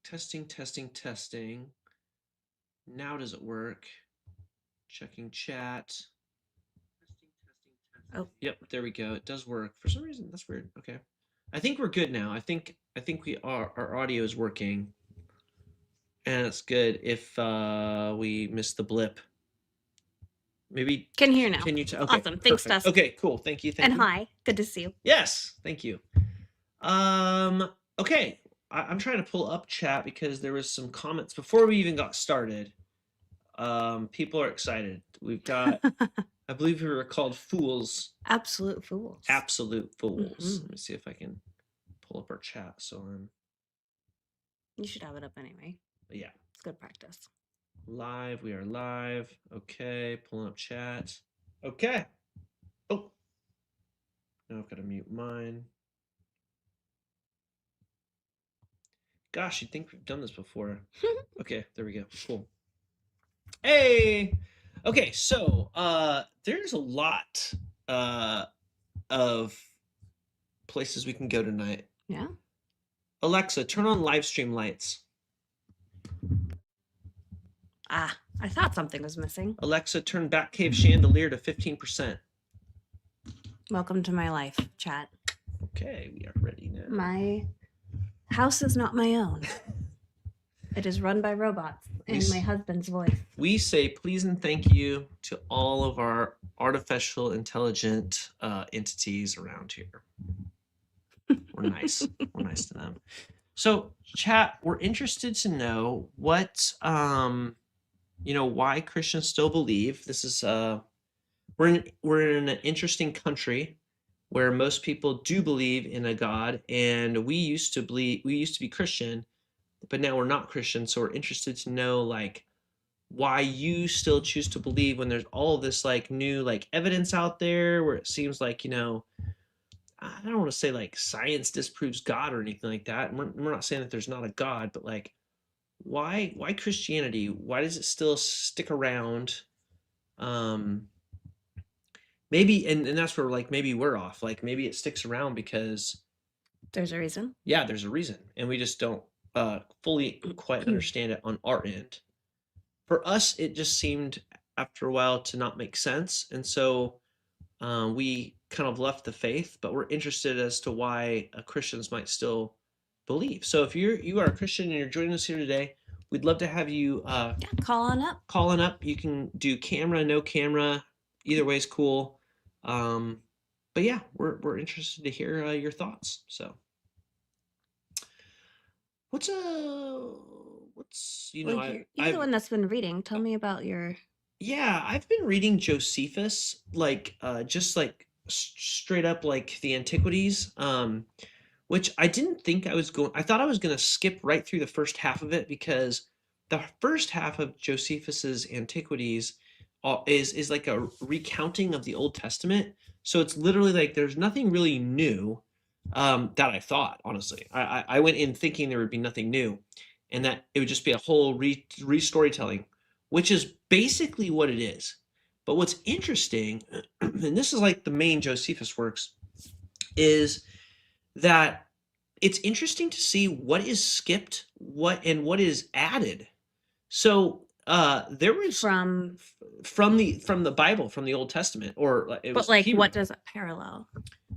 Testing, testing, testing. Now does it work? Checking chat. Oh, yep, there we go. It does work. For some reason, that's weird. Okay. I think we're good now. I think we are, our audio is working. And it's good if we miss the blip. Maybe can hear now. Can you tell? Okay, Awesome. Thanks, perfect. Dusk. Okay, cool. Thank you. Thank and you. hi. Good to see you. Yes, thank you. Okay. I'm trying to pull up chat because there was some comments before we even got started. People are excited. We've got, I believe we were called fools. Absolute fools. Absolute fools. Let me see if I can pull up our chat. So you should have it up anyway. Yeah. It's good practice. Live. We are live. Okay. Pulling up chat. Okay. Oh. Now I've got to mute mine. Gosh, you'd think we've done this before. Okay, there we go. Cool. Hey. Okay, so there's a lot of places we can go tonight. Yeah. Alexa, turn on live stream lights. Ah, I thought something was missing. Alexa, turn Batcave chandelier to 15%. Welcome to my life, chat. Okay, we are ready now. My house is not my own. It is run by robots in my husband's voice. We say please and thank you to all of our artificial intelligent entities around here. We're nice. We're nice to them. So, chat, we're interested to know what, why Christians still believe. This is, we're in an interesting country where most people do believe in a God, and we used to be Christian, but now we're not Christian. So we're interested to know, like, why you still choose to believe when there's all of this like new like evidence out there where it seems like, I don't want to say like science disproves God or anything like that. We're not saying that there's not a God, but like, why Christianity? Why does it still stick around? Maybe, and that's where like maybe we're off. Like maybe it sticks around because there's a reason. Yeah, there's a reason, and we just don't fully quite understand it on our end. For us, it just seemed after a while to not make sense, and so we kind of left the faith. But we're interested as to why Christians might still believe. So if you are a Christian and you're joining us here today, we'd love to have you call on up. Calling up. You can do camera, no camera. Either way is cool. But yeah, we're interested to hear your thoughts. So what's you're the one that's been reading. Tell me about your. Yeah, I've been reading Josephus, like just like straight up like the Antiquities, which I didn't think I was going. I thought I was going to skip right through the first half of it because the first half of Josephus's Antiquities is like a recounting of the Old Testament. So it's literally like there's nothing really new that I thought, honestly. I went in thinking there would be nothing new and that it would just be a whole re-storytelling, which is basically what it is. But what's interesting, and this is like the main Josephus works, is that it's interesting to see what is skipped, what is added. So there was from the Bible, from the Old Testament, or it was. But like, Hebrew. What does it parallel?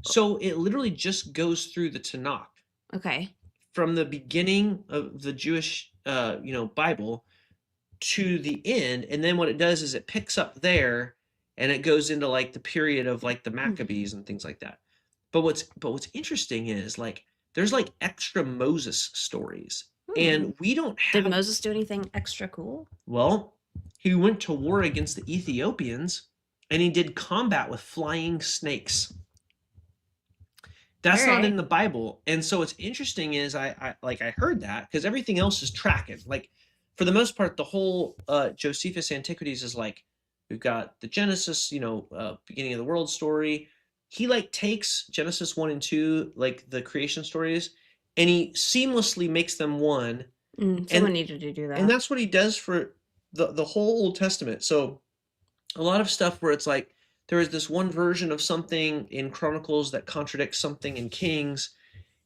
So it literally just goes through the Tanakh. Okay. From the beginning of the Jewish, Bible to the end, and then what it does is it picks up there, and it goes into like the period of like the Maccabees and things like that. But what's interesting is like there's like extra Moses stories. And we don't have... Did Moses do anything extra cool? Well, he went to war against the Ethiopians, and he did combat with flying snakes. That's not in the Bible. And so what's interesting is I heard that because everything else is tracking. Like, for the most part, the whole Josephus Antiquities is like, we've got the Genesis, beginning of the world story. He like takes Genesis 1 and 2, like the creation stories, and he seamlessly makes them one. Someone needed to do that. And that's what he does for the whole Old Testament. So a lot of stuff where it's like there is this one version of something in Chronicles that contradicts something in Kings,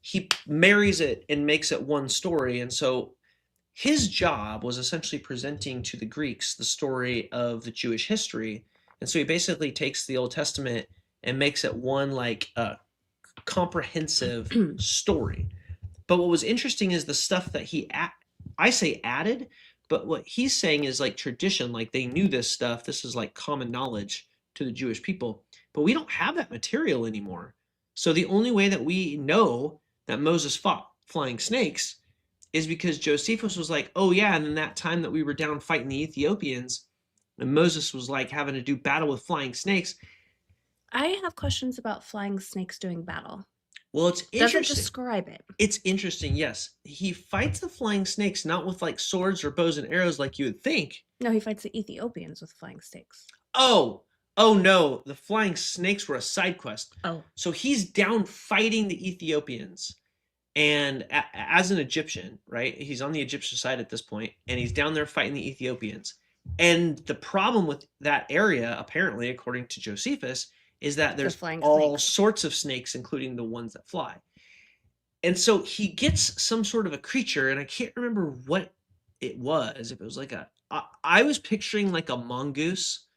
he marries it and makes it one story. And so his job was essentially presenting to the Greeks the story of the Jewish history. And so he basically takes the Old Testament and makes it one like comprehensive story. But what was interesting is the stuff that I say added, but what he's saying is like tradition, like they knew this stuff. This is like common knowledge to the Jewish people. But we don't have that material anymore. So the only way that we know that Moses fought flying snakes is because Josephus was like, oh yeah, and then that time that we were down fighting the Ethiopians, and Moses was like having to do battle with flying snakes. I have questions about flying snakes doing battle. Well, it's Does it interesting. describe it? It's interesting, yes. He fights the flying snakes not with like swords or bows and arrows like you would think. No, he fights the Ethiopians with flying snakes. Oh no, the flying snakes were a side quest. Oh. So he's down fighting the Ethiopians. And as an Egyptian, right? He's on the Egyptian side at this point, and he's down there fighting the Ethiopians. And the problem with that area, apparently, according to Josephus, is that there's all sorts of snakes, including the ones that fly. And so he gets some sort of a creature, and I can't remember what it was. If it was like I was picturing like a mongoose,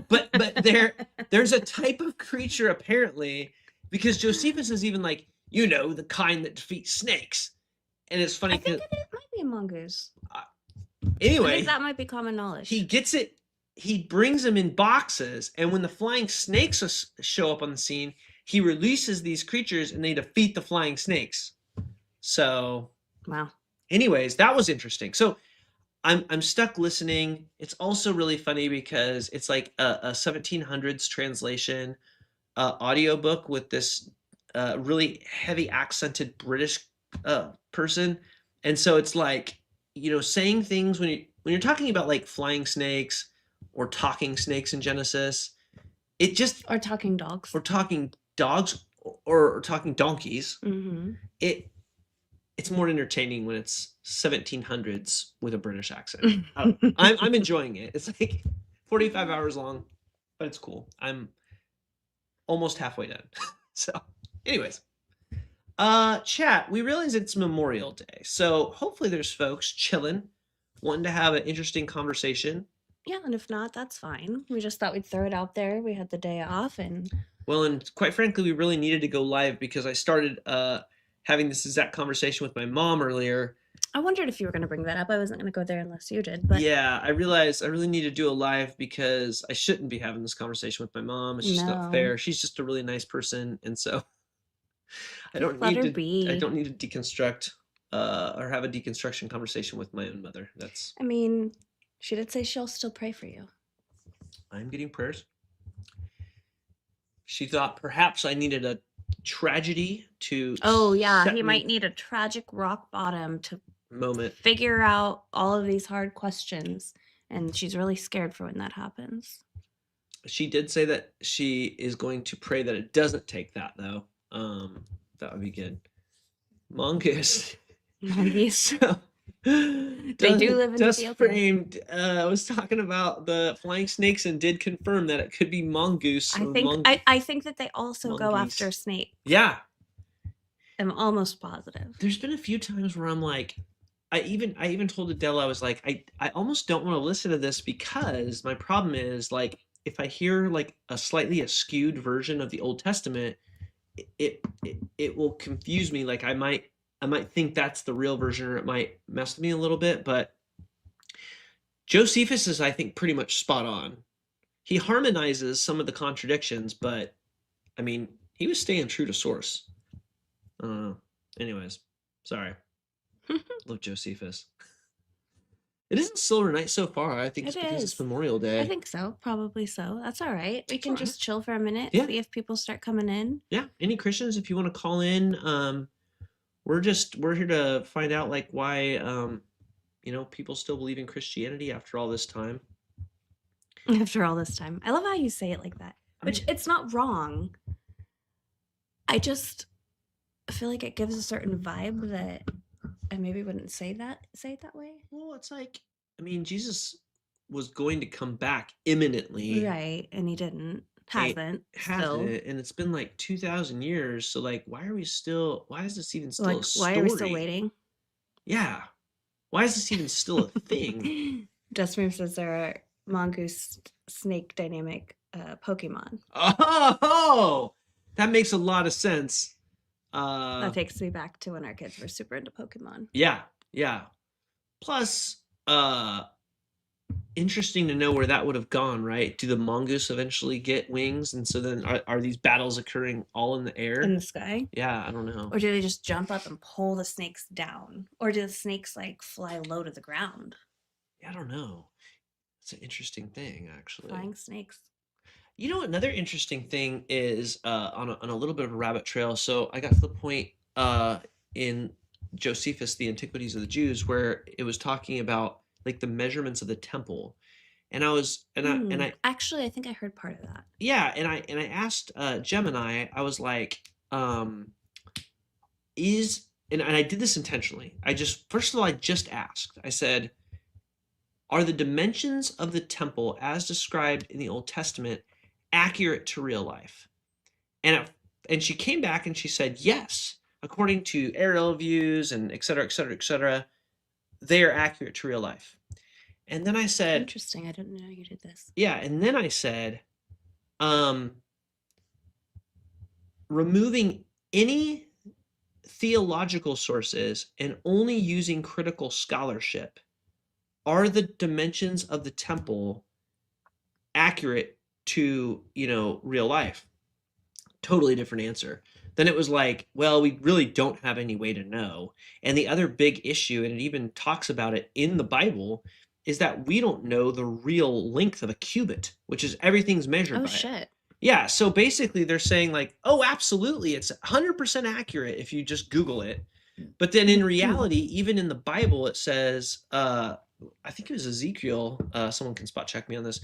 but there's a type of creature apparently, because Josephus is even like, you know, the kind that defeats snakes. And it's funny. I think it might be a mongoose. Anyway, I think that might be common knowledge. He gets it. He brings them in boxes, and when the flying snakes show up on the scene, he releases these creatures, and they defeat the flying snakes. So, wow. Anyways, that was interesting. So, I'm stuck listening. It's also really funny because it's like a 1700s translation audiobook with this really heavy accented British person. And so it's like, you know, saying things when you're talking about like flying snakes or talking snakes in Genesis, it just or talking dogs or talking donkeys. Mm-hmm. It's more entertaining when it's 1700s with a British accent. I'm enjoying it. It's like 45 hours long, but it's cool. I'm almost halfway done. So, anyways, chat, we realize it's Memorial Day, so hopefully there's folks chilling, wanting to have an interesting conversation. Yeah, and if not, that's fine. We just thought we'd throw it out there. We had the day off, and quite frankly, we really needed to go live because I started having this exact conversation with my mom earlier. I wondered if you were going to bring that up. I wasn't going to go there unless you did. But yeah, I realized I really need to do a live because I shouldn't be having this conversation with my mom. It's just not fair. She's just a really nice person, and so I don't need to deconstruct or have a deconstruction conversation with my own mother. I mean, she did say she'll still pray for you. I'm getting prayers. She thought perhaps I needed a tragedy to. Oh yeah, he might need a tragic rock bottom to figure out all of these hard questions, and she's really scared for when that happens. She did say that she is going to pray that it doesn't take that though. That would be good. Mongoose. So, they do live in Just framed. I was talking about the flying snakes and did confirm that it could be mongoose. I think that they also go after snakes. Yeah, I'm almost positive. There's been a few times where I'm like, I even told Adele, I was like, I almost don't want to listen to this because my problem is like if I hear like a slightly askewed version of the Old Testament, it will confuse me. Like I might think that's the real version, or it might mess with me a little bit. But Josephus is, I think, pretty much spot on. He harmonizes some of the contradictions, but I mean, he was staying true to source. Anyways, sorry. Love Josephus. It isn't Silver Night so far. I think it's because it's Memorial Day. I think so. Probably so. That's all right. We can just chill for a minute, see if people start coming in. Yeah. Any Christians, if you want to call in, we're here to find out like why people still believe in Christianity after all this time. After all this time. I love how you say it like that. Which it's not wrong. I just feel like it gives a certain vibe that I maybe wouldn't say it that way. Well, it's like, I mean, Jesus was going to come back imminently. Right, and he didn't. Hasn't has still. it, and it's been like 2,000 years. So like, why is this even still a Like, why are we still story? waiting? Yeah. Why is this even still a thing? Just says there are mongoose snake dynamic Pokemon. Oh, that makes a lot of sense. That takes me back to when our kids were super into Pokemon. Yeah, yeah. Plus, interesting to know where that would have gone, right? Do the mongoose eventually get wings? And so then are these battles occurring all in the In air? the sky? Yeah, I don't know. Or do they just jump up and pull the snakes down? Or do the snakes like fly low to the ground? Yeah, I don't know. It's an interesting thing, actually. Flying snakes. You know, another interesting thing is on a little bit of a rabbit trail. So I got to the point in Josephus, the Antiquities of the Jews, where it was talking about like the measurements of the temple, and I was and I Actually, I think I heard part of that. yeah, and I asked Gemini, I was like, is and I did this intentionally. I just first of all I just asked. I said, are the dimensions of the temple as described in the Old Testament accurate to real life? And she came back and she said yes, according to aerial views and et cetera, et cetera, et cetera, they are accurate to real life. And then I said, interesting. I didn't know you did this. yeah. And then I said, um, removing any theological sources and only using critical scholarship, are the dimensions of the temple accurate to, real life? Totally different answer. Then it was like, well, we really don't have any way to know. And the other big issue, and it even talks about it in the Bible, is that we don't know the real length of a cubit, which is everything's measured Oh, by it. shit. Yeah, so basically they're saying like, oh, absolutely, it's 100% accurate if you just Google it. But then in reality, even in the Bible, it says, I think it was Ezekiel, someone can spot check me on this,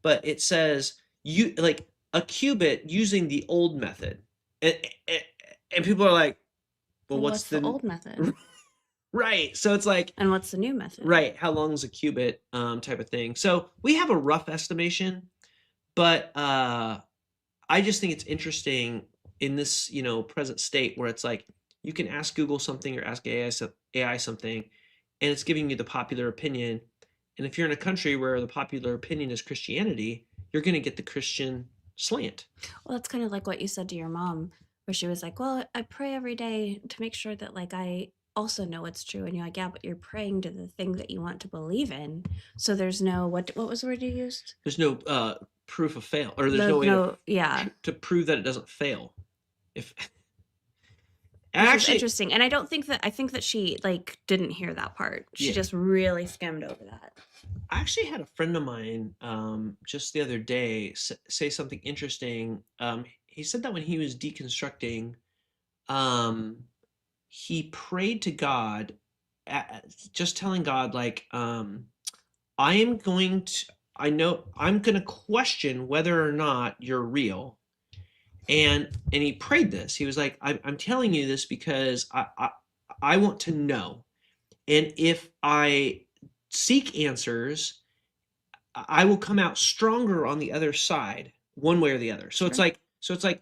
but it says you like a cubit using the old method. And, and people are like, well, Well, what's what's the old method? right? So it's like, And what's the new method? right, how long is a cubit type of thing. So we have a rough estimation, but I just think it's interesting in this, present state where it's like you can ask Google something or ask AI something, and it's giving you the popular opinion. And if you're in a country where the popular opinion is Christianity, you're going to get the Christian slant. Well, that's kind of like what you said to your mom, where she was like, "Well, I pray every day to make sure that like I also know what's true." And you're like, "Yeah, but you're praying to the thing that you want to believe in, so there's no what was the word you used? There's no proof of fail, or there's no way to prove that it doesn't fail. If Which is interesting, and I think that she like didn't hear that part. She just really skimmed over that. I actually had a friend of mine just the other day say something interesting. He said that when he was deconstructing, um, he prayed to God, just telling God like, I am going to, I know I'm going to question whether or not you're real. And he prayed this. He was like, I'm telling you this because I want to know. And if I seek answers, I will come out stronger on the other side, one way or the other. So Sure. it's like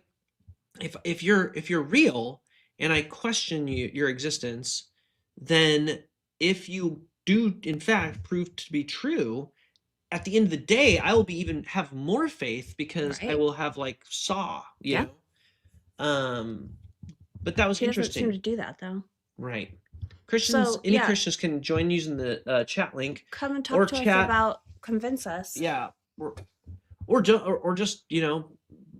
if you're real and I question your existence, then if you do in fact prove to be true, at the end of the day, I will be even have more faith because I will have like you know. But that was She doesn't interesting. seem to do that though. Right. Christians, any Christians can join using the chat link. Come and talk to us about convince us. Yeah, or just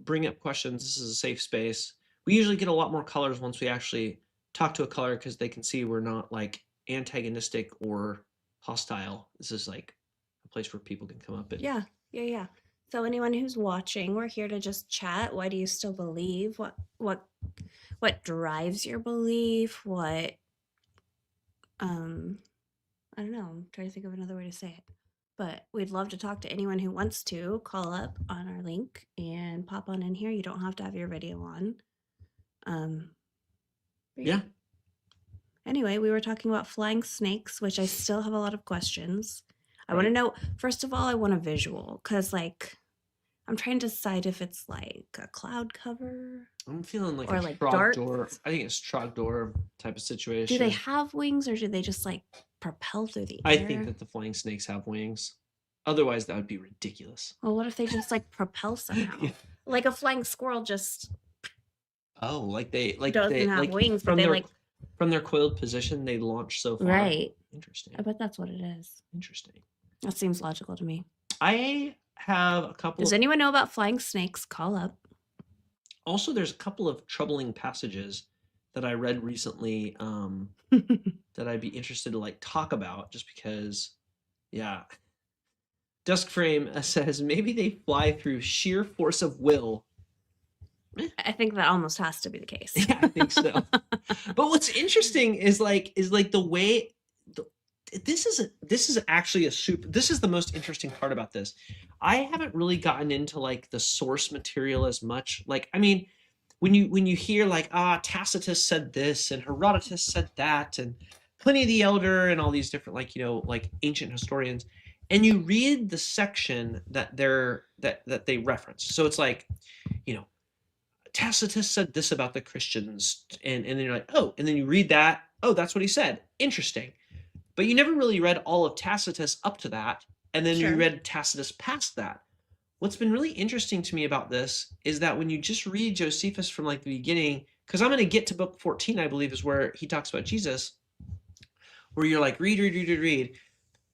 bring up questions. This is a safe space. We usually get a lot more colors once we actually talk to a color because they can see we're not like antagonistic or hostile. This is like a place where people can come up and yeah. So anyone who's watching, we're here to just chat. Why do you still believe? What drives your belief? What I don't know. I'm trying to think of another way to say it. But we'd love to talk to anyone who wants to call up on our link and pop on in here. You don't have to have your video on. Yeah. Anyway, we were talking about flying snakes, which I still have a lot of questions. I want to know, first of all, I want a visual because like I'm trying to decide if it's like a cloud cover I'm feeling like a or like Trogdor. darts. I think it's Trogdor type of Do they situation. have wings or do they just like propel through the I think air? that the flying snakes have wings. Otherwise, that would be ridiculous. Well, what if they just like propel somehow? Like a flying squirrel just Oh, doesn't have like wings, but they like from their coiled position, they launch so far. right. Interesting. I bet that's what it is. Interesting. That seems logical to me. I have a couple. Does anyone know about flying snakes? Call up. Also, there's a couple of troubling passages that I read recently that I'd be interested to like talk about, just because. Yeah. Duskframe says maybe they fly through sheer force of will. I think that almost has to be the case. Yeah, I think so. But what's interesting is the way this is actually this is the most interesting part about this. I haven't really gotten into like the source material as much. Like, I mean, when you hear like, Tacitus said this and Herodotus said that and Pliny the Elder and all these different like ancient historians, and you read the section that they reference. So it's like, Tacitus said this about the Christians, and then you're like, oh, and then you read that, oh, that's what he said. Interesting. But you never really read all of Tacitus up to that, and then you read Tacitus past that. What's been really interesting to me about this is that when you just read Josephus from like the beginning, because I'm going to get to book 14, I believe, is where he talks about Jesus, where you're like, read.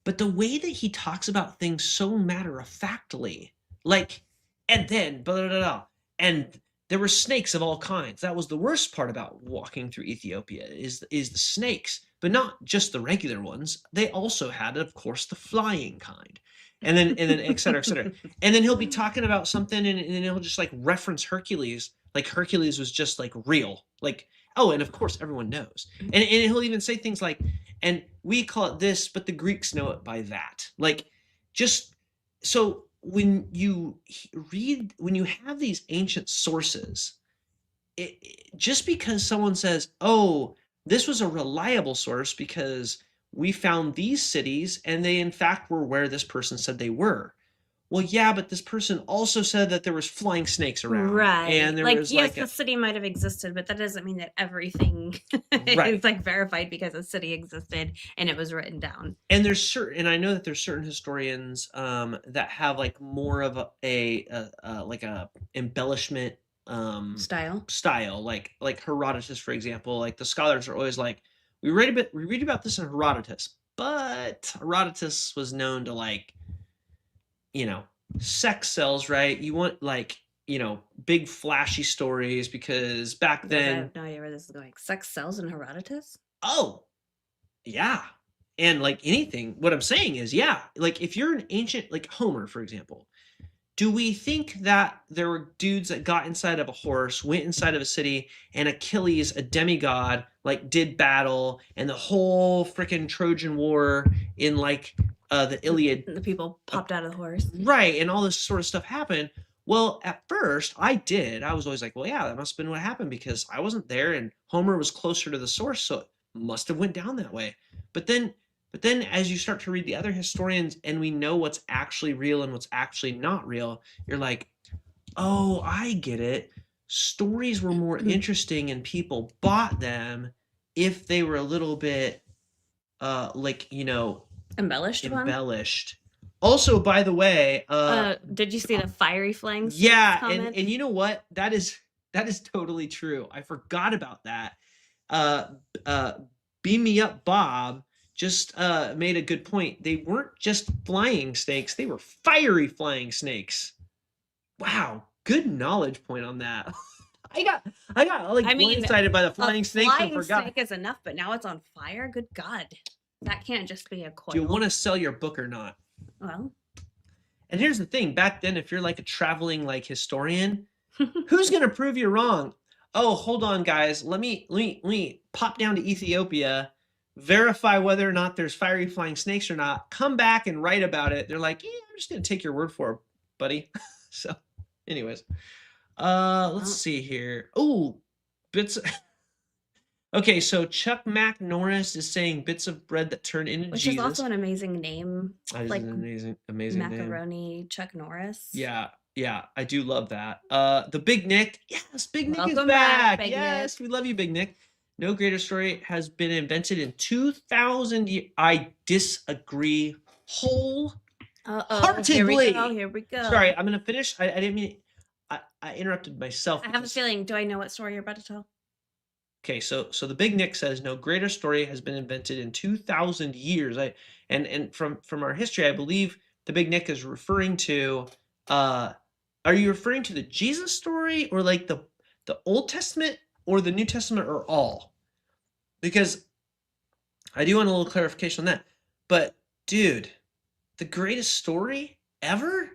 But the way that he talks about things so matter-of-factly, like, and then, blah, blah, blah, blah, and there were snakes of all kinds. That was the worst part about walking through Ethiopia is the snakes, but not just the regular ones. They also had, of course, the flying kind. And then et cetera, et cetera. And then he'll be talking about something and then he'll just like reference Hercules. Like Hercules was just like real. Like, oh, and of course everyone knows. And he'll even say things like, and we call it this, but the Greeks know it by that. Like, just so when you have these ancient sources, just because someone says, oh, this was a reliable source because we found these cities and they in fact were where this person said they were. Well, yeah, but this person also said that there was flying snakes around. Right. And there like, was yes, the city might have existed, but that doesn't mean that everything is like verified because a city existed and it was written down. And I know that there's certain historians that have like more of a embellishment style, like Herodotus, for example. Like the scholars are always like, we read about this in Herodotus, but Herodotus was known to like, sex sells, right? You want like, big flashy stories because back then. I have no idea where this is going. Sex sells in Herodotus? Oh, yeah. And like anything, what I'm saying is, yeah, like if you're an ancient, like Homer, for example, do we think that there were dudes that got inside of a horse, went inside of a city, and Achilles, a demigod, like did battle, and the whole freaking Trojan War in like the Iliad, the people popped out of the horse, right, and all this sort of stuff happened? Well, at first I was always like, well, yeah, that must have been what happened because I wasn't there and Homer was closer to the source, so it must have went down that way. But then as you start to read the other historians and we know what's actually real and what's actually not real, you're like, oh, I get it. Stories were more interesting and people bought them if they were a little bit embellished. Also, by the way, did you see the fiery flying? Yeah, and you know what? That is totally true. I forgot about that. Beam Me Up Bob just made a good point. They weren't just flying snakes, they were fiery flying snakes. Wow, good knowledge point on that. I got blindsided by the flying snakes and forgot. Flying snake is enough, but now it's on fire? Good God. That can't just be a coil. Do you want to sell your book or not? Well. And here's the thing, back then, if you're like a traveling like historian, who's gonna prove you're wrong? Oh, hold on, guys. Let me pop down to Ethiopia, verify whether or not there's fiery flying snakes or not, come back and write about it. They're like, yeah, I'm just gonna take your word for it, buddy. So anyways, let's see here. Oh, bits. Okay, so Chuck Mac Norris is saying bits of bread that turn into Jesus. Which is also an amazing name. That is an amazing macaroni name. Chuck Norris. Yeah. Yeah, I do love that. The Big Nick. Yes, Big Nick is Welcome back, back. Big Yes, Nick. we love you, Big Nick. No greater story has been invented in 2000 years. I disagree Uh-oh, here we go, wholeheartedly. here we Sorry, go. I'm gonna finish. I didn't mean. I interrupted myself I have a because. feeling, do I know what story you're about to tell? Okay, so the Big Nick says no greater story has been invented in 2000 years. And from our history, I believe the Big Nick is referring to uh are you referring to the Jesus story or like the Old Testament or the New Testament or all? Because I do want a little clarification on that. But dude, the greatest story ever?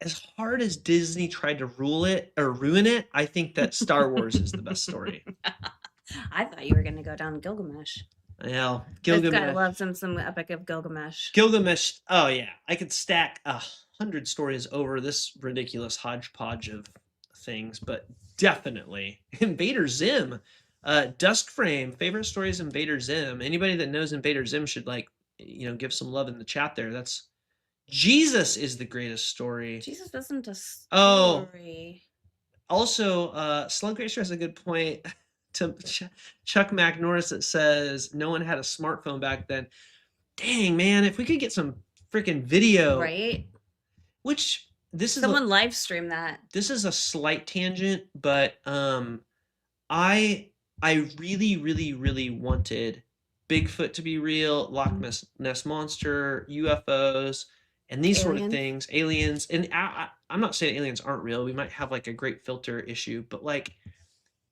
As hard as Disney tried to rule it or ruin it, I think that Star Wars is the best story. I thought you were going to go down Gilgamesh. Yeah, This guy Gilgamesh. loves him some Epic of Gilgamesh. Gilgamesh. Oh yeah, I could stack 100 stories over this ridiculous hodgepodge of things, but definitely Invader Zim. Dust Frame. Favorite stories Invader Zim. Anybody that knows Invader Zim should give some love in the chat there. That's Jesus is the greatest story. Jesus isn't a Oh, story. also, Slug Racer has a good point to Chuck McNorris that says no one had a smartphone back then. Dang, man, if we could get some freaking video, Right? which this is Someone live stream that. this is a slight tangent, but I really really really wanted Bigfoot to be real, Loch Ness monster, UFOs, and these sort of Aliens. things, aliens. And I'm not saying aliens aren't real. We might have like a great filter issue, but like,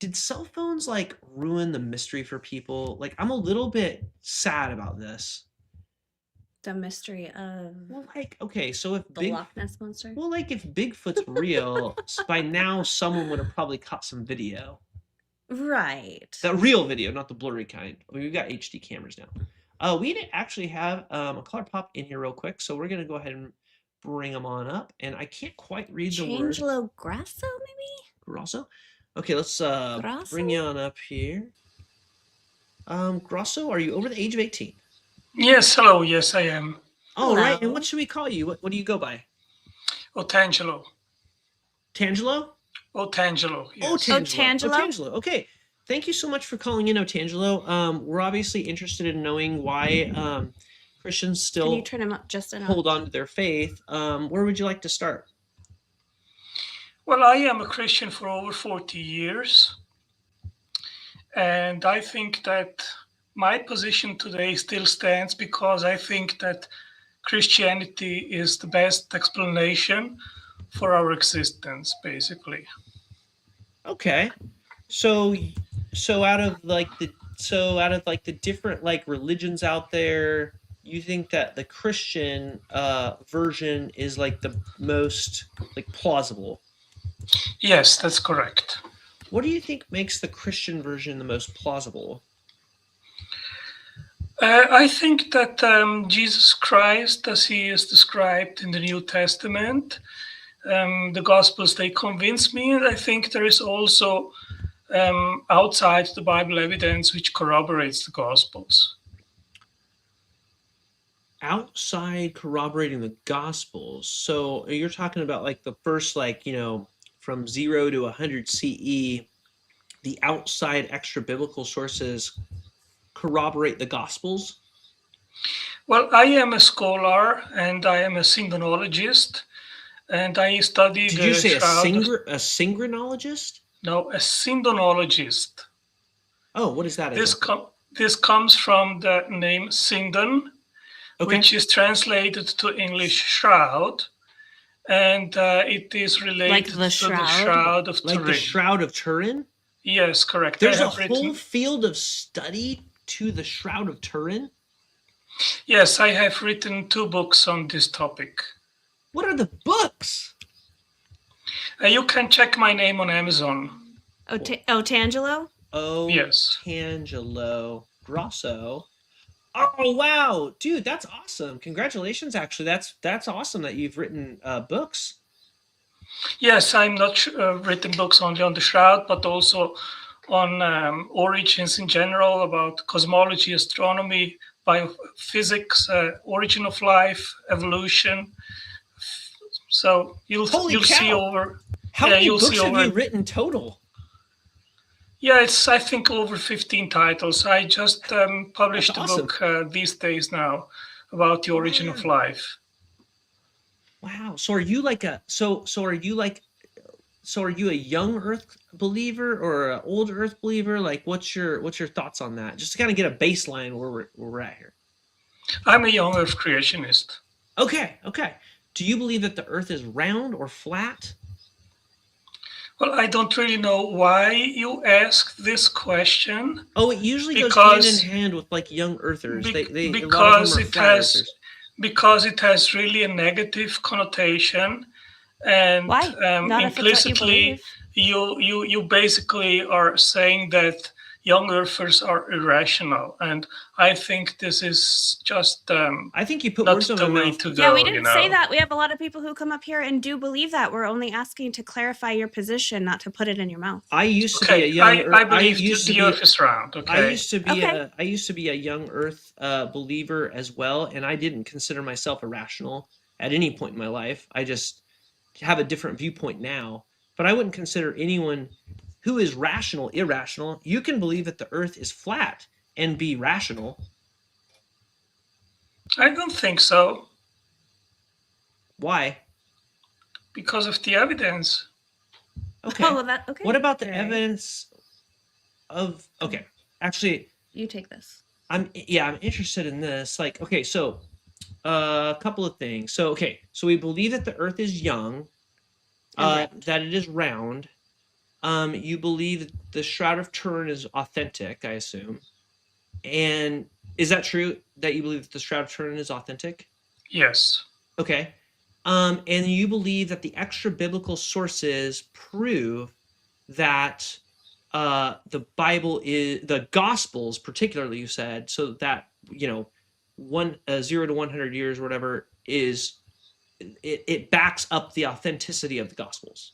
did cell phones like ruin the mystery for people? Like, I'm a little bit sad about this. The mystery of Well, like, okay, so if the Loch Ness monster. well, like if Bigfoot's real, by now someone would have probably caught some video. Right. The real video, not the blurry kind. I mean, we've got HD cameras now. We didn't actually have a color pop in here real quick, so we're gonna go ahead and bring them on up. And I can't quite read the word. Changelo Grasso, maybe? Grasso? Okay, let's bring you on up here. Grasso, are you over the age of 18? Yes, hello. Yes, I am. All right, and what should we call you? What do you go by? Otangelo. Tangelo? Otangelo. Yes. Otangelo? Otangelo. Okay. Thank you so much for calling in, Otangelo. We're obviously interested in knowing why Christians still Can you turn him up just enough? hold on to their faith. Where would you like to start? Well, I am a Christian for over 40 years. And I think that my position today still stands because I think that Christianity is the best explanation for our existence, basically. Okay. So out of the different like religions out there, you think that the Christian version is like the most like plausible? Yes, that's correct. What do you think makes the Christian version the most plausible? I think that Jesus Christ, as he is described in the New Testament, the Gospels, they convince me. And I think there is also outside the Bible evidence which corroborates the Gospels. Outside corroborating the Gospels. So you're talking about like the first, from 0 to 100 CE, the outside extra biblical sources corroborate the Gospels? Well, I am a scholar and I am a synchronologist, and I study. Did you say a synchronologist? No, a synchronologist. Oh, what is that? This comes from the name Sindon, which is translated to English shroud, and it is related to the Shroud of Turin. Like the Shroud of Turin? Yes, correct. There's a whole field of study to the Shroud of Turin? Yes, I have written 2 books on this topic. What are the books? You can check my name on Amazon. Otangelo? Yes. Otangelo Grasso. Oh wow, dude, that's awesome! Congratulations, actually, that's awesome that you've written books. Yes, I'm not written books only on the Shroud, but also on origins in general, about cosmology, astronomy, biophysics, origin of life, evolution, So Holy you'll see cow! over. How Yeah, many you'll see books have over. you written total? Yeah, it's I think over 15 titles. I just That's published a awesome. book these days now about the origin of Wow. life. Wow. So are you like a so are you a young Earth believer or an old Earth believer? Like, what's your thoughts on that? Just to kind of get a baseline where we're at here. I'm a young Earth creationist. Okay, okay. Do you believe that the Earth is round or flat? Well, I don't really know why you ask this question Oh, it usually goes hand in because hand with like young Earthers. They a lot of them because are it flat has Earthers. really a negative connotation, and Why? Not if it's what you implicitly believe. you basically are saying that young earthers are irrational, and I think this is just I think you put words not in my the way mouth. to Yeah, we go, didn't say that. We have a lot of people who come up here and do believe that. We're only asking to clarify your position, not to put it in your mouth. I used to be a Okay, young I I believe used to the be earth is round. Okay. Okay. I used to be a young Earth believer as well, and I didn't consider myself irrational at any point in my life. I just have a different viewpoint now, but I wouldn't consider anyone who is rational irrational. You can believe that the Earth is flat and be rational. I don't think so Why? because of the evidence. Okay. Oh, well, that okay. What about the All right. evidence of okay? Actually, You take this. I'm interested in this. Like, okay, so a couple of things. So, okay, so we believe that the Earth is young, And round. that it is round. You believe that the Shroud of Turin is authentic, I assume. And is that true that you believe that the Shroud of Turin is authentic? Yes. Okay. And you believe that the extra biblical sources prove that the Bible is the Gospels, particularly you said, so that one 0 to 100 years or whatever is it backs up the authenticity of the Gospels.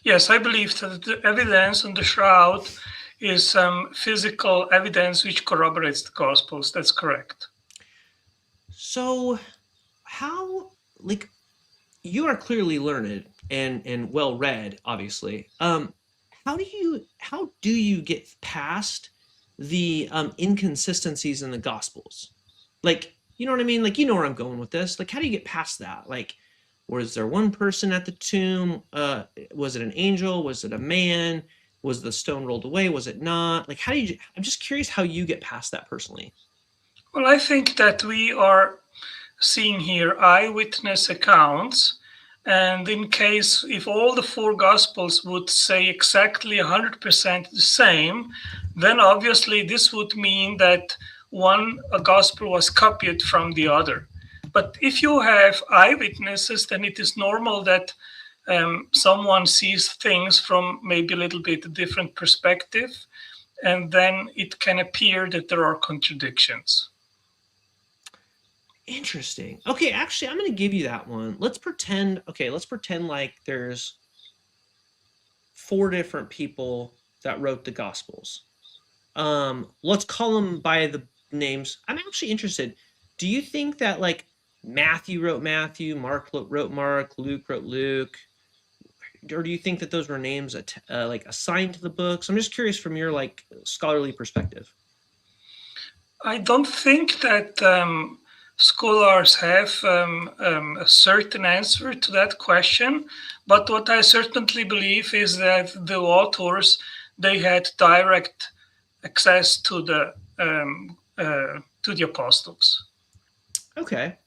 Yes, I believe that the evidence on the shroud is physical evidence which corroborates the Gospels. That's correct. So, how like you are clearly learned and well read, obviously. How do you get past the inconsistencies in the Gospels? Like, you know what I mean? Like, you know where I'm going with this. Like, how do you get past that? Like, was there one person at the tomb? Was it an angel? Was it a man? Was the stone rolled away? Was it not? Like, how do you? I'm just curious how you get past that personally. Well, I think that we are seeing here eyewitness accounts. And in case if all the four Gospels would say exactly 100% the same, then obviously this would mean that a Gospel was copied from the other. But if you have eyewitnesses, then it is normal that someone sees things from maybe a little bit different perspective, and then it can appear that there are contradictions. Interesting. Okay, actually, I'm going to give you that one. Let's pretend like there's 4 different people that wrote the Gospels. Let's call them by the names. I'm actually interested. Do you think that like Matthew wrote Matthew, Mark wrote Mark, Luke wrote Luke, or do you think that those were names like assigned to the books? I'm just curious from your like scholarly perspective. I don't think that scholars have a certain answer to that question, but what I certainly believe is that the authors, they had direct access to the apostles. Okay.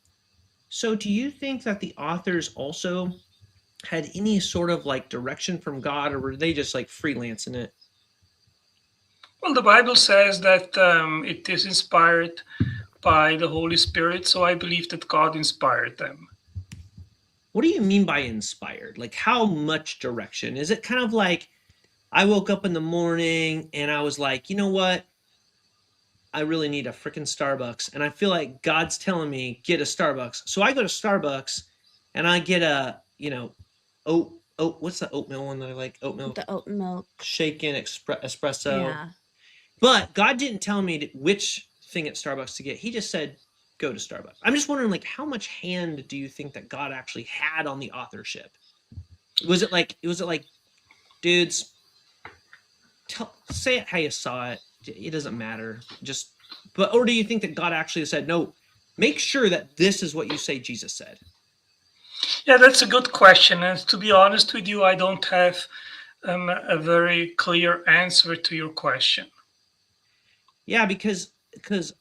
So do you think that the authors also had any sort of like direction from God, or were they just like freelancing it? Well, the Bible says that it is inspired by the Holy Spirit, so I believe that God inspired them. What do you mean by inspired? Like, how much direction? Is it kind of like I woke up in the morning and I was like, you know what? I really need a freaking Starbucks. And I feel like God's telling me, get a Starbucks. So I go to Starbucks and I get a, what's the oatmeal one that I like? Oat milk. The oat milk. Shaken espresso. Yeah. But God didn't tell me which thing at Starbucks to get. He just said, go to Starbucks. I'm just wondering, like, how much hand do you think that God actually had on the authorship? Was it like, dudes, say it how you saw it. It doesn't matter. Or do you think that God actually said, no, make sure that this is what you say Jesus said? Yeah, that's a good question. And to be honest with you, I don't have a very clear answer to your question. Yeah, because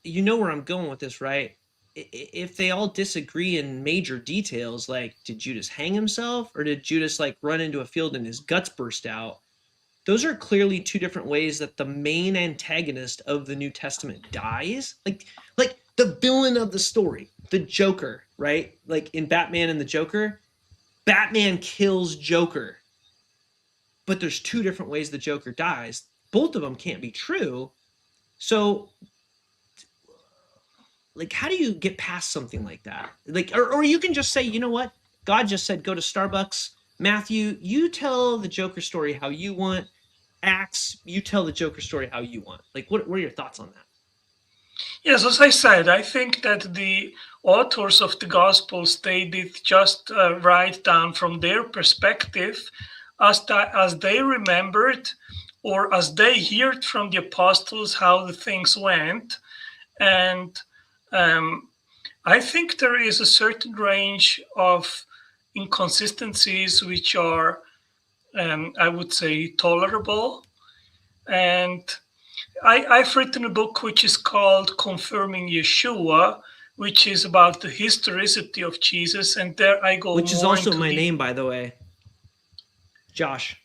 you know where I'm going with this, right? If they all disagree in major details, like, did Judas hang himself or did Judas like run into a field and his guts burst out? Those are clearly two different ways that the main antagonist of the New Testament dies. Like the villain of the story, the Joker, right? Like in Batman and the Joker, Batman kills Joker. But there's two different ways the Joker dies. Both of them can't be true. So like, how do you get past something like that? Like, or you can just say, you know what? God just said, go to Starbucks. Matthew, you tell the Joker story how you want. Acts, you tell the Joker story how you want. Like, what are your thoughts on that? Yes, as I said, I think that the authors of the Gospels, they did just write down from their perspective as they remembered or as they heard from the apostles how the things went. And I think there is a certain range of inconsistencies which are, I would say, tolerable. And I've written a book which is called Confirming Yeshua, which is about the historicity of Jesus. And there I go Which is more also into my name, by the way. Josh.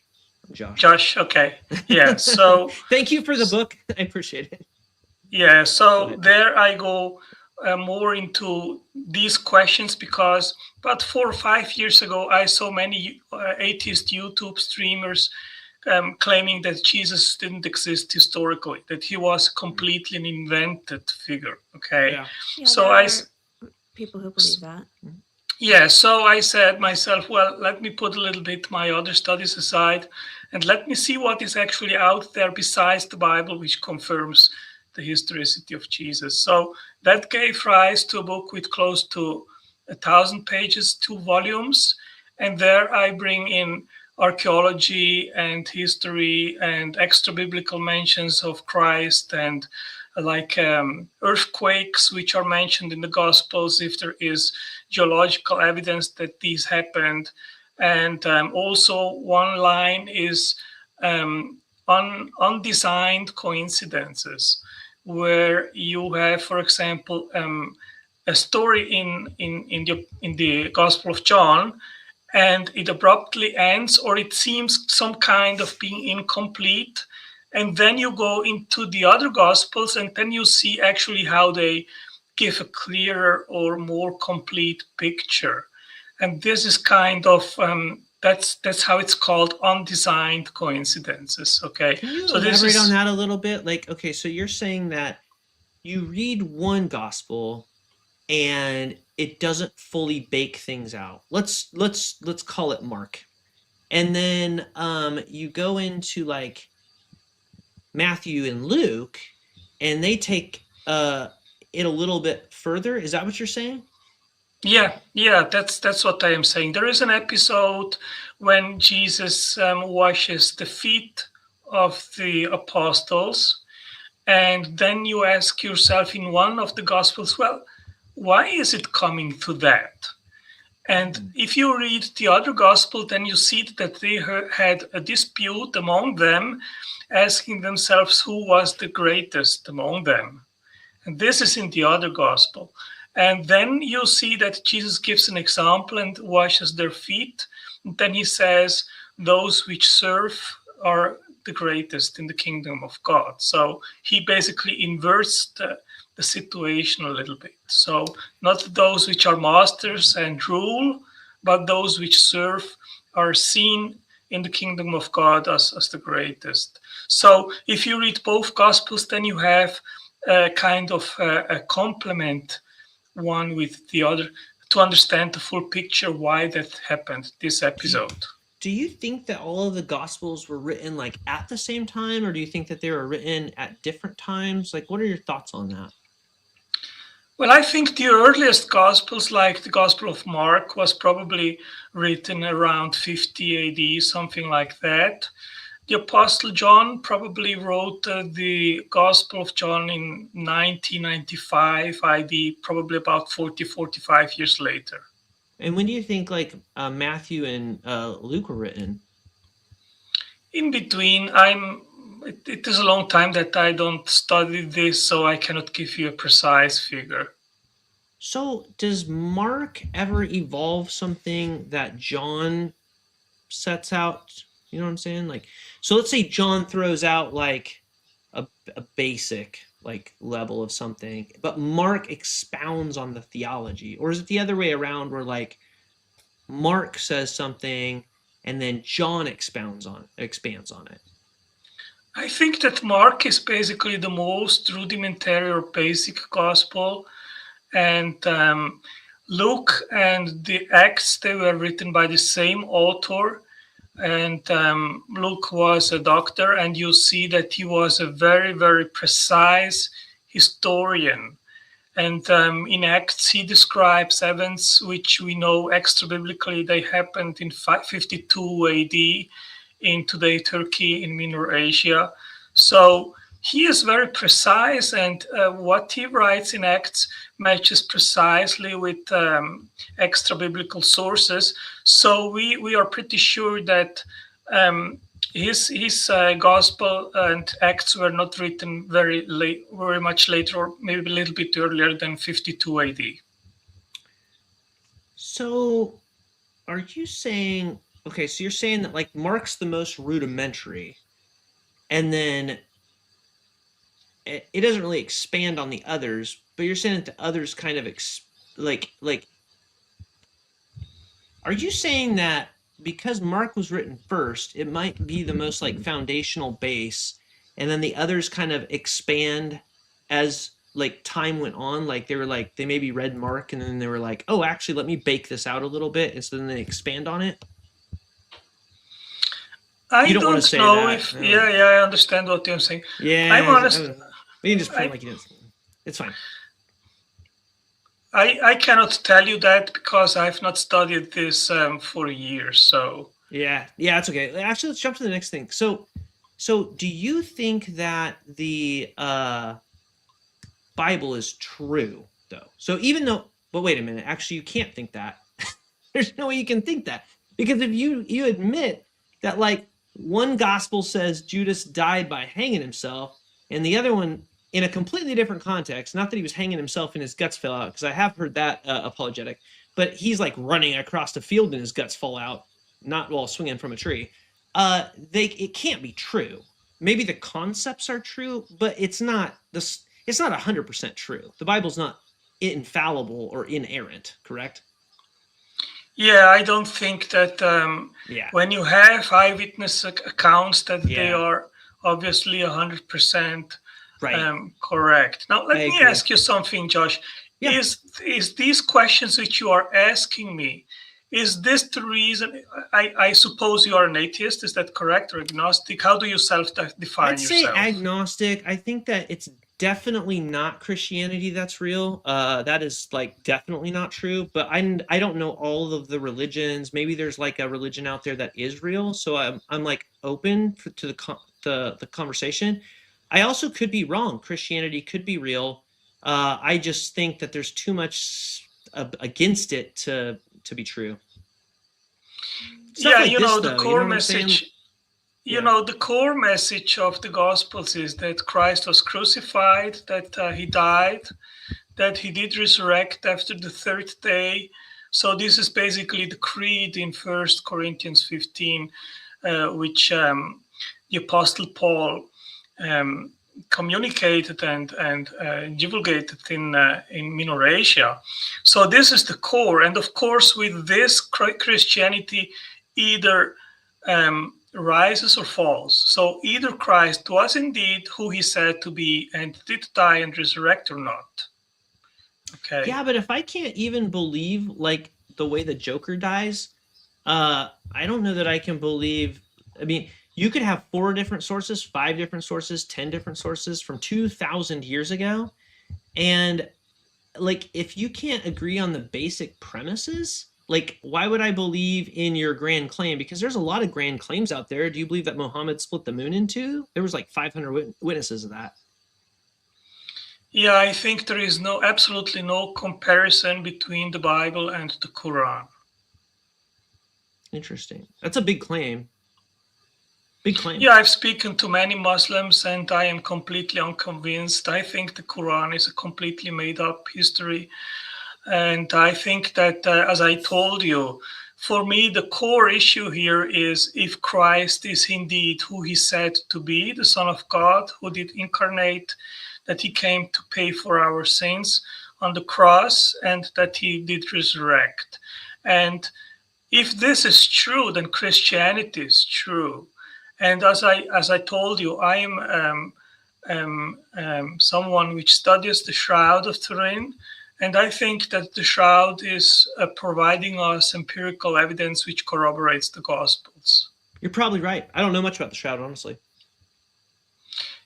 Josh, okay. Yeah, so... Thank you for the book. I appreciate it. Yeah, so there I go more into these questions because about 4 or 5 years ago, I saw many atheist YouTube streamers claiming that Jesus didn't exist historically, that he was completely an invented figure. Okay, Yeah, so people who believe that. Yeah, so I said myself, well, let me put a little bit my other studies aside and let me see what is actually out there besides the Bible, which confirms the historicity of Jesus. So that gave rise to a book with close to 1,000 pages, 2 volumes. And there I bring in archaeology and history and extra biblical mentions of Christ and like earthquakes, which are mentioned in the Gospels, if there is geological evidence that these happened. And also one line is undesigned coincidences, where you have, for example, a story in the Gospel of John, and it abruptly ends, or it seems some kind of being incomplete. And then you go into the other Gospels, and then you see actually how they give a clearer or more complete picture. And this is kind of that's how it's called, undesigned coincidences. Okay, can you so elaborate on that a little bit? Like, okay, so you're saying that you read one gospel and it doesn't fully bake things out. Let's call it Mark, and then you go into like Matthew and Luke, and they take it a little bit further. Is that what you're saying? Yeah, that's what I am saying. There is an episode when Jesus washes the feet of the apostles, and then you ask yourself in one of the Gospels, well, why is it coming to that? And if you read the other Gospel, then you see that they had a dispute among them, asking themselves who was the greatest among them. And this is in the other Gospel. And then you see that Jesus gives an example and washes their feet. And then he says, those which serve are the greatest in the kingdom of God. So he basically inverts the situation a little bit. So not those which are masters and rule, but those which serve are seen in the kingdom of God as the greatest. So if you read both Gospels, then you have kind of a complement one with the other to understand the full picture why that happened, this episode. Do you think that all of the Gospels were written like at the same time, or do you think that they were written at different times? Like, what are your thoughts on that? Well, I think the earliest Gospels, like the Gospel of Mark, was probably written around 50 AD, something like that. The Apostle John probably wrote the Gospel of John in 1995 AD, probably about 40, 45 years later. And when do you think like Matthew and Luke were written? In between, it is a long time that I don't study this, so I cannot give you a precise figure. So does Mark ever evolve something that John sets out? You know what I'm saying? Like, so let's say John throws out like a basic like level of something, but Mark expounds on the theology, or is it the other way around where like Mark says something and then John expands on it? I think that Mark is basically the most rudimentary or basic gospel, and Luke and the Acts, they were written by the same author. And Luke was a doctor, and you see that he was a very, very precise historian. And in Acts, he describes events which we know extra biblically they happened in 552 AD in today Turkey, in Minor Asia. So he is very precise, and what he writes in Acts matches precisely with extra biblical sources. So we are pretty sure that his gospel and Acts were not written very late, very much later, or maybe a little bit earlier than 52 AD. So are you saying, okay, so you're saying that like Mark's the most rudimentary, and then it doesn't really expand on the others, but you're saying that the others kind of like are you saying that because Mark was written first, it might be the most like foundational base, and then the others kind of expand as like time went on? Like they were like they maybe read Mark and then they were like, oh, actually, let me bake this out a little bit, and so then they expand on it. I You don't want to don't say know that. if, No. yeah, I understand what you're saying. Yeah, I'm honest. we can just pretend like you didn't. It's fine. I cannot tell you that because I've not studied this for years. So Yeah, it's okay. Actually, let's jump to the next thing. So do you think that the Bible is true though? So even though, but wait a minute, actually, you can't think that. There's no way you can think that, because if you admit that like one gospel says Judas died by hanging himself, and the other one in a completely different context, not that he was hanging himself and his guts fell out, because I have heard that apologetic, but he's like running across the field and his guts fall out, not while swinging from a tree. It can't be true. Maybe the concepts are true, but it's not 100% true. The Bible's not infallible or inerrant, correct? yeah, I don't think that Yeah. when you have eyewitness accounts that they Yeah. are obviously 100% Right. correct. Now, let me agree. ask you something, Josh. Yeah. Is these questions which you are asking me, is this the reason? I suppose you are an atheist. Is that correct, or agnostic? How do you self-define I'd say yourself? agnostic. I think that it's definitely not Christianity that's real. That is like definitely not true. But I don't know all of the religions. Maybe there's like a religion out there that is real. So I'm like open to the conversation. I also could be wrong. Christianity could be real. I just think that there's too much against it to be true. Stuff Yeah, like you this, know, the though, core what I'm saying? message. You Yeah. know, the core message of the Gospels is that Christ was crucified, that he died, that he did resurrect after the third day. So this is basically the creed in 1 Corinthians 15, which the Apostle Paul communicated and divulgated in Minor Asia. So this is the core. And of course, with this, Christianity either rises or falls. So either Christ was indeed who he said to be and did die and resurrect or not. Okay. Yeah, but if I can't even believe like the way the Joker dies, I don't know that I can believe. I mean, you could have 4 different sources, 5 different sources, 10 different sources from 2,000 years ago, and like if you can't agree on the basic premises, like why would I believe in your grand claim? Because there's a lot of grand claims out there. Do you believe that Muhammad split the moon in two? There was like 500 witnesses of that. Yeah, I think there is absolutely no comparison between the Bible and the Quran. Interesting. That's a big claim. Big claim. Yeah, I've spoken to many Muslims and I am completely unconvinced. I think the Quran is a completely made up history. And I think that, as I told you, for me, the core issue here is if Christ is indeed who he said to be, the Son of God, who did incarnate, that he came to pay for our sins on the cross, and that he did resurrect. And if this is true, then Christianity is true. And as I told you, I am someone which studies the Shroud of Turin, and I think that the Shroud is providing us empirical evidence which corroborates the Gospels. You're probably right. I don't know much about the Shroud, honestly.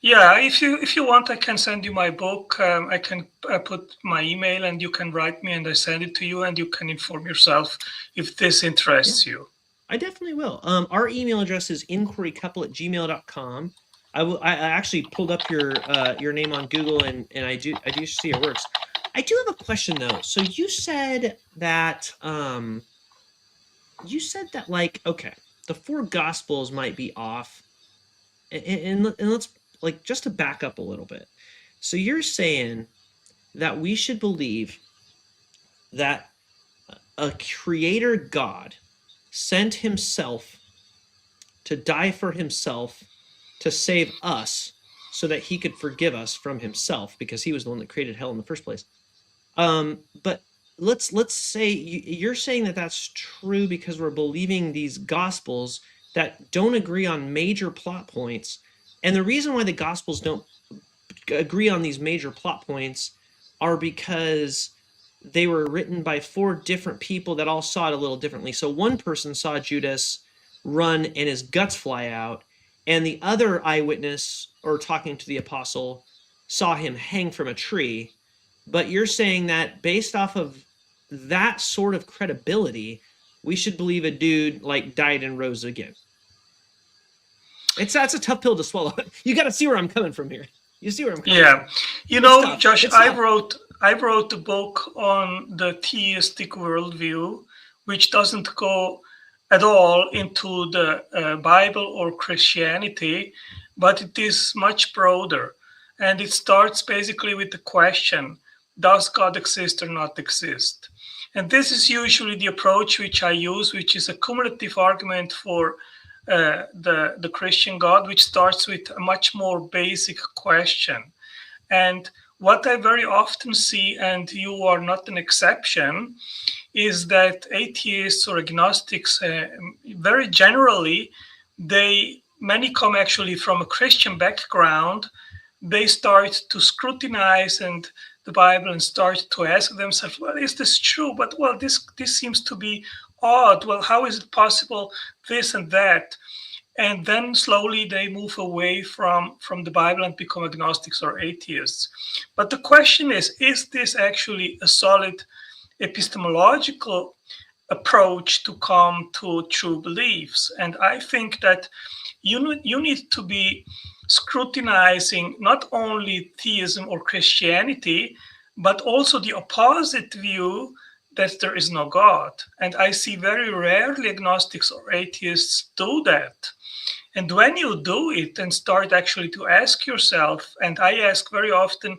Yeah, if you want, I can send you my book. I can put my email, and you can write me, and I send it to you, and you can inform yourself if this interests you. I definitely will. Our email address is inquirycouple@gmail.com. I actually pulled up your name on Google, and I do see your works. I do have a question though. So you said that like, okay, the four Gospels might be off, and let's, like, just to back up a little bit. So you're saying that we should believe that a creator God sent himself to die for himself to save us so that he could forgive us from himself, because he was the one that created hell in the first place. But let's say you're saying that that's true because we're believing these Gospels that don't agree on major plot points. And the reason why the Gospels don't agree on these major plot points are because they were written by four different people that all saw it a little differently. So one person saw Judas run and his guts fly out, and the other eyewitness, or talking to the apostle, saw him hang from a tree. But you're saying that based off of that sort of credibility, we should believe a dude like died and rose again. That's a tough pill to swallow. You got to see where I'm coming from here. You see where I'm coming from. Yeah. You know, Josh, I wrote a book on the theistic worldview, which doesn't go at all into the Bible or Christianity, but it is much broader. And it starts basically with the question, does God exist or not exist? And this is usually the approach which I use, which is a cumulative argument for the Christian God, which starts with a much more basic question. And what I very often see, and you are not an exception, is that atheists or agnostics, very generally, many come actually from a Christian background. They start to scrutinize the Bible and start to ask themselves, well, is this true? But well, this seems to be odd. Well, how is it possible this and that? And then slowly they move away from the Bible and become agnostics or atheists. But the question is this actually a solid epistemological approach to come to true beliefs? And I think that you need to be scrutinizing not only theism or Christianity, but also the opposite view that there is no God. And I see very rarely agnostics or atheists do that. And when you do it and start actually to ask yourself, and I ask very often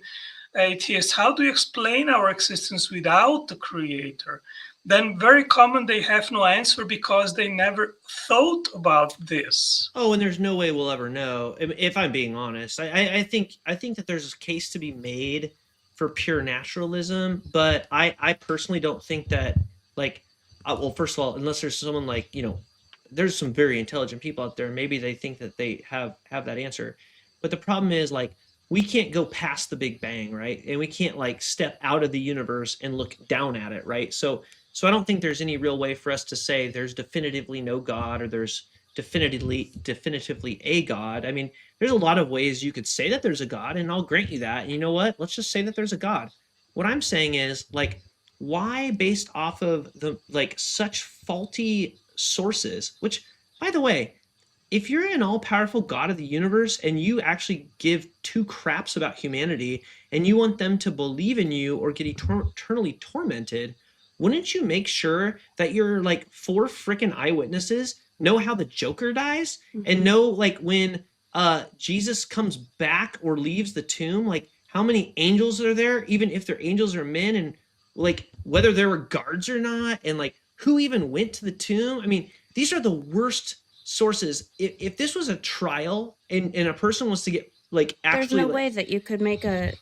atheists, how do you explain our existence without the Creator? Then very common they have no answer because they never thought about this. Oh, and there's no way we'll ever know. If I'm being honest, I think that there's a case to be made for pure naturalism, but I personally don't think that, like, well, first of all, unless there's someone like, there's some very intelligent people out there, maybe they think that they have that answer. But the problem is, like, we can't go past the Big Bang, right? And we can't, like, step out of the universe and look down at it, right? So I don't think there's any real way for us to say there's definitively no God or there's definitively a God. I mean, there's a lot of ways you could say that there's a God, and I'll grant you that. And you know what? Let's just say that there's a God. what I'm saying is, like, why, based off of the like such faulty sources, which, by the way, if you're an all-powerful God of the universe and you actually give two craps about humanity and you want them to believe in you or get eternally tormented, wouldn't you make sure that your like four freaking eyewitnesses know how the Joker dies and know like when Jesus comes back or leaves the tomb, like how many angels are there, even if they're angels or men, and like whether there were guards or not, and like who even went to the tomb? I mean, these are the worst sources. If this was a trial and a person was to get like There's actually no like, way that you could make a.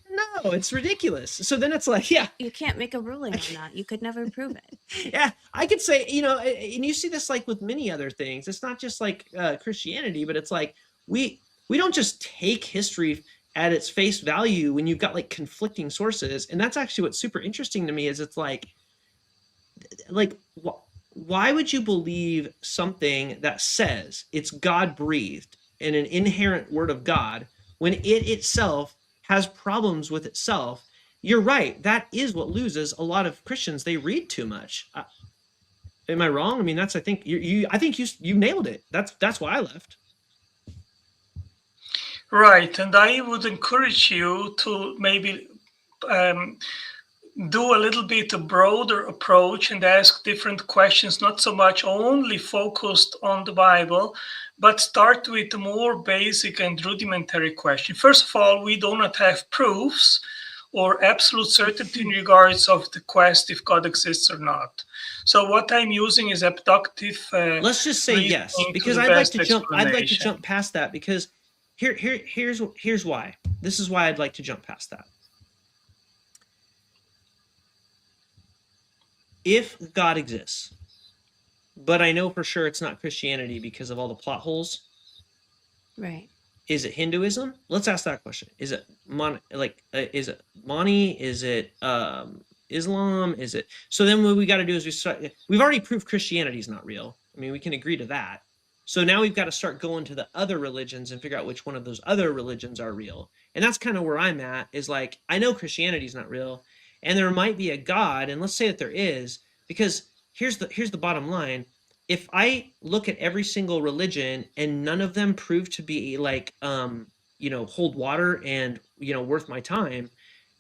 no, it's ridiculous. So then it's like, yeah, You can't make a ruling on that. You could never prove it. yeah, I could say, you know, and you see this like with many other things. It's not just like Christianity, but it's like we don't just take history at its face value when you've got like conflicting sources. And that's actually what's super interesting to me is it's like why would you believe something that says it's God breathed and an inherent word of God when it itself has problems with itself? You're right. That is what loses a lot of Christians. They read too much. Am I wrong? I mean, that's, I think I think you nailed it. That's why I left. Right, and I would encourage you to maybe do a little bit a broader approach and ask different questions, not so much only focused on the Bible, but start with a more basic and rudimentary question. First of all, we do not have proofs or absolute certainty in regards of the quest if God exists or not. So what I'm using is abductive. Let's just say yes, because I'd like to jump past that, because here's why. This is why I'd like to jump past that. If God exists, but I know for sure it's not Christianity because of all the plot holes. Right. Is it Hinduism? Let's ask that question. Is it is it Mani? Is it Islam? Is it? So then what we got to do is we've already proved Christianity is not real. I mean, we can agree to that. So now we've got to start going to the other religions and figure out which one of those other religions are real. And that's kind of where I'm at, is like, I know Christianity is not real, and there might be a God, and let's say that there is, because here's the bottom line. If I look at every single religion and none of them prove to be like hold water and worth my time,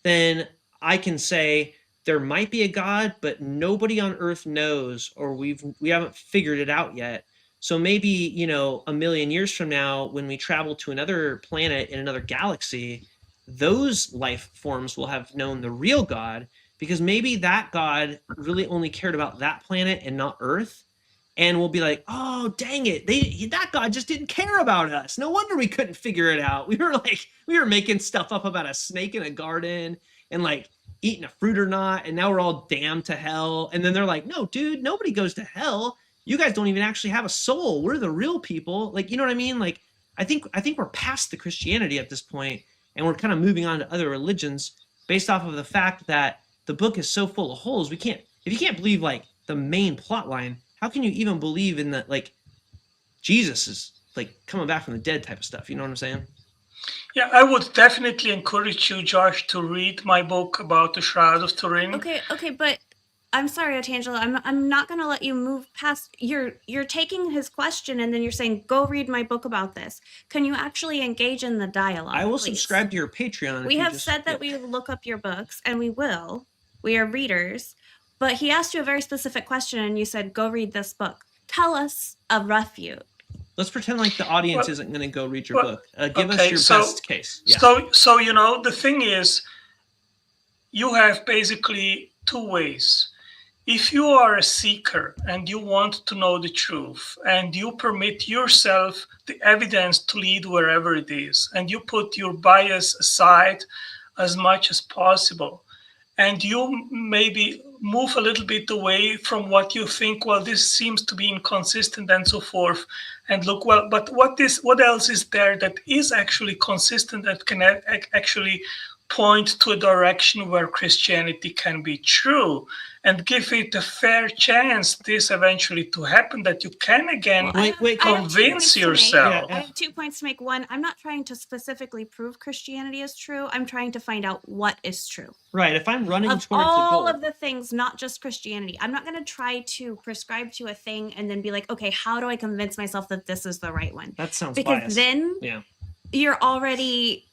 then I can say there might be a God, but nobody on earth knows, or we haven't figured it out yet. So maybe, a million years from now, when we travel to another planet in another galaxy, those life forms will have known the real God, because maybe that God really only cared about that planet and not Earth. And we'll be like, oh, dang it. That God just didn't care about us. No wonder we couldn't figure it out. We were making stuff up about a snake in a garden and like eating a fruit or not. And now we're all damned to hell. And then they're like, no, dude, nobody goes to hell. You guys don't even actually have a soul. We're the real people. Like, you know what I mean? Like, I think we're past the Christianity at this point, and we're kind of moving on to other religions based off of the fact that the book is so full of holes. If you can't believe like the main plot line, how can you even believe in that, like, Jesus is like coming back from the dead type of stuff? You know what I'm saying? Yeah, I would definitely encourage you, Josh, to read my book about the Shroud of Turin. Okay, but I'm sorry, Otangelo. I'm not going to let you move past. You're taking his question and then you're saying, go read my book about this. Can you actually engage in the dialogue? I will please? subscribe to your Patreon. We have said that we look up your books, and we will. We are readers. But he asked you a very specific question, and you said, go read this book. Tell us a refute. Let's pretend like the audience isn't going to go read your book. Give us your best case. Yeah. So the thing is, you have basically two ways. If you are a seeker and you want to know the truth, and you permit yourself the evidence to lead wherever it is, and you put your bias aside as much as possible, and you maybe move a little bit away from what you think, well, this seems to be inconsistent and so forth, and look, well, but what else is there that is actually consistent, that can actually point to a direction where Christianity can be true and give it a fair chance this eventually to happen, that you can again convince yourself. I have 2 points to make. One, I'm not trying to specifically prove Christianity is true. I'm trying to find out what is true. Right. If I'm running Of towards a all goal, of the things, not just Christianity, I'm not going to try to prescribe to a thing and then be like, okay, how do I convince myself that this is the right one? that sounds Because biased. then Yeah. you already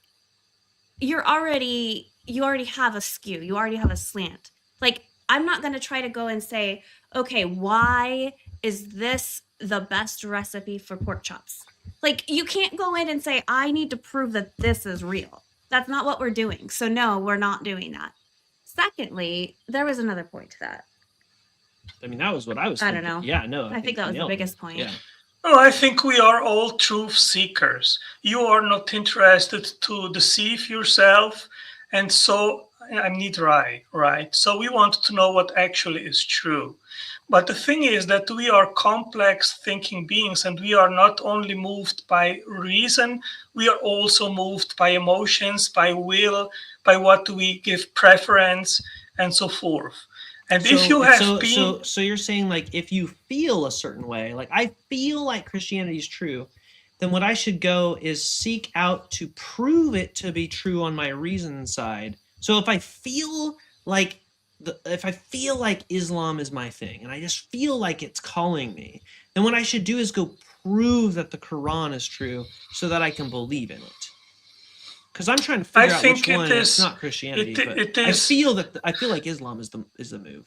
have a skew. You already have a slant. Like, I'm not going to try to go and say, okay, why is this the best recipe for pork chops? Like, you can't go in and say, I need to prove that this is real. That's not what we're doing. So no, we're not doing that. Secondly, there was another point to that. I mean, that was what I was thinking. I don't know. Yeah, no. I think that was the biggest point. Yeah. Oh, I think we are all truth seekers. You are not interested to deceive yourself, and so neither I, right? So we want to know what actually is true. But the thing is that we are complex thinking beings, and we are not only moved by reason, we are also moved by emotions, by will, by what we give preference, and so forth. And so, if you have so you're saying, like, if you feel a certain way, like I feel like Christianity is true, then what I should go is seek out to prove it to be true on my reason side. So if I feel like Islam is my thing, and I just feel like it's calling me, then what I should do is go prove that the Quran is true so that I can believe in it. Because I'm trying to figure out which one is not Christianity, but I feel like Islam is the move.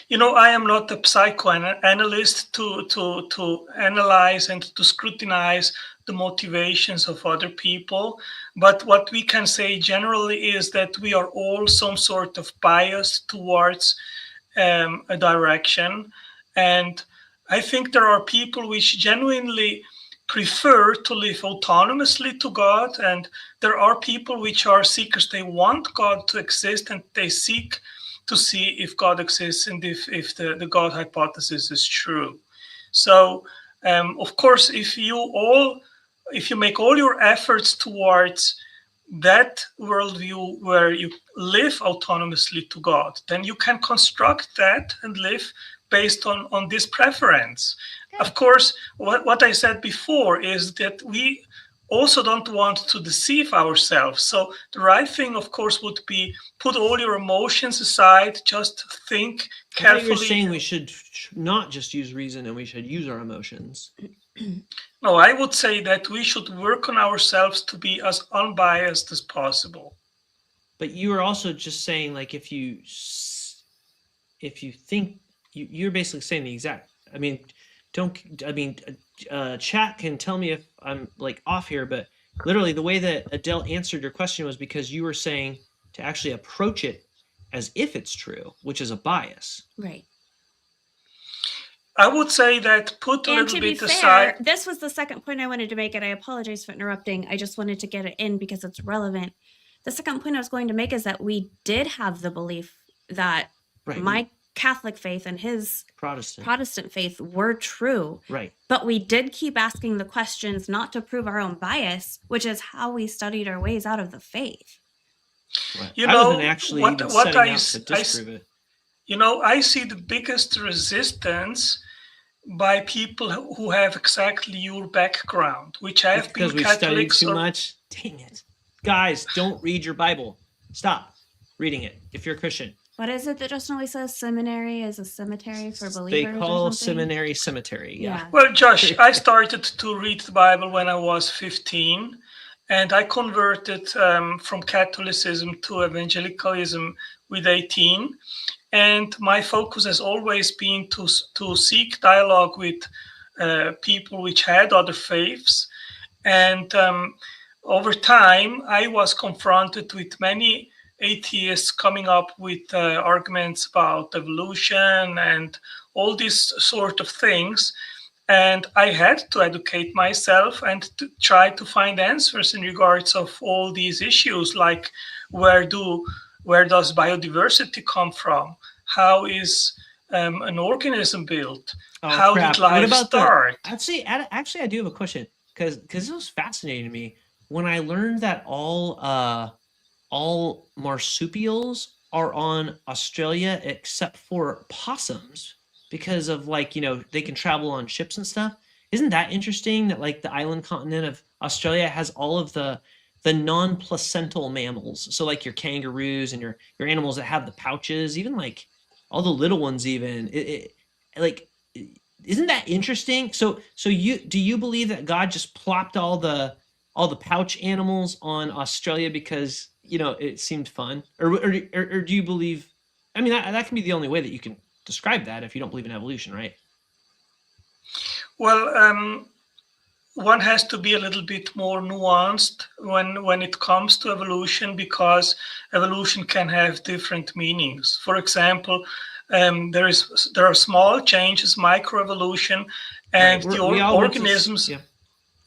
You know, I am not a psychoanalyst to analyze and to scrutinize the motivations of other people, but what we can say generally is that we are all some sort of bias towards a direction, and I think there are people which genuinely prefer to live autonomously to God, and there are people which are seekers. They want God to exist, and they seek to see if God exists and if the God hypothesis is true. So, of course, if you make all your efforts towards that worldview where you live autonomously to God, then you can construct that and live based on this preference. Of course, what I said before is that we also don't want to deceive ourselves. So the right thing, of course, would be put all your emotions aside, just think carefully. I thought you were saying we should not just use reason and we should use our emotions. No, I would say that we should work on ourselves to be as unbiased as possible. But you were also just saying, like, if you think, you're basically saying the exact, chat can tell me if I'm like off here, but literally the way that Adele answered your question was because you were saying to actually approach it as if it's true, which is a bias. Right. I would say that put a little bit aside. Fair, this was the second point I wanted to make, and I apologize for interrupting. I just wanted to get it in because it's relevant. The second point I was going to make is that we did have the belief that my Catholic faith and his Protestant faith were true. Right. But we did keep asking the questions not to prove our own bias, which is how we studied our ways out of the faith. Right. You know, I wasn't actually even setting out to disprove it. You know, I see the biggest resistance by people who have exactly your background, which I have been Catholics. Because we studied too much? Dang it. Guys, don't read your Bible. Stop reading it if you're a Christian. What is it that Justin always says? Seminary is a cemetery for believers. They call seminary cemetery. Yeah. Well, Josh, I started to read the Bible when I was 15, and I converted from Catholicism to evangelicalism with 18. And my focus has always been to seek dialogue with people which had other faiths. And over time, I was confronted with many atheists coming up with arguments about evolution and all these sort of things. And I had to educate myself and to try to find answers in regards of all these issues, like where does biodiversity come from? How is an organism built? How did life start? Actually, I do have a question because it was fascinating to me when I learned that all all marsupials are on Australia except for possums because of like, they can travel on ships and stuff. Isn't that interesting that like the island continent of Australia has all of the non-placental mammals? So like your kangaroos and your animals that have the pouches, even like all the little ones even. Like isn't that interesting? So you believe that God just plopped all the pouch animals on Australia because it seemed fun, or do you believe? I mean, that can be the only way that you can describe that if you don't believe in evolution, right? Well, one has to be a little bit more nuanced when it comes to evolution, because evolution can have different meanings. For example, there are small changes, microevolution, and Right. the We all went to organisms. yeah. Go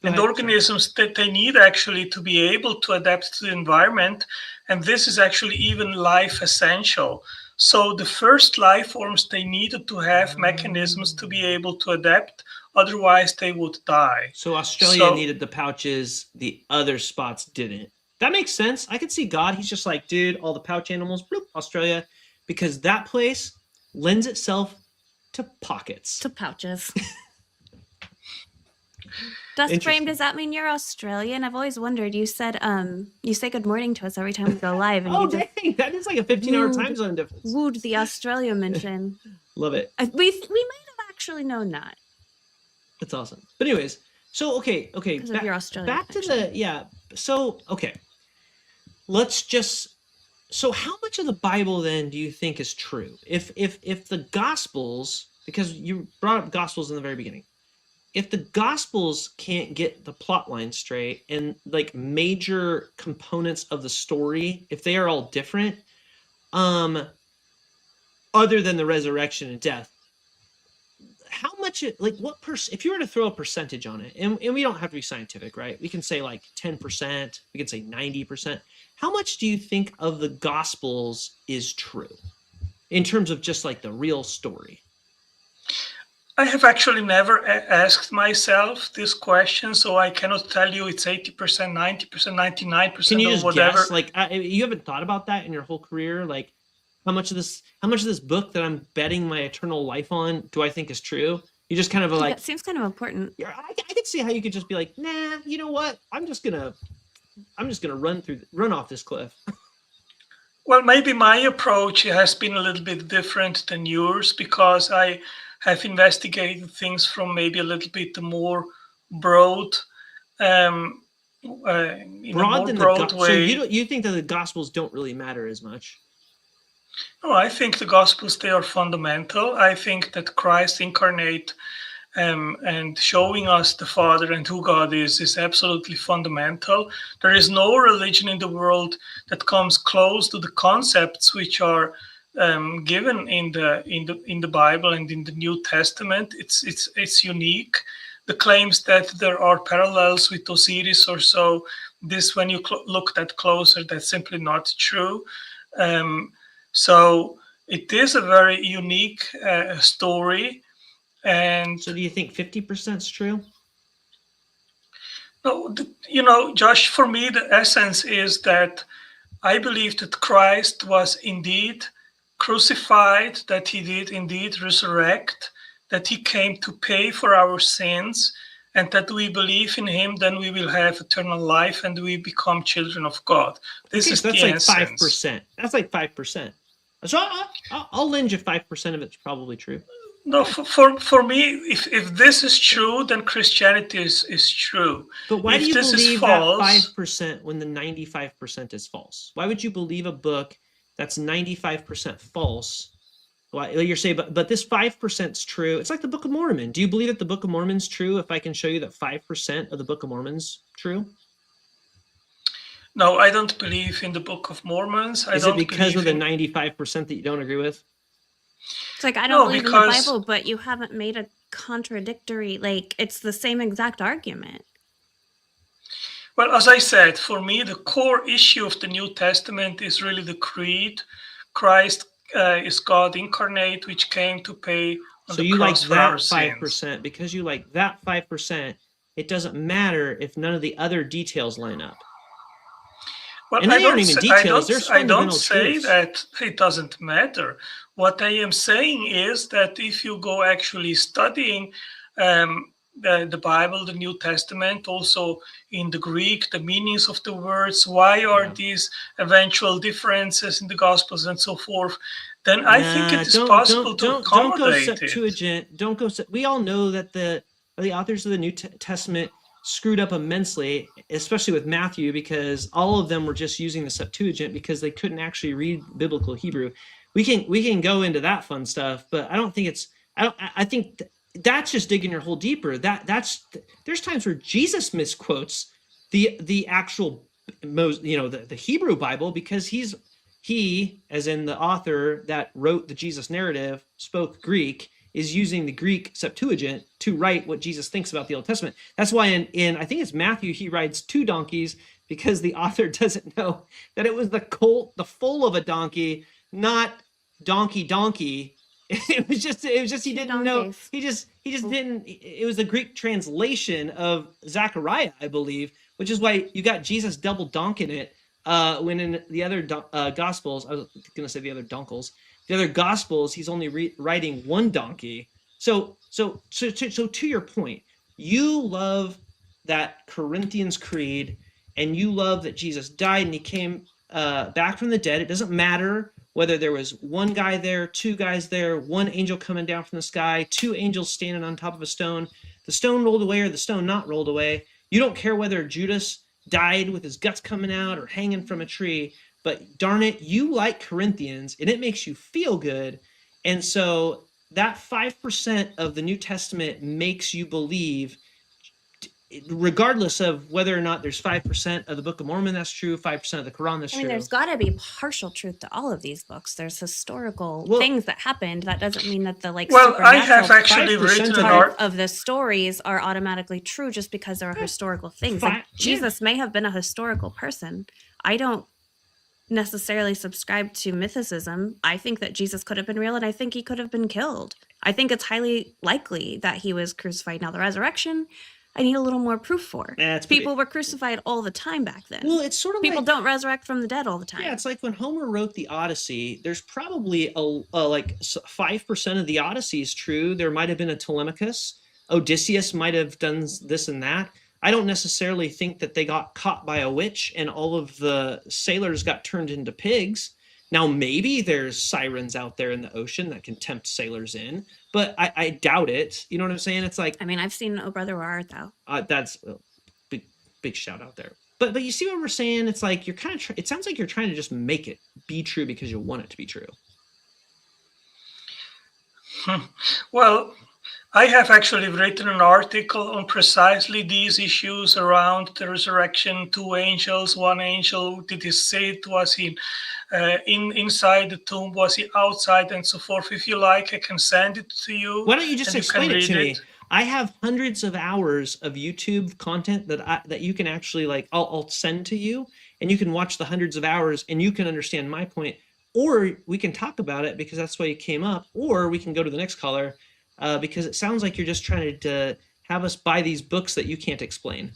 And ahead. Sorry. organisms that they need actually to be able to adapt to the environment, and this is actually even life essential. So the first life forms, they needed to have mechanisms to be able to adapt, otherwise they would die. So Australia So needed the pouches, the other spots didn't. That makes sense. I could see God. He's just like, dude, all the pouch animals, bloop, Australia, because that place lends itself to pockets. To pouches. Dust Frame, does that mean you're Australian? I've always wondered. You said you say good morning to us every time we go live. And oh, dang, that is like a 15-hour time zone difference. Wooed the Australia mention. Love it. We might have actually known that. That's awesome. But anyways, so okay. Because of your Australian back connection. to the yeah. So okay, let's just. So how much of the Bible then do you think is true? If the Gospels, because you brought up Gospels in the very beginning, if the Gospels can't get the plot line straight and like major components of the story, if they are all different, other than the resurrection and death, how much if you were to throw a percentage on it, and we don't have to be scientific, right? We can say like 10%, we can say 90%. How much do you think of the Gospels is true in terms of just like the real story? I have actually never asked myself this question, so I cannot tell you it's 80%, 90%, 99%. Can you just whatever. Guess? Like you haven't thought about that in your whole career? Like how much of this book that I'm betting my eternal life on do I think is true? You just kind of like, that seems kind of important. I could see how you could just be like, nah, you know what? I'm just gonna run off this cliff. Well, maybe my approach has been a little bit different than yours, because I have investigated things from maybe a little bit more broad, in a more broad way. So you think that the Gospels don't really matter as much? No, I think the Gospels, they are fundamental. I think that Christ incarnate and showing us the Father and who God is absolutely fundamental. There is no religion in the world that comes close to the concepts which are given in the Bible and in the New Testament. It's unique. The claims that there are parallels with Osiris or so, this, when you look that closer, that's simply not true. So it is a very unique story. And so do you think 50% is true? No, Josh, for me, the essence is that I believe that Christ was indeed crucified, that he did indeed resurrect, that he came to pay for our sins, and that we believe in him, then we will have eternal life and we become children of God. This is that's the like essence. 5%. That's like 5%. So I'll lend you 5% of it's probably true. No, for me, if this is true, then Christianity is true. But why do you believe false, that 5% when the 95% is false? Why would you believe a book that's 95% false? Well, you're saying, but this 5% is true. It's like the Book of Mormon. Do you believe that the Book of Mormon's true if I can show you that 5% of the Book of Mormon's true? No, I don't believe in the Book of Mormons. Is it because of the 95% that you don't agree with? It's like, I don't believe in the Bible, but you haven't made a contradictory, like, it's the same exact argument. Well, as I said, for me, the core issue of the New Testament is really the creed. Christ is God incarnate, which came to pay on the cross for our sins. So you like that 5%, because you like that 5%, it doesn't matter if none of the other details line up. Well, And they aren't even details. There's I don't fundamental say truths. that it doesn't matter. What I am saying is that if you go actually studying the Bible, the New Testament, also in the Greek, the meanings of the words, why are these eventual differences in the Gospels and so forth, then I think it is possible to don't go accommodate it. Septuagint. Don't go. We all know that the authors of the New Testament screwed up immensely, especially with Matthew, because all of them were just using the Septuagint because they couldn't actually read biblical Hebrew. We can go into that fun stuff, but I don't think it's. I think that's just digging your hole deeper. There's times where Jesus misquotes the actual the Hebrew Bible because he, as in the author that wrote the Jesus narrative, spoke Greek, is using the Greek Septuagint to write what Jesus thinks about the Old Testament. That's why in I think it's Matthew, he rides 2 donkeys because the author doesn't know that it was the colt, the foal of a donkey, not donkey. It was just he didn't know. He just didn't. It was the Greek translation of Zechariah, I believe, which is why you got Jesus double donking it. When in the other Gospels, I was going to say the other donkels, the other Gospels, he's only riding 1 donkey. So to your point, you love that Corinthians creed, and you love that Jesus died and he came back from the dead. It doesn't matter whether there was 1 guy there, 2 guys there, 1 angel coming down from the sky, 2 angels standing on top of a stone, the stone rolled away or the stone not rolled away. You don't care whether Judas died with his guts coming out or hanging from a tree, but darn it, you like Corinthians and it makes you feel good. And so that 5% of the New Testament makes you believe, regardless of whether or not there's 5% of the Book of Mormon that's true, 5% of the Quran that's true. There's got to be partial truth to all of these books. There's historical things that happened. That doesn't mean that the I have actually written part of the stories are automatically true just because there are historical things. Jesus may have been a historical person. I don't necessarily subscribe to mythicism. I think that Jesus could have been real, and I think he could have been killed. I think it's highly likely that he was crucified. Now, the resurrection, I need a little more proof for. People were crucified all the time back then. Well, it's sort of people don't resurrect from the dead all the time. Yeah, it's like when Homer wrote the Odyssey, there's probably like 5% of the Odyssey is true. There might have been a Telemachus. Odysseus might have done this and that. I don't necessarily think that they got caught by a witch and all of the sailors got turned into pigs. Now, maybe there's sirens out there in the ocean that can tempt sailors in, but I doubt it. You know what I'm saying? It's like, I mean, I've seen Oh Brother, Where Art Thou? That's a big shout out there. But you see what we're saying? It's like you're kind of. It sounds like you're trying to just make it be true because you want it to be true. Well, I have actually written an article on precisely these issues around the resurrection. 2 angels, 1 angel. Did he sit? Was he inside the tomb? Was he outside? And so forth. If you like, I can send it to you. Why don't you just explain it to me? I have hundreds of hours of YouTube content that you can actually I'll send to you, and you can watch the hundreds of hours, and you can understand my point. Or we can talk about it because that's why you came up. Or we can go to the next caller. Because it sounds like you're just trying to have us buy these books that you can't explain.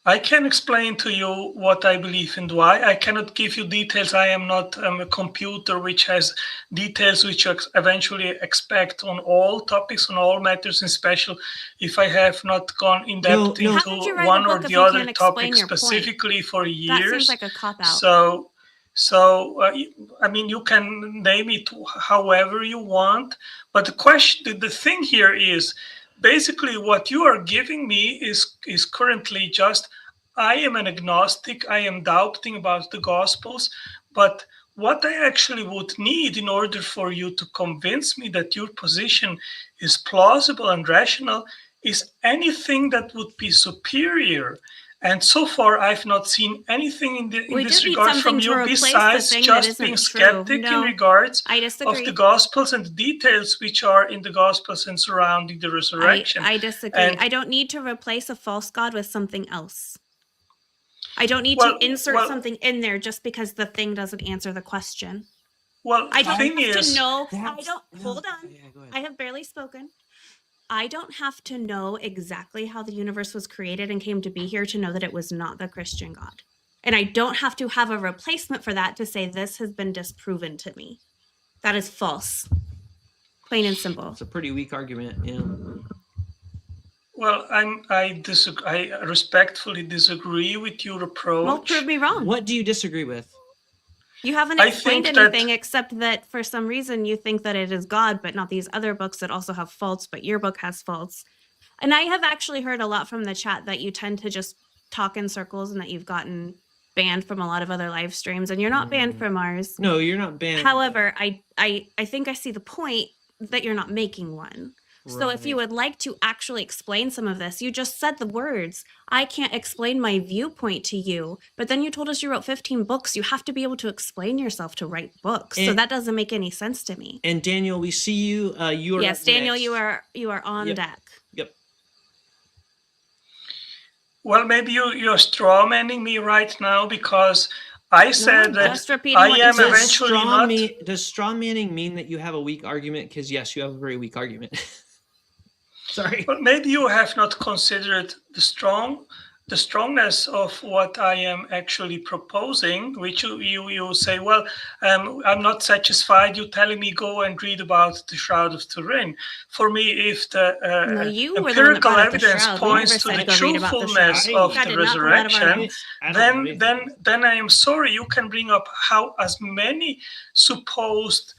I can explain to you what I believe and why. I cannot give you details. I am not a computer which has details which you eventually expect on all topics, on all matters, and special if I have not gone in depth into one or the other topic specifically for years. That seems like a cop-out. So I mean, you can name it however you want, but the thing here is basically what you are giving me is currently just, I am an agnostic, I am doubting about the Gospels, but what I actually would need in order for you to convince me that your position is plausible and rational is anything that would be superior. And so far, I've not seen anything in this regard from you besides just being skeptic in regards of the Gospels and the details which are in the Gospels and surrounding the resurrection. I disagree. I don't need to replace a false god with something else. I don't need to insert something in there just because the thing doesn't answer the question. Well, I don't have to know. Hold on. I have barely spoken. I don't have to know exactly how the universe was created and came to be here to know that it was not the Christian God. And I don't have to have a replacement for that to say this has been disproven to me. That is false. Plain and simple. It's a pretty weak argument. Yeah. Well, I respectfully disagree with your approach. Well, prove me wrong. What do you disagree with? You haven't explained anything except that for some reason you think that it is God, but not these other books that also have faults, but your book has faults. And I have actually heard a lot from the chat that you tend to just talk in circles and that you've gotten banned from a lot of other live streams, and you're not banned from ours. No, you're not banned. However, I think I see the point that you're not making one. So if you would like to actually explain some of this, you just said the words, I can't explain my viewpoint to you, but then you told us you wrote 15 books. You have to be able to explain yourself to write books. So that doesn't make any sense to me. And Daniel, we see you. You are yes, Daniel, next. you are on deck. Yep. Well, maybe you're straw manning me right now because I said that I am eventually not. Does straw manning mean that you have a weak argument? Because yes, you have a very weak argument. Sorry. But maybe you have not considered the strongness of what I am actually proposing, which you say, well, I'm not satisfied. You're telling me go and read about the Shroud of Turin. For me, if the empirical evidence points to the truthfulness of the resurrection, then I am sorry. You can bring up as many supposed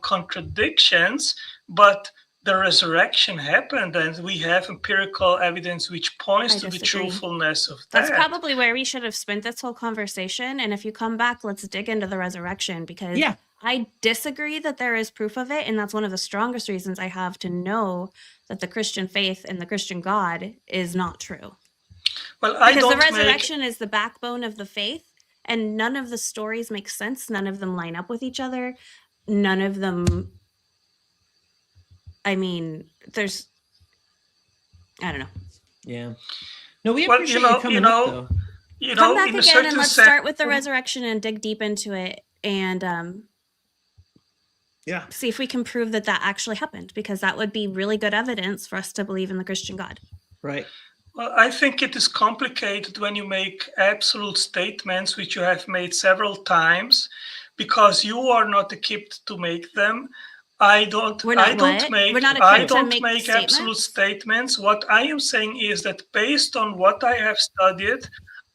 contradictions, but the resurrection happened, and we have empirical evidence which points to the truthfulness of that. That's probably where we should have spent this whole conversation. And if you come back, let's dig into the resurrection, because I disagree that there is proof of it. And that's one of the strongest reasons I have to know that the Christian faith and the Christian God is not true. Well, because the resurrection is the backbone of the faith, and none of the stories make sense. None of them line up with each other. None of them... I mean, I don't know. Yeah. No, we appreciate you coming up, though. Come back again and let's start with the resurrection and dig deep into it and see if we can prove that actually happened, because that would be really good evidence for us to believe in the Christian God. Right. Well, I think it is complicated when you make absolute statements, which you have made several times, because you are not equipped to make them. I don't make absolute statements. What I am saying is that based on what I have studied,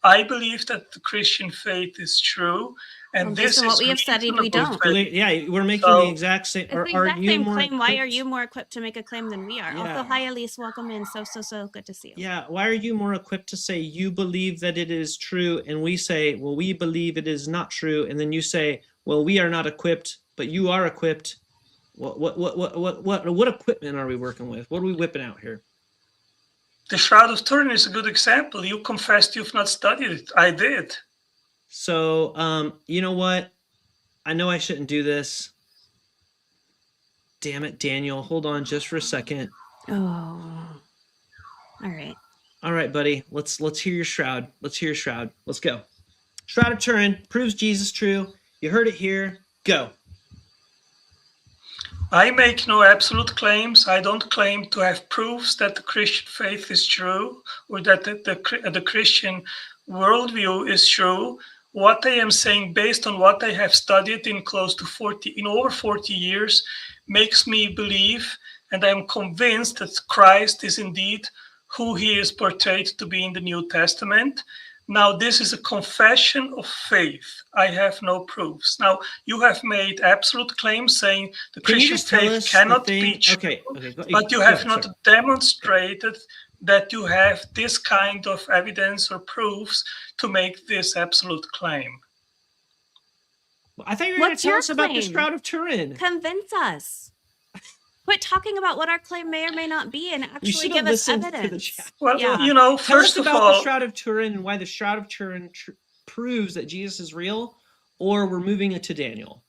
I believe that the Christian faith is true. And this is what we have studied, we don't. Yeah, we're making the exact same. Claim. Why are you more equipped to make a claim than we are? Yeah. Also, hi Elise, welcome in. So good to see you. Yeah, why are you more equipped to say you believe that it is true, and we say, well, we believe it is not true, and then you say, well, we are not equipped, but you are equipped. What equipment are we working with? What are we whipping out here? The Shroud of Turin is a good example. You confessed you've not studied it. I did. So, you know what? I know I shouldn't do this. Damn it, Daniel. Hold on just for a second. Oh. All right. All right, buddy. Let's hear your shroud. Let's go. Shroud of Turin proves Jesus true. You heard it here. Go. I make no absolute claims. I don't claim to have proofs that the Christian faith is true or that the Christian worldview is true. What I am saying, based on what I have studied in over 40 years, makes me believe, and I am convinced that Christ is indeed who he is portrayed to be in the New Testament. Now, this is a confession of faith. I have no proofs. Now, you have made absolute claims saying the Christian faith cannot be true, but you have not demonstrated that you have this kind of evidence or proofs to make this absolute claim. Well, I thought you were going to tell us about the Shroud of Turin. Convince us. Quit talking about what our claim may or may not be and actually give us evidence. Well, first of all, the Shroud of Turin and why the Shroud of Turin proves that Jesus is real, or we're moving it to Daniel,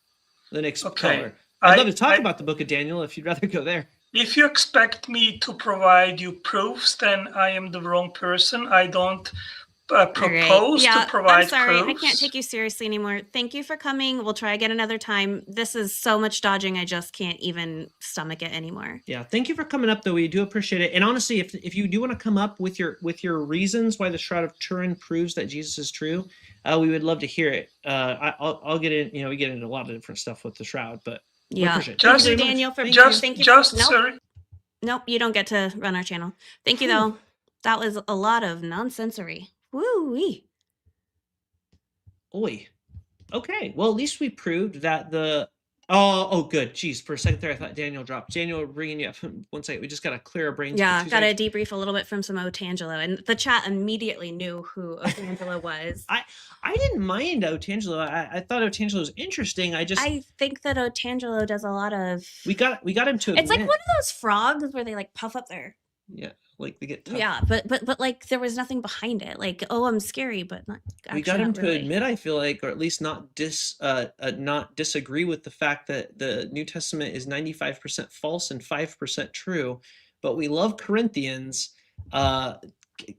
the next color. I'd love to talk about the book of Daniel if you'd rather go there. If you expect me to provide you proofs, then I am the wrong person. I don't All right. propose to Yeah, I'm provide sorry. I proofs. can't take you seriously anymore. Thank you for coming. We'll try again another time. This is so much dodging. I just can't even stomach it anymore. Yeah, thank you for coming up though. We do appreciate it. And honestly, if you do want to come up with your reasons why the Shroud of Turin proves that Jesus is true, we would love to hear it. I'll get in. We get into a lot of different stuff with the Shroud, but we Yeah. appreciate it. Thank Just- you, very much. Daniel, for Thank Just, thank you. just, Nope. sorry. Nope, you don't get to run our channel. Thank you though. That was a lot of nonsensory. Woo-wee. Oi. Okay. Well, at least we proved that the. Oh, good. Jeez, for a second there, I thought Daniel dropped. Daniel, we're bringing you up. 1 second. We just got to clear our brains. Yeah, for 2 got to seconds. debrief a little bit from some Otangelo, and the chat immediately knew who Otangelo was. I didn't mind Otangelo. I thought Otangelo was interesting. I think that Otangelo does a lot of. we got him to. It's like one of those frogs where they like puff up their. Yeah, like they get tough. Yeah, but like there was nothing behind it. Like, oh, I'm scary, but not. We got actually him not to really. admit, I feel like, or at least not disagree with the fact that the New Testament is 95% false and 5% true. But we love Corinthians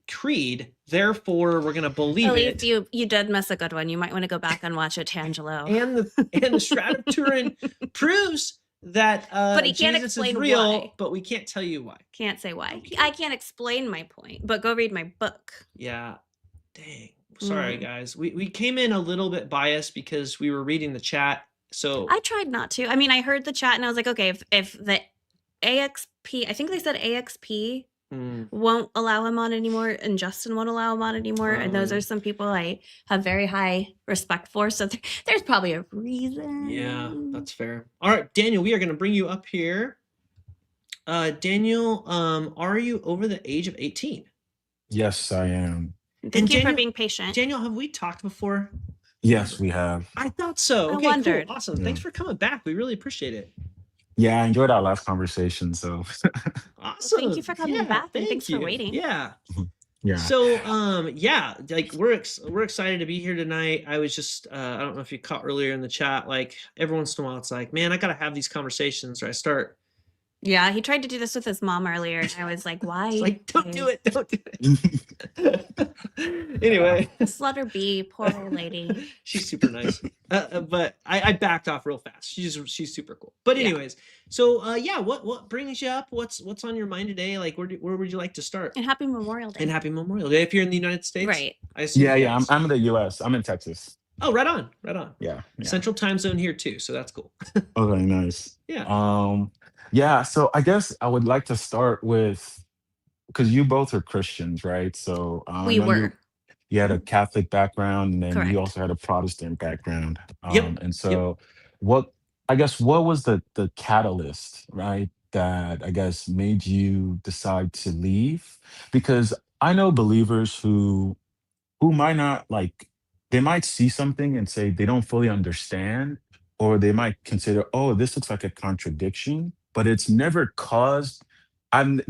creed, therefore we're gonna believe At it. least you did miss a good one. You might want to go back and watch Otangelo. And the Shroud of Turin proves that But he can't Jesus explain is real, why. but we can't tell you why. Can't say why. Okay. I can't explain my point, but go read my book. Yeah. Dang. Sorry, guys. We came in a little bit biased because we were reading the chat. So I tried not to. I mean, I heard the chat and I was like, okay, if the AXP, I think they said AXP won't allow him on anymore, and Justin won't allow him on anymore. And those are some people I have very high respect for. So there's probably a reason. yeah, that's fair. All right, Daniel, we are going to bring you up here. Daniel, are you over the age of 18? Yes, I am. Thank you for Daniel- being patient. Daniel, have we talked before? Yes, we have. I thought so. I Okay, wondered. cool. Awesome. Yeah. Thanks for coming back. We really appreciate it. Yeah, I enjoyed our last conversation. So, Awesome. Thank you for coming back, and thanks for waiting. Yeah. yeah. So, yeah, like we're excited to be here tonight. I was just, I don't know if you caught earlier in the chat, like every once in a while, it's like, man, I gotta have these conversations, or I start. Yeah, he tried to do this with his mom earlier, and I was like, why? It's like, don't do it, don't do it. Anyway, Just let her be, poor old lady. she's super nice, but I backed off real fast. She's super cool. But Yeah. anyways, so yeah, what brings you up? What's on your mind today? Like, where would you like to start? And happy Memorial Day. And happy Memorial Day if you're in the United States, Right. I assume Yeah. yes. I'm in the U.S. I'm in Texas. Oh, right on, right on. Yeah. Central time zone here too, so that's cool. Okay, nice. Yeah. Yeah. So I guess I would like to start with, because you both are Christians, right? So We I know were. You had a Catholic background, and then Correct. you also had a Protestant background. Yep, And so, what was the catalyst, right, that I guess made you decide to leave? Because I know believers who might not like, they might see something and say they don't fully understand, or they might consider, oh, this looks like a contradiction, but it never caused them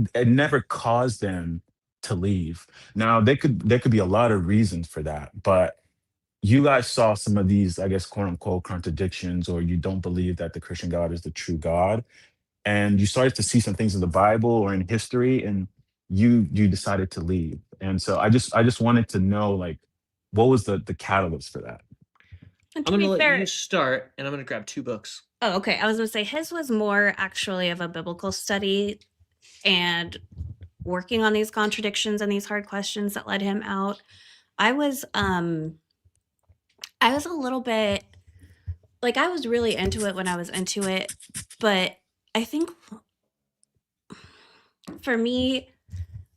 to leave. Now there could be a lot of reasons for that, but you guys saw some of these, I guess, quote unquote contradictions, or you don't believe that the Christian God is the true God, and you started to see some things in the Bible or in history, and you decided to leave. And so I just wanted to know, like, what was the catalyst for that? And I'm to gonna be let fair, you start, and I'm gonna grab 2 books. oh, okay. I was gonna say his was more actually of a biblical study and working on these contradictions and these hard questions that led him out. I was a little bit like, I was really into it when I was into it, but I think for me,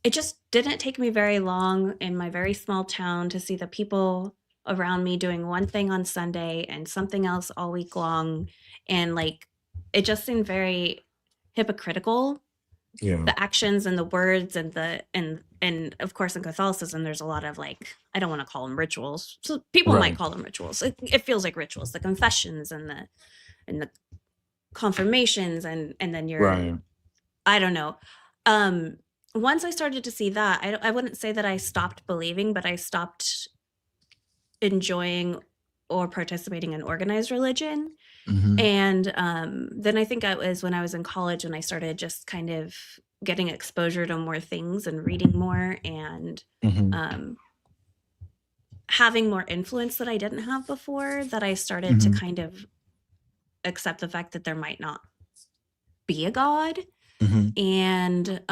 it just didn't take me very long in my very small town to see the people around me doing one thing on Sunday and something else all week long. And like, it just seemed very hypocritical, Yeah. the actions and the words and and of course in Catholicism, there's a lot of, like, I don't want to call them rituals. So people might Right. call them rituals. It feels like rituals, the confessions and the confirmations and then you're, Right. I don't know. Once I started to see that, I wouldn't say that I stopped believing, but I stopped enjoying or participating in organized religion. Mhm. And then I think it was when I was in college when I started just kind of getting exposure to more things and reading more. And Mhm. having more influence that I didn't have before, that I started to Mhm. kind of accept the fact that there might not be a God. Mhm. And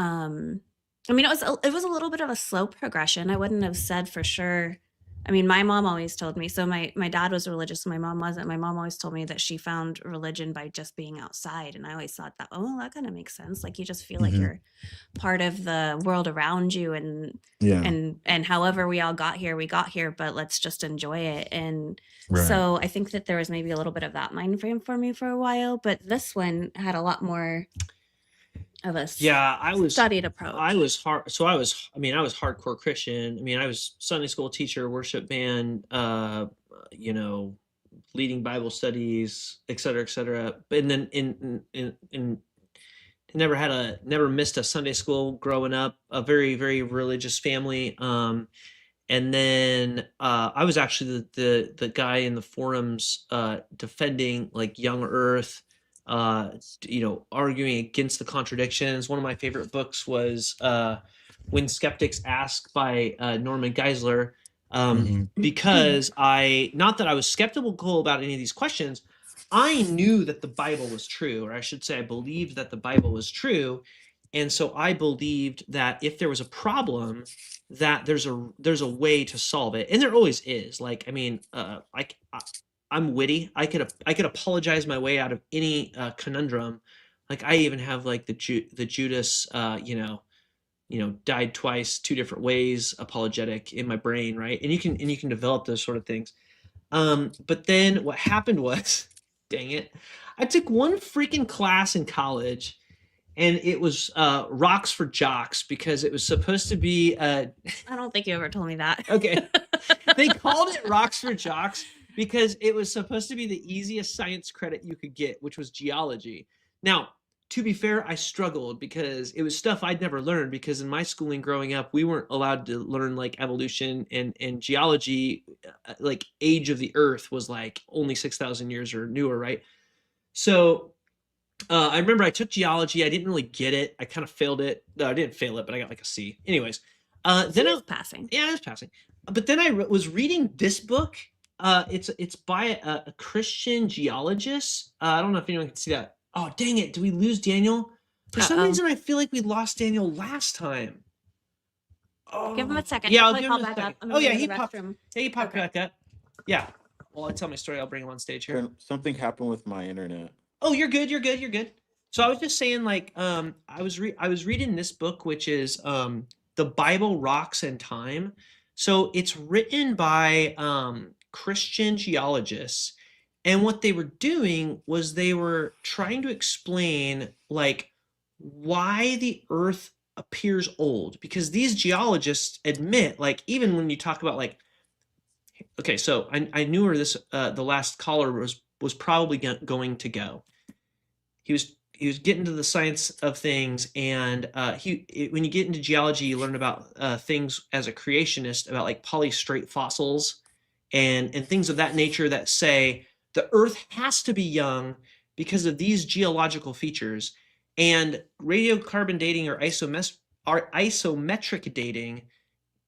I mean, it was a little bit of a slow progression. I wouldn't have said for sure. I mean, my mom always told me, so my dad was religious, my mom wasn't. My mom always told me that she found religion by just being outside. And I always thought that, oh, that kind of makes sense. Like you just feel like Mhm. you're part of the world around you, and Yeah. however we all got here, we got here, but let's just enjoy it. And Right. so I think that there was maybe a little bit of that mind frame for me for a while, but this one had a lot more of a Yeah, studied I approach. was hard. So I mean, I was hardcore Christian. I mean, I was Sunday school teacher, worship band, you know, leading Bible studies, et cetera, et cetera. But then in never missed a Sunday school growing up, a very, very religious family. And then I was actually the guy in the forums defending like young Earth, arguing against the contradictions. One of my favorite books was When Skeptics Ask by Norman Geisler, Mhm. because not that I was skeptical about any of these questions, I knew that the Bible was true, or I should say, I believed that the Bible was true. And so I believed that if there was a problem, that there's a way to solve it, and there always is. Like, I mean, I'm witty. I could apologize my way out of any conundrum. Like, I even have like the Judas, died twice, two different ways, apologetic in my brain, right? And you can develop those sort of things. But then what happened was, dang it, I took one freaking class in college, and it was rocks for jocks, because it was supposed to be I don't think you ever told me that. okay. They called it rocks for jocks because it was supposed to be the easiest science credit you could get, which was geology. Now, to be fair, I struggled because it was stuff I'd never learned, because in my schooling growing up, we weren't allowed to learn like evolution and geology. Like, age of the earth was like only 6,000 years or newer, right? So I remember I took geology. I didn't really get it. I kind of failed it. No, I didn't fail it, but I got like a C. Anyways, then I, Passing. yeah, I was passing. But then I was reading this book. It's by a Christian geologist. I don't know if anyone can see that. Oh, dang it! Did we lose Daniel? For some Uh-oh. reason, I feel like we lost Daniel last time. Oh, Give him a second. Yeah, He'll I'll probably give him call a back up. second. I'm Oh gonna yeah, go to he the popped. restroom. Yeah, he popped Okay. back up. Yeah. Well, I tell my story. I'll bring him on stage here. Something happened with my internet. Oh, you're good. You're good. You're good. So I was just saying, like, I was reading this book, which is The Bible, Rocks, and Time. So it's written by Christian geologists, and what they were doing was they were trying to explain like why the Earth appears old, because these geologists admit, like, even when you talk about like, okay, so I knew where this the last caller was probably going to go. He was getting to the science of things, and when you get into geology, you learn about things as a creationist, about like polystrate fossils and things of that nature, that say the Earth has to be young because of these geological features, and radiocarbon dating or isometric dating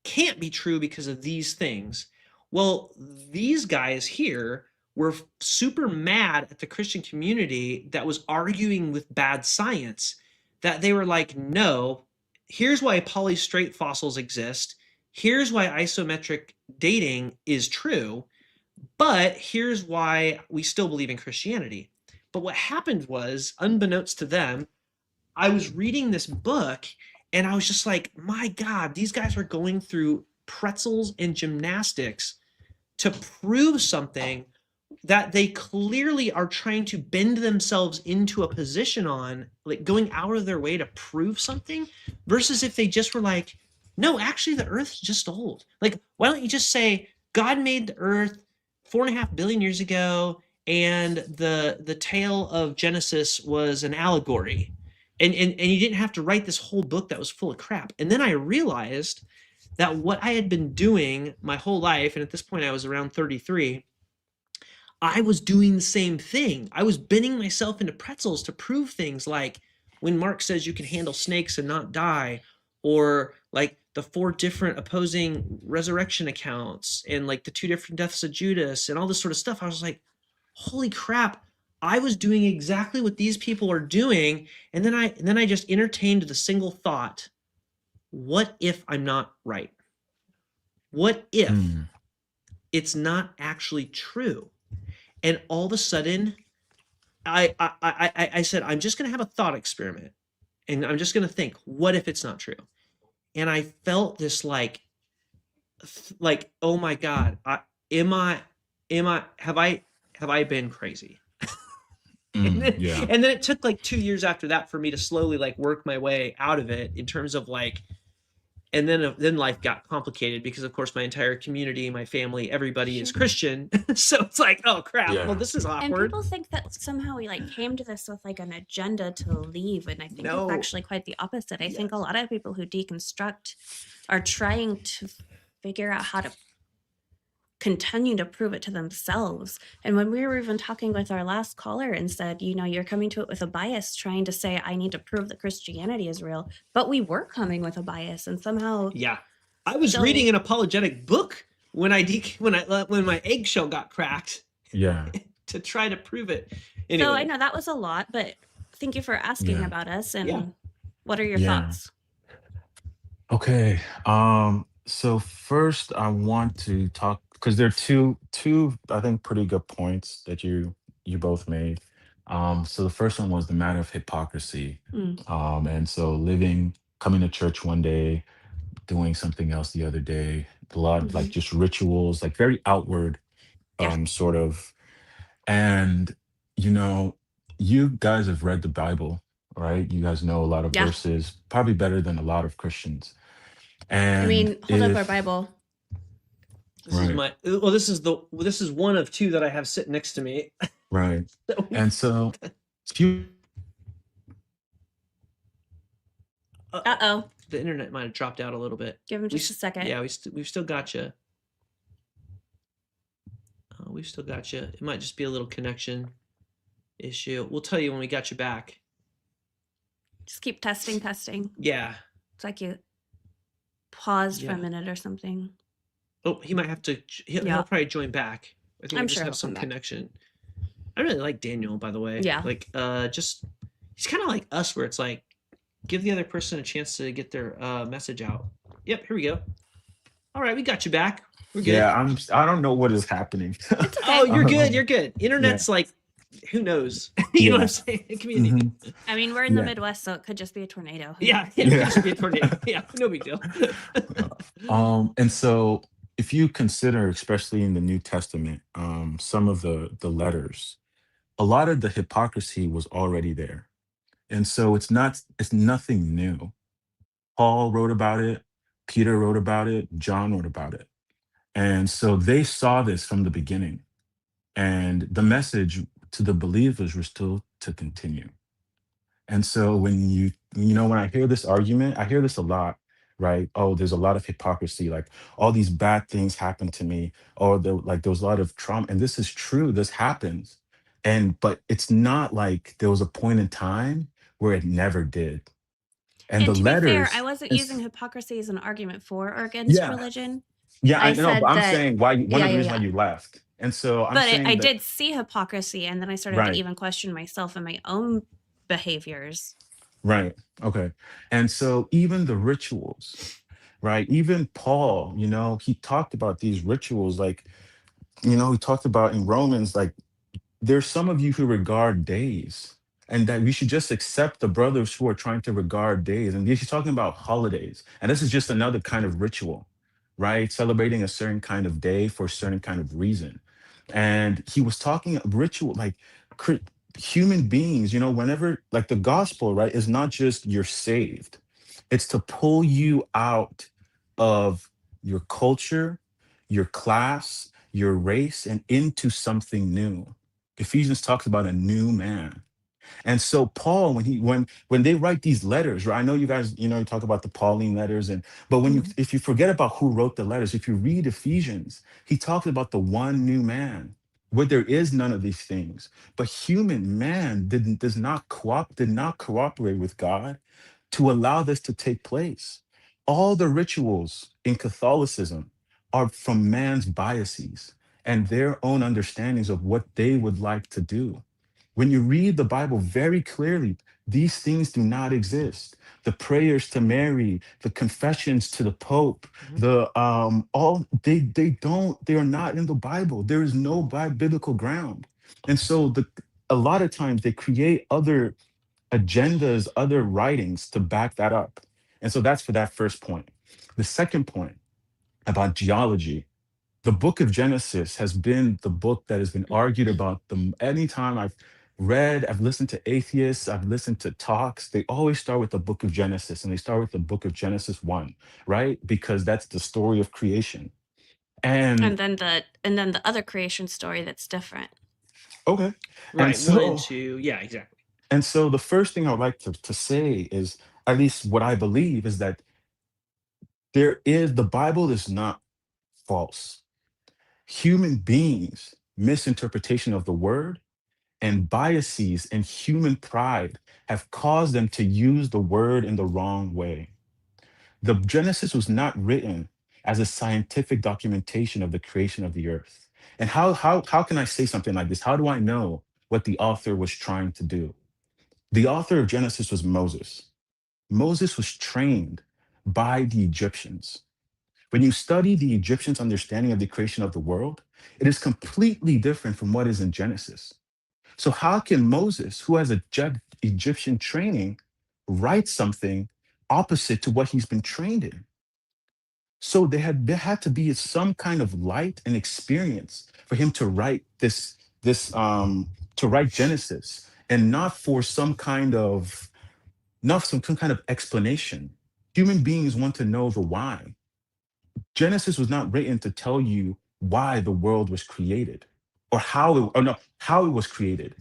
can't be true because of these things. Well, these guys here were super mad at the Christian community that was arguing with bad science, that they were like, no, here's why polystrate fossils exist. Here's why isometric dating is true. But here's why we still believe in Christianity. But what happened was, unbeknownst to them, I was reading this book, and I was just like, my God, these guys are going through pretzels and gymnastics to prove something that they clearly are trying to bend themselves into a position on, like going out of their way to prove something, versus if they just were like, no, actually, the Earth's just old. Like, why don't you just say God made the Earth 4.5 billion years ago, and the tale of Genesis was an allegory, and you didn't have to write this whole book that was full of crap. And then I realized that what I had been doing my whole life, and at this point I was around 33, I was doing the same thing. I was bending myself into pretzels to prove things like when Mark says you can handle snakes and not die, or like the 4 different opposing resurrection accounts and like the 2 different deaths of Judas and all this sort of stuff, I was like, holy crap, I was doing exactly what these people are doing. And then I just entertained the single thought, what if I'm not right? What if Mm, it's not actually true? And all of a sudden, I said, I'm just going to have a thought experiment, and I'm just going to think, what if it's not true? And I felt this like, oh my God, have I been crazy? And then, yeah. and then it took like 2 years after that for me to slowly like work my way out of it in terms of like, and then life got complicated because of course my entire community, my family, everybody is Sure. Christian. So it's like, oh crap, well Yeah. this is And awkward. people think that somehow we like came to this with like an agenda to leave, and I think it's No. actually quite the opposite. I think a Yes. lot of people who deconstruct are trying to figure out how to continue to prove it to themselves. And when we were even talking with our last caller and said, you know, you're coming to it with a bias, trying to say, I need to prove that Christianity is real, but we were coming with a bias, and somehow Yeah, I was still reading an apologetic book when when my eggshell got cracked Yeah. to try to prove it. So I Anyway, know that was a lot, but thank you for asking Yeah. about us. And Yeah. what are your Yeah. thoughts? Okay. So first I want to talk because there are two I think pretty good points that you both made. So the first one was the matter of hypocrisy. Mm, And so coming to church one day, doing something else the other day, a lot of like mhm. just rituals, like very outward, Yeah. sort of. And you know, you guys have read the Bible, right? You guys know a lot of Yeah. verses, probably better than a lot of Christians. I And mean, hold up our if Bible. this is right, this is one of 2 that I have sitting next to me. right. So And so few Uh-oh. the internet might have dropped out a little bit. Give him just a second. Yeah, we've still got you. We've still got you. It might just be a little connection issue. We'll tell you when we got you back. Just keep testing. Yeah. It's like you paused for Yeah. a minute or something. Oh, he might have to. He'll Yeah. probably join back. I think I'm we just sure have he'll some come back. connection. I really like Daniel, by the way. Yeah. Like, just he's kind of like us, where it's like, give the other person a chance to get their message out. Yep, here we go. All right, we got you back. We're good. yeah, I don't know what is happening. It's okay. Oh, you're good. Um, You're good. Internet's like, who knows? You know Yeah. what I'm saying? It could be anything. Mhm. I mean, we're in the Yeah. Midwest, so it could just be a tornado. Who Yeah, knows? it Yeah. could just be a tornado. Yeah, no big deal. And so if you consider, especially in the New Testament, some of the letters, a lot of the hypocrisy was already there. And so it's nothing new. Paul wrote about it, Peter wrote about it, John wrote about it. And so they saw this from the beginning. And the message to the believers was still to continue. And so when I hear this argument, I hear this a lot, right? Oh, there's a lot of hypocrisy, like all these bad things happen to me, or there was a lot of trauma. And this is true, this happens. But it's not like there was a point in time where it never did. And And the to be fair, letters, I wasn't and using hypocrisy as an argument for or against yeah, religion. yeah, I I know, but said I'm that, saying one yeah, of the yeah, reasons why yeah. you left. And so I'm But I saying that, did see hypocrisy, and then I started to right. even question myself and my own behaviors. Right. Okay. And so even the rituals, right? Even Paul, he talked about these rituals, like, he talked about in Romans, like, there's some of you who regard days, and that we should just accept the brothers who are trying to regard days. And he's talking about holidays. And this is just another kind of ritual, right? Celebrating a certain kind of day for a certain kind of reason. And he was talking ritual, like cr- human beings, whenever, like the gospel, right, is not just you're saved, it's to pull you out of your culture, your class, your race, and into something new. Ephesians talks about a new man. And so Paul, when they write these letters, right? I know you guys, you talk about the Pauline letters, but Mhm. if you forget about who wrote the letters, if you read Ephesians, he talks about the one new man, where there is none of these things. But human man did not cooperate with God to allow this to take place. All the rituals in Catholicism are from man's biases and their own understandings of what they would like to do. When you read the Bible very clearly, these things do not exist. The prayers to Mary, the confessions to the Pope, Mhm. the all they are not in the Bible. There is no biblical ground. And so a lot of times they create other agendas, other writings to back that up. And so that's for that first point. The second point about geology, the book of Genesis has been the book that has been argued about anytime I've listened to atheists, I've listened to talks, they always start with the book of Genesis and they start with the book of Genesis 1, right? Because that's the story of creation. And And then the other creation story that's different. okay. And Right, 1 and so 2. Yeah, exactly. the first thing I would like to say is, at least what I believe is that the Bible is not false. Human beings misinterpretation of the word and biases and human pride have caused them to use the word in the wrong way. The Genesis was not written as a scientific documentation of the creation of the earth. And how can I say something like this? How do I know what the author was trying to do? The author of Genesis was Moses. Moses was trained by the Egyptians. When you study the Egyptians' understanding of the creation of the world, it is completely different from what is in Genesis. So, how can Moses, who has a Egyptian training, write something opposite to what he's been trained in? So, there had to be some kind of light and experience for him to write to write Genesis, and not for some kind of explanation. Human beings want to know the why. Genesis was not written to tell you why the world was created or how it was created.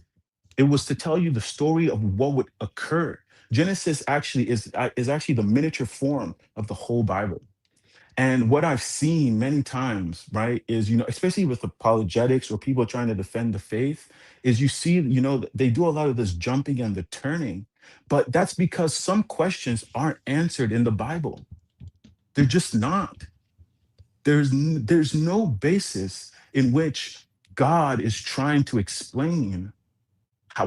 It was to tell you the story of what would occur. Genesis actually is actually the miniature form of the whole Bible. And what I've seen many times, right, is, especially with apologetics or people trying to defend the faith, is you see, they do a lot of this jumping and the turning, but that's because some questions aren't answered in the Bible. They're just not. There's no basis in which God is trying to explain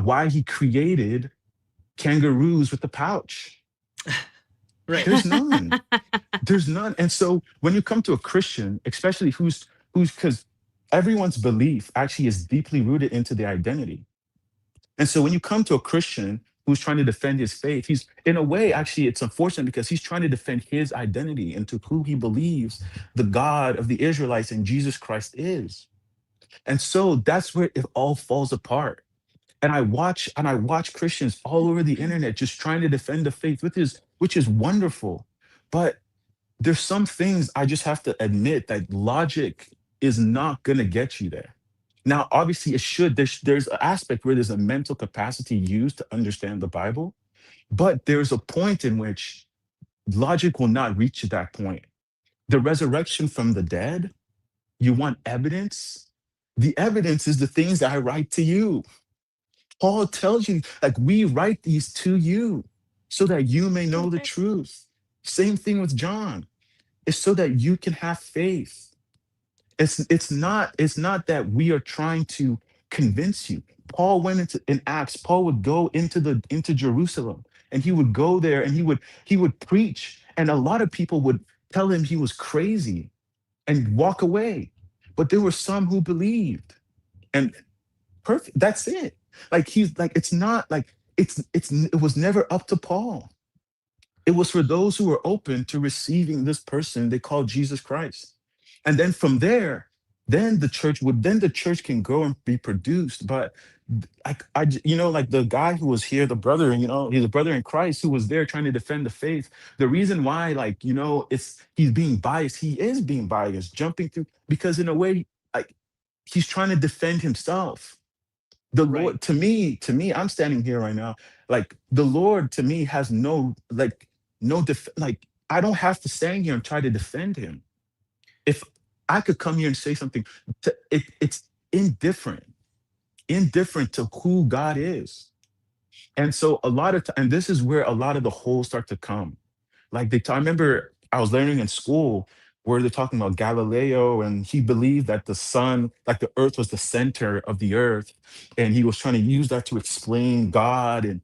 why he created kangaroos with a pouch. Right. There's none. There's none. And so when you come to a Christian, especially who's because everyone's belief actually is deeply rooted into their identity. And so when you come to a Christian who's trying to defend his faith, he's in a way, actually, it's unfortunate because he's trying to defend his identity into who he believes the God of the Israelites and Jesus Christ is. And so that's where it all falls apart. And I watch Christians all over the internet just trying to defend the faith, which is wonderful. But there's some things I just have to admit that logic is not going to get you there. Now, obviously, it should. There's an aspect where there's a mental capacity used to understand the Bible, but there's a point in which logic will not reach that point. The resurrection from the dead, you want evidence? The evidence is the things that I write to you. Paul tells you, like, we write these to you so that you may know the Okay. truth. Same thing with John. It's so that you can have faith. It's not that we are trying to convince you. Paul went into in Acts, Paul would go into Jerusalem and he would go there and he would preach, and a lot of people would tell him he was crazy and walk away. But there were some who believed. And perfect. That's it. Like he's like, it's not like it was never up to Paul. It was for those who were open to receiving this person they call Jesus Christ. And then from there, then the church can go and be produced. But like the guy who was here, the brother, and he's a brother in Christ who was there trying to defend the faith. The reason why, like, he's being biased, he is being biased, jumping through, because in a way, like, he's trying to defend himself. The Right. Lord, to me, I'm standing here right now. Like, the Lord to me has like, I don't have to stand here and try to defend him. If I could come here and say something, it's indifferent to who God is. And so and this is where a lot of the holes start to come. Like I remember I was learning in school where they're talking about Galileo, and he believed that the sun, like the earth was the center of the earth, and he was trying to use that to explain God. And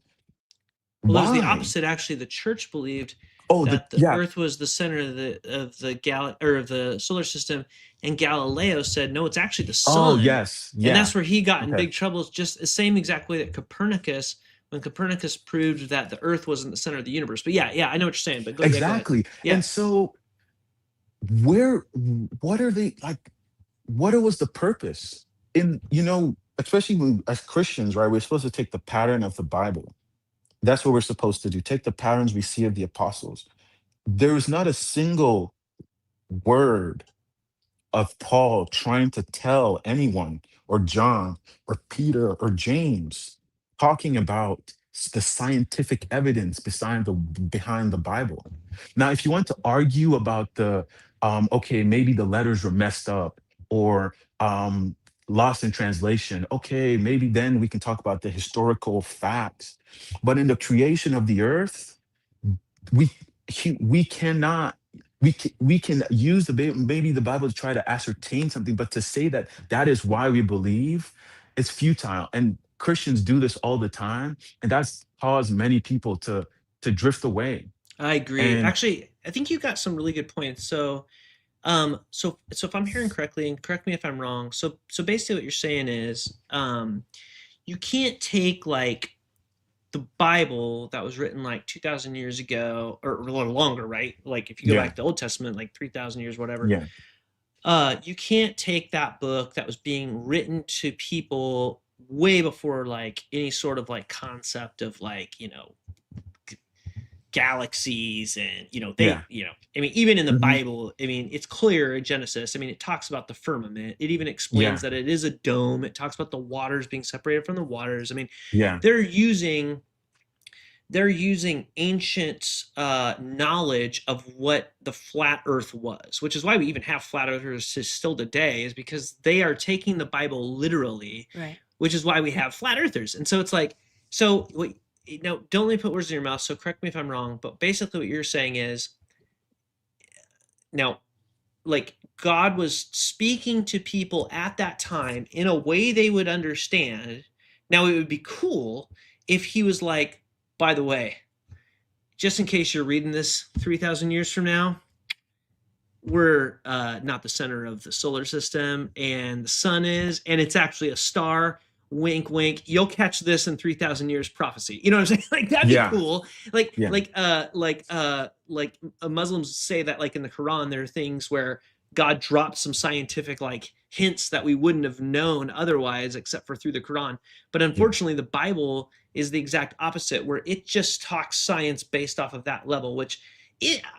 Well, it was the why? opposite. Actually, the church believed Oh, that the yeah. Earth was the center of the solar system, and Galileo said no, it's actually the Oh, sun, yes. and Yeah. that's where he got in Okay. big trouble. It's just the same exact way that Copernicus, when Copernicus proved that the Earth wasn't the center of the universe. But yeah, yeah, I know what you're saying. But go ahead. Exactly. Yeah, And so where what are they like, what was the purpose? In, especially when, as Christians, right, we're supposed to take the pattern of the Bible. That's what we're supposed to do. Take the patterns we see of the apostles. There is not a single word of Paul trying to tell anyone, or John or Peter or James, talking about the scientific evidence behind the Bible. Now, if you want to argue about the okay, maybe the letters were messed up, or lost in translation, okay, maybe then we can talk about the historical facts. But in the creation of the earth, we we cannot, we can use maybe the Bible to try to ascertain something, but to say that that is why we believe, it's futile. And Christians do this all the time, and that's caused many people to drift away. I agree. And Actually, I think you got some really good points. So if I'm hearing correctly, and correct me if I'm wrong. So basically, what you're saying is, you can't take like the Bible that was written like 2,000 years ago, or a little longer, right? Like if you go back yeah, to the Old Testament, like 3,000 years, whatever. yeah, You can't take that book that was being written to people way before like any sort of like concept of like, galaxies, and yeah. I mean, even in the Hmm. Bible, I mean, it's clear in Genesis. I mean, it talks about the firmament. It even explains Yeah, that it is a dome. It talks about the waters being separated from the waters. I mean, yeah, they're using they're using ancient knowledge of what the flat earth was, which is why we even have flat earthers still today, is because they are taking the Bible literally, Right. which is why we have flat earthers. And so it's like, so what, now don't let me put words in your mouth, so correct me if I'm wrong, but basically what you're saying is, now, like, God was speaking to people at that time in a way they would understand. Now it would be cool if he was like, by the way, just in case you're reading this 3,000 years from now, we're not the center of the solar system, and the sun is, and it's actually a star. Wink, wink. You'll catch this in 3,000 years prophecy. You know what I'm saying? Like that'd be yeah, cool. Like, yeah, Muslims say that like in the Quran, there are things where God dropped some scientific like hints that we wouldn't have known otherwise, except for through the Quran. But yeah. unfortunately, the Bible is the exact opposite, where it just talks science based off of that level, which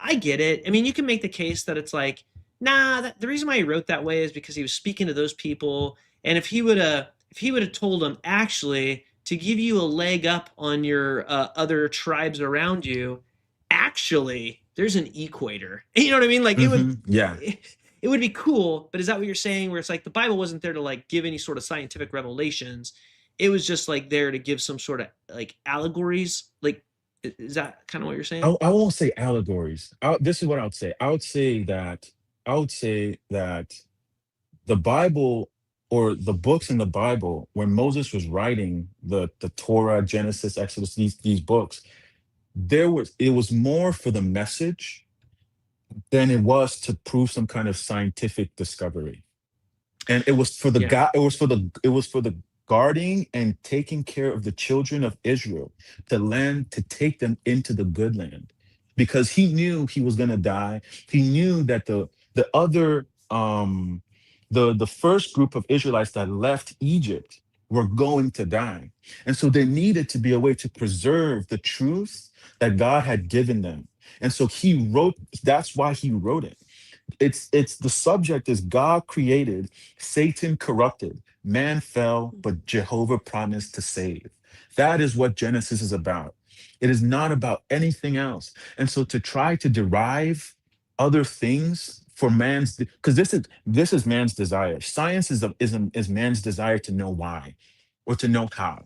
I get it. I mean, you can make the case that it's like, nah, the reason why he wrote that way is because he was speaking to those people. And if he would have told them, actually, to give you a leg up on your other tribes around you, actually, there's an equator. You know what I mean? Like Yeah. it would be cool. But is that what you're saying? Where it's like the Bible wasn't there to like give any sort of scientific revelations. It was just like there to give some sort of like allegories. Like, is that kind of what you're saying? I won't say allegories. This is what I would say. I would say that the Bible, or the books in the Bible, when Moses was writing the Torah, Genesis, Exodus, these books, it was more for the message than it was to prove some kind of scientific discovery. And it was for the Yeah. God, it was for the guarding and taking care of the children of Israel, to take them into the good land, because he knew he was going to die. He knew that the other the first group of Israelites that left Egypt were going to die, and so there needed to be a way to preserve the truth that God had given them. And so he wrote, that's why he wrote it. It's the subject is God created, Satan corrupted, man fell, but Jehovah promised to save. That is what Genesis is about. It is not about anything else. And so to try to derive other things for man's, because this is man's desire. Science is man's desire to know why, or to know how.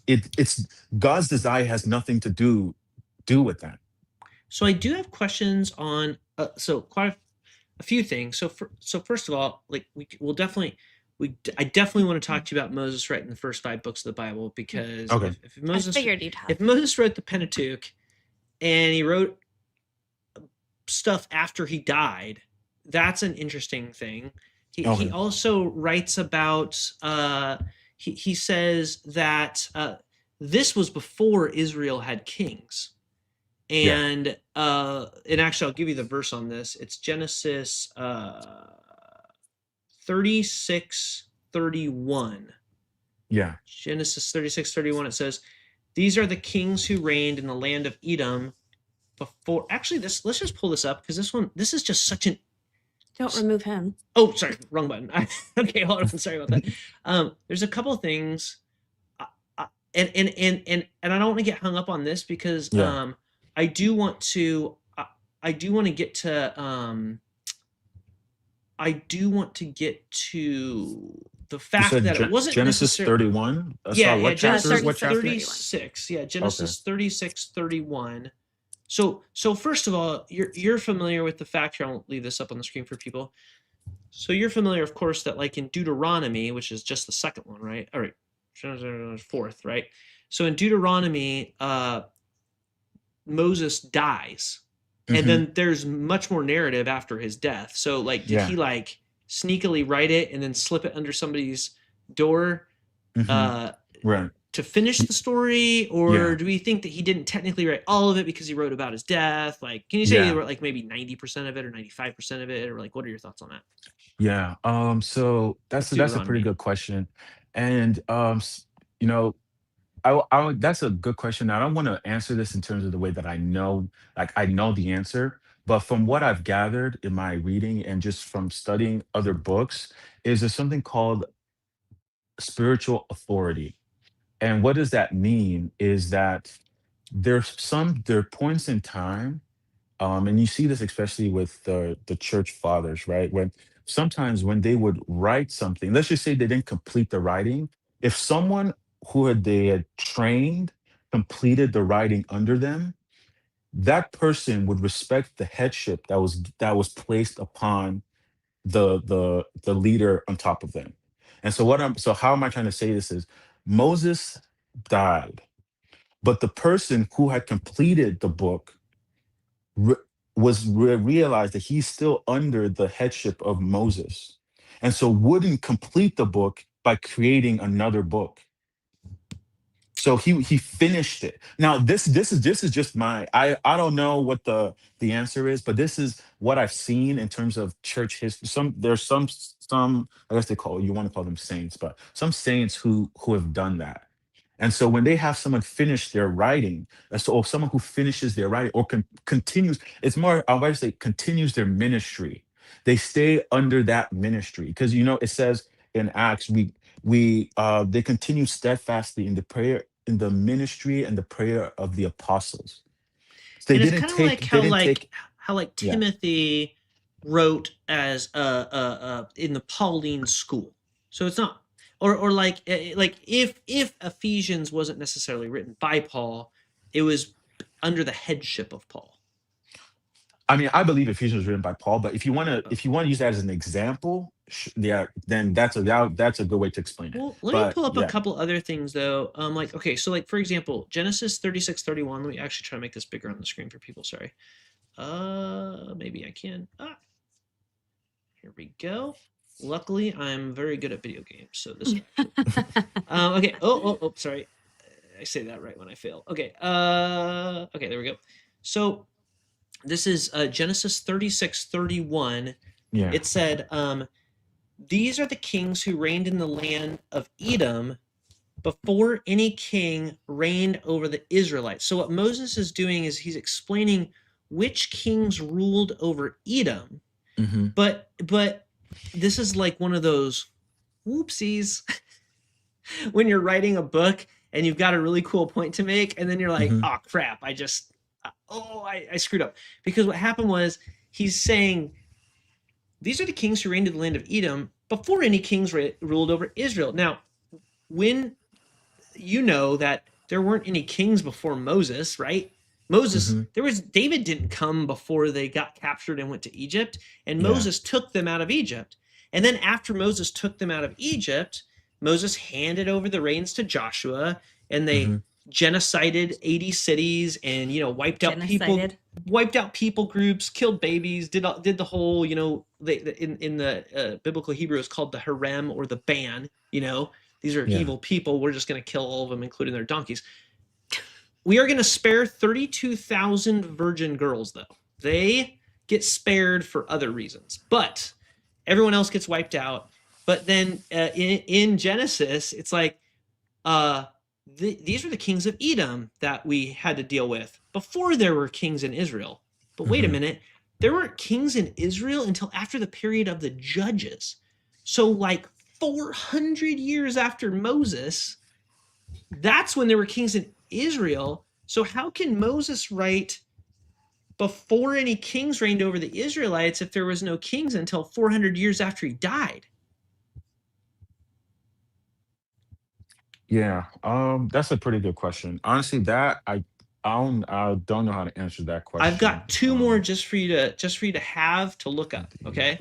It's God's desire has nothing to do with that. So I do have questions on so quite a few things. So first of all, like we'll definitely I definitely want to talk to you about Moses writing the first 5 books of the Bible, because Okay. if I Moses figured you'd have. if Moses wrote the Pentateuch and he wrote stuff after he died, that's an interesting thing. He Okay. also writes about he says that this was before Israel had kings. Yeah. And actually I'll give you the verse on this. It's Genesis 36:31. Yeah. Genesis 36:31, it says, "These are the kings who reigned in the land of Edom before." Actually, let's just pull this up, because this is just such an Don't remove him. Oh, sorry, wrong button. Okay, hold on. Sorry about that. There's a couple things, and I don't want to get hung up on this, because Yeah. I do want to get to the You fact said that it wasn't Genesis necessarily 31. yeah, What chapter? Genesis 36, 36. Yeah, Okay. Genesis 36:31. So first of all, you're familiar with the fact here. I won't leave this up on the screen for people. So you're familiar, of course, that like in Deuteronomy, which is just the second one, right? All right, fourth, right? So in Deuteronomy, Moses dies, and Mhm. then there's much more narrative after his death. So like, did Yeah. he like sneakily write it and then slip it under somebody's door Mhm. Right. to finish Y- the story, or Yeah. do we think that he didn't technically write all of it because he wrote about his death? Like, can you say he Yeah. wrote like maybe 90% of it or 95% of it, or like, what are your thoughts on that Yeah. So with that's a pretty Deuteronomy? good question, and you know, that's a good question. I don't want to answer this in terms of the way that I know, like I know the answer, but from what I've gathered in my reading and just from studying other books, is there's something called spiritual authority. And what does that mean? Is that there are points in time, and you see this especially with the church fathers, right? When sometimes when they would write something, let's just say they didn't complete the writing, if someone they had trained completed the writing under them, that person would respect the headship that was placed upon the leader on top of them. And so how am I trying to say this is Moses died, but the person who had completed the book re- realized that he's still under the headship of Moses, and so wouldn't complete the book by creating another book. So he finished it. Now this is just my I don't know what the answer is, but this is what I've seen in terms of church history. There's some I guess you want to call them saints, but some saints who have done that. And so when they have someone finish their writing, or someone who finishes their writing or continues, it's more I would say continues their ministry. They stay under that ministry because it says in Acts they continue steadfastly in the prayer in the ministry and the prayer of the apostles. So And it's kind of like they didn't take how like yeah. Timothy wrote as in the Pauline school. So it's not, or like if Ephesians wasn't necessarily written by Paul, it was under the headship of Paul. I mean, I believe Ephesians was written by Paul, but if you want to use that as an example, yeah, then that's a good way to explain it. Well, let me But pull up a yeah, couple other things though. Like, okay, so like for example, Genesis 36:31. Let me actually try to make this bigger on the screen for people. Sorry. Maybe I can. Here we go. Luckily, I'm very good at video games, so this. Okay. Oh. Sorry, I say that right when I fail. Okay. Okay. There we go. So this is Genesis 36:31. yeah. It said, "These are the kings who reigned in the land of Edom before any king reigned over the Israelites." So what Moses is doing is he's explaining which kings ruled over Edom. Hmm. But this is like one of those whoopsies when you're writing a book and you've got a really cool point to make, and then you're like, Hmm. oh crap, I screwed up. Because what happened was he's saying these are the kings who reigned in the land of Edom before any kings ruled over Israel. Now, when you know that there weren't any kings before Moses, right? Moses, Hmm. David didn't come before they got captured and went to Egypt, and Yeah. Moses took them out of Egypt. And then after Moses took them out of Egypt, Moses handed over the reins to Joshua, and they Hmm. genocided 80 cities and wiped out Genocided. people groups, killed babies, did the whole in the biblical Hebrew is called the harem or the ban. These are Yeah. evil people. We're just going to kill all of them, including their donkeys. We are going to spare 32,000 virgin girls, though. They get spared for other reasons, but everyone else gets wiped out. But then in Genesis, it's like these were the kings of Edom that we had to deal with before there were kings in Israel. But wait a Hmm. minute, there weren't kings in Israel until after the period of the Judges. So like 400 years after Moses, that's when there were kings in Israel. So how can Moses write before any kings reigned over the Israelites if there was no kings until 400 years after he died? Yeah. That's a pretty good question. Honestly, I don't know how to answer that I've question. got two more just for you to have to look up, okay?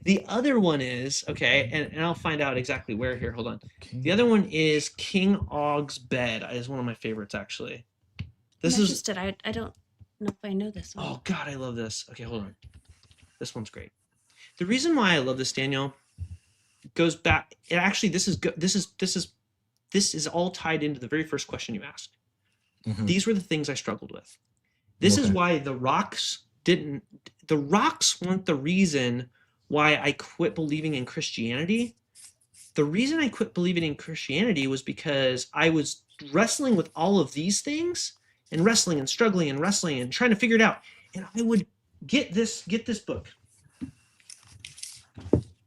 The other one is, okay, and I'll find out exactly where here. Hold on. The other one is King Og's Bed. Is one of my favorites, actually. I'm interested. I don't know if I know this one. Oh God, I love this. Okay, hold on. This one's great. The reason why I love this, Daniel, goes back. And actually, this is all tied into the very first question you asked. Mhm. These were the things I struggled with. This is Okay. why the rocks weren't the reason why I quit believing in Christianity. The reason I quit believing in Christianity was because I was wrestling with all of these things and wrestling and struggling and wrestling and trying to figure it out. And I would get this book.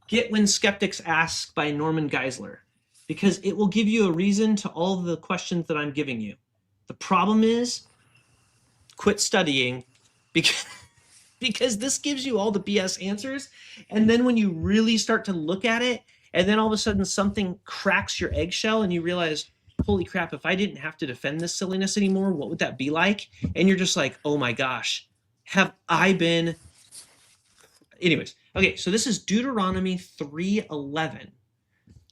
Get When Skeptics Ask by Norman Geisler, because it will give you a reason to all the questions that I'm giving you. The problem is, quit studying because this gives you all the BS answers. And then when you really start to look at it, and then all of a sudden something cracks your eggshell and you realize, holy crap, if I didn't have to defend this silliness anymore, what would that be like? And you're just like, oh my gosh, have I been... Anyways, okay, so this is Deuteronomy 3:11.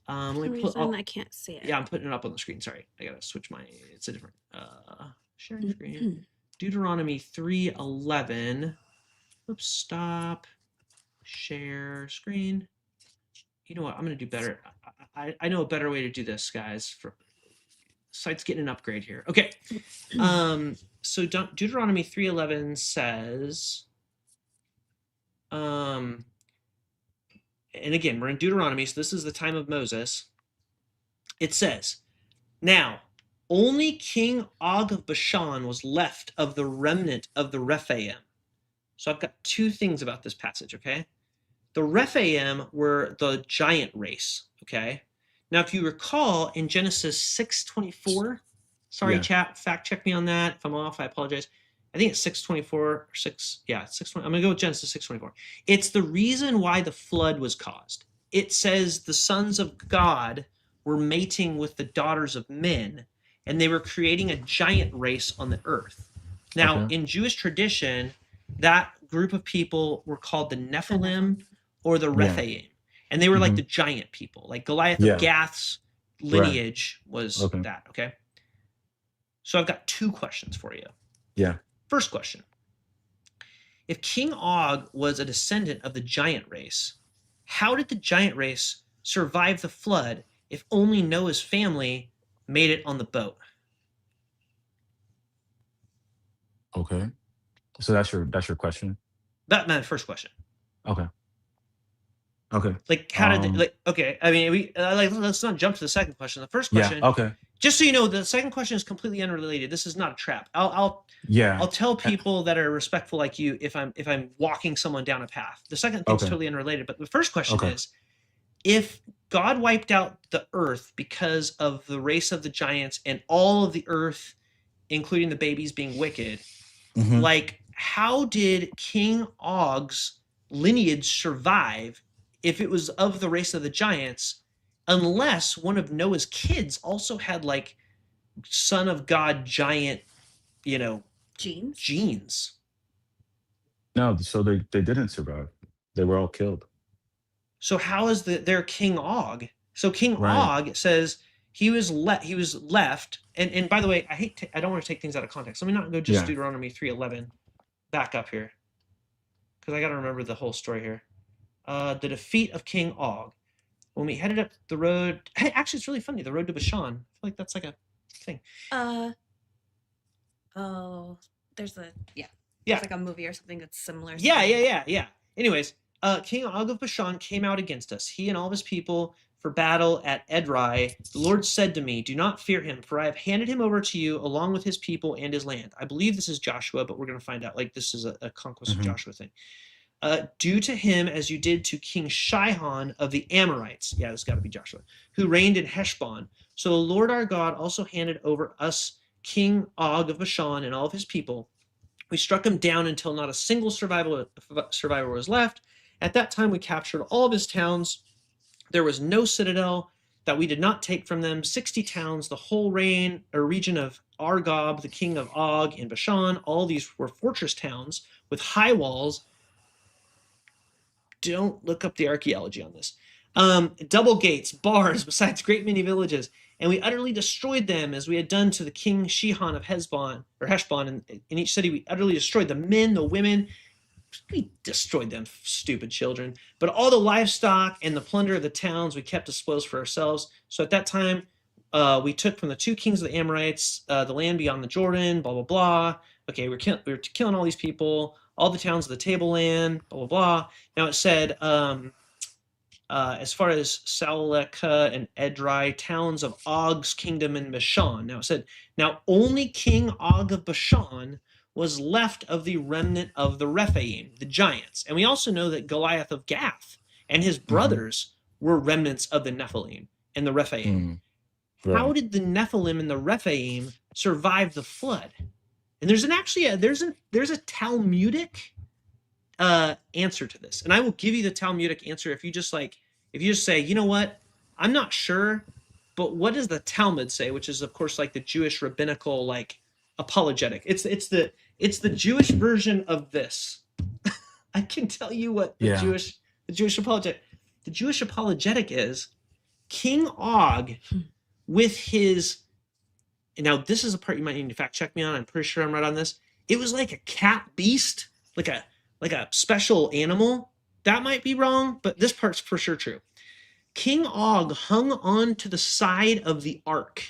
For some reason, I can't see it. Yeah, I'm putting it up on the screen. Sorry, I gotta switch it's a different sharing screen. Deuteronomy 3:11. Oops, stop. Share screen. You know what? I'm gonna do better. I know a better way to do this, guys. Site's getting an upgrade here. Okay. So Deuteronomy 3:11 says, and again, we're in Deuteronomy, so this is the time of Moses. It says, now, only King Og of Bashan was left of the remnant of the Rephaim. So I've got two things about this passage, okay? The Rephaim were the giant race, okay? Now, if you recall, in Genesis 6:24, sorry, Yeah. chat, fact check me on that. If I'm off, I apologize. I think it's 6:24 or 6:20. I'm going to go with Genesis 6:24. It's the reason why the flood was caused. It says the sons of God were mating with the daughters of men, and they were creating a giant race on the earth. Now, Okay. in Jewish tradition, that group of people were called the Nephilim or the Yeah. Rephaim, and they were like Mhm. the giant people, like Goliath Yeah. of Gath's lineage was Okay. that, okay? So I've got two questions for you. Yeah. First question. If King Og was a descendant of the giant race, how did the giant race survive the flood if only Noah's family made it on the boat? Okay. So that's your question. That's my first question. Okay. Okay. Like, how did Um. okay? I mean, let's not jump to the second question. The first Yeah. question, Okay. just so you know, the second question is completely unrelated. This is not a trap. I'll Yeah. tell people that are respectful like you if I'm walking someone down a path. The second thing's Okay. totally unrelated, but the first question Okay. is, if God wiped out the earth because of the race of the giants and all of the earth, including the babies, being wicked, Mhm. like, how did King Og's lineage survive if it was of the race of the giants, unless one of Noah's kids also had like son of God giant, Jeans? Genes. No, so they didn't survive. They were all killed. So how is their King Og? So King Right. Og says he was left. And by the way, I don't want to take things out of context. Let me not go just Yeah. Deuteronomy 3:11 back up here because I got to remember the whole story here. The defeat of King Og. When we headed up the road, hey, actually, it's really funny. The road to Bashan. I feel like that's like a thing. Oh, there's a Yeah. There's like a movie or something that's similar. Yeah. Anyways, King Og of Bashan came out against us, he and all of his people, for battle at Edrei. The Lord said to me, "Do not fear him, for I have handed him over to you along with his people and his land." I believe this is Joshua, but we're going to find out. Like, this is a conquest of Mhm. Joshua thing. Do to him as you did to King Shihon of the Amorites. Yeah, this got to be Joshua, who reigned in Heshbon. So the Lord our God also handed over us King Og of Bashan and all of his people. We struck him down until not a single survivor was left. At that time, we captured all of his towns. There was no citadel that we did not take from them. 60 towns, the whole region of Argob, the king of Og in Bashan. All these were fortress towns with high walls. Don't look up the archaeology on this. Double gates, bars, besides a great many villages. And we utterly destroyed them as we had done to the king Shihon of Heshbon. In each city, we utterly destroyed the men, the women. We destroyed them, stupid children. But all the livestock and the plunder of the towns we kept as spoils for ourselves. So at that time, we took from the two kings of the Amorites the land beyond the Jordan, blah, blah, blah. Okay, we were killing all these people, all the towns of the tableland, blah, blah, blah. Now it said, as far as Saleka and Edrei, towns of Og's kingdom in Bashan. Now it said, now only King Og of Bashan was left of the remnant of the Rephaim, the giants. And we also know that Goliath of Gath and his brothers were remnants of the Nephilim and the Rephaim. Right. How did the Nephilim and the Rephaim survive the flood? And there's a Talmudic answer to this, and I will give you the Talmudic answer if you just say, you know what, I'm not sure, but what does the Talmud say? Which is, of course, like the Jewish rabbinical like apologetic. It's the Jewish version of this. I can tell you what the Jewish apologetic. The Jewish apologetic is King Og with his. Now this is a part you might need to fact check me on. I'm pretty sure I'm right on this. It was like a cat beast, like a special animal. That might be wrong, but this part's for sure true. King Og hung on to the side of the ark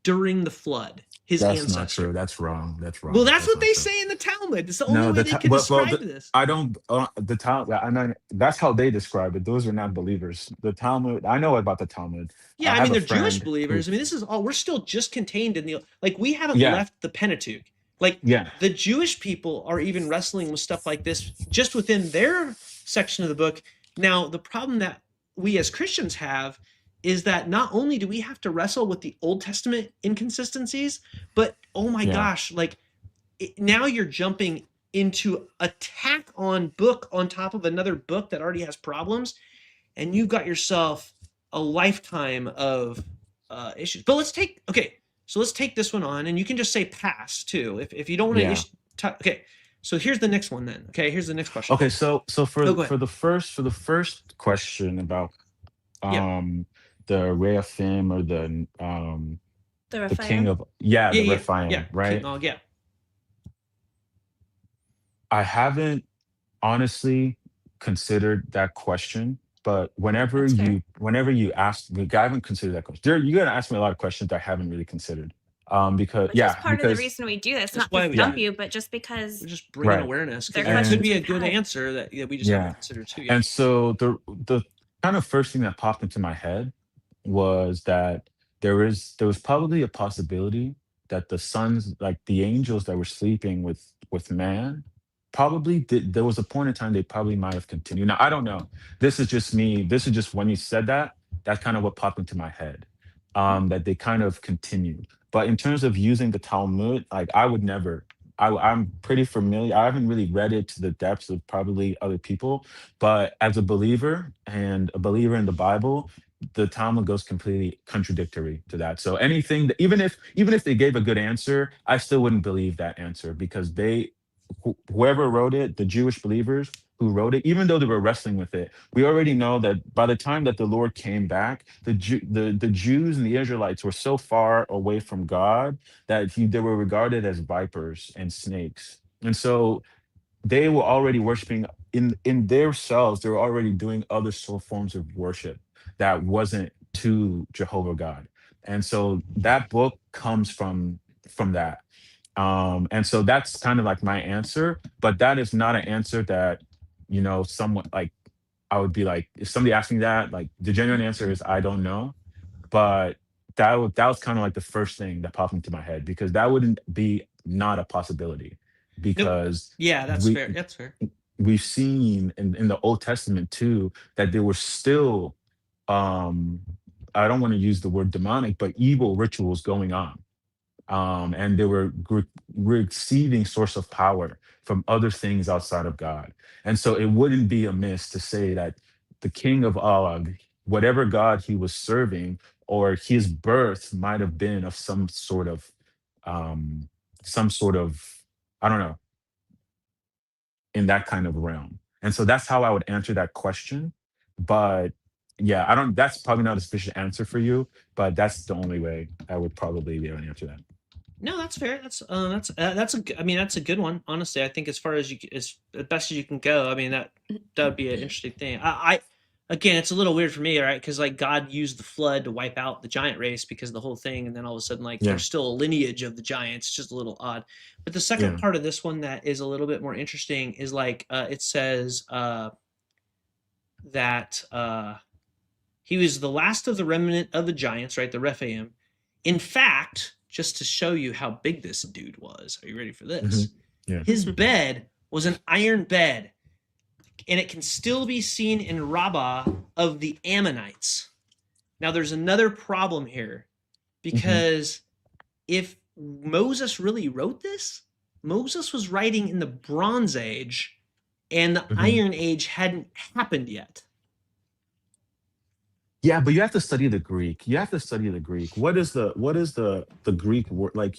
during the flood. That's ancestor. Not true. That's wrong. Well, that's what they say in the Talmud. It's the only way they can describe this. I don't. The Talmud. I mean, that's how they describe it. Those are not believers. The Talmud. I know about the Talmud. Yeah, I mean they're Jewish believers. I mean, this is all. We're still just contained in the we haven't left the Pentateuch. The Jewish people are even wrestling with stuff like this just within their section of the book. Now, the problem that we as Christians have is that not only do we have to wrestle with the Old Testament inconsistencies, but oh my gosh, now you're jumping into a tack on book on top of another book that already has problems, and you've got yourself a lifetime of issues. But let's take this one on, and you can just say pass too if you don't want to. Okay, so here's the next one then. Okay, here's the next question. Okay, so for the first question about the Rehaphim or the king of the Rephaim, right? King Og, I haven't honestly considered that question, but whenever you ask me, I haven't considered that question. You're gonna ask me a lot of questions I haven't really considered. Because Which is part of the reason we do this, not to stump you, but just because we're just bringing awareness. It could be a good answer that we just haven't considered too. And so the kind of first thing that popped into my head was that there was probably a possibility that the sons, like the angels that were sleeping with man, probably there was a point in time they probably might have continued. Now I don't know. This is just me. This is just when you said that. That's kind of what popped into my head. That they kind of continued. But in terms of using the Talmud, like I would never. I'm pretty familiar. I haven't really read it to the depths of probably other people, but as a believer and a believer in the Bible, the Talmud goes completely contradictory to that. So anything that, even if they gave a good answer, I still wouldn't believe that answer, because whoever wrote it, the Jewish believers who wrote it, even though they were wrestling with it, we already know that by the time that the Lord came back, the Jews and the Israelites were so far away from God that they were regarded as vipers and snakes. And so they were already worshiping in their selves. They were already doing other forms of worship that wasn't to Jehovah God. And so that book comes from that. And so that's kind of like my answer, but that is not an answer that, someone like, I would be like, if somebody asked me that, like, the genuine answer is I don't know. But that was kind of like the first thing that popped into my head, because that wouldn't be not a possibility, Nope. because Yeah, that's we fair. That's fair. we've seen in the Old Testament too that there were still, um I don't want to use the word demonic, but evil rituals going on, and they were receiving source of power from other things outside of God. And so it wouldn't be amiss to say that the king of Og, whatever God he was serving, or his birth might have been of um, some sort of, I don't know, in that kind of realm. And so that's how I would answer that question. But yeah, I don't, that's probably not a sufficient answer for you, but that's the only way I would probably be able to answer that. No, that's fair. That's I mean, that's a good one. Honestly, I think as far as as best as you can go. I mean, that would be an interesting thing. Again, it's a little weird for me, right? Because like God used the flood to wipe out the giant race because of the whole thing, and then all of a sudden, like Yeah. there's still a lineage of the giants. It's just a little odd. But the second Yeah. part of this one that is a little bit more interesting is like it says that he was the last of the remnant of the giants, right? The Rephaim. In fact, just to show you how big this dude was, are you ready for this? Yeah. His bed was an iron bed, and it can still be seen in Rabbah of the Ammonites. Now, there's another problem here, because if Moses really wrote this, Moses was writing in the Bronze Age, and the Iron Age hadn't happened yet. Yeah, but you have to study the Greek. You have to study the Greek. What is the Greek word? Like,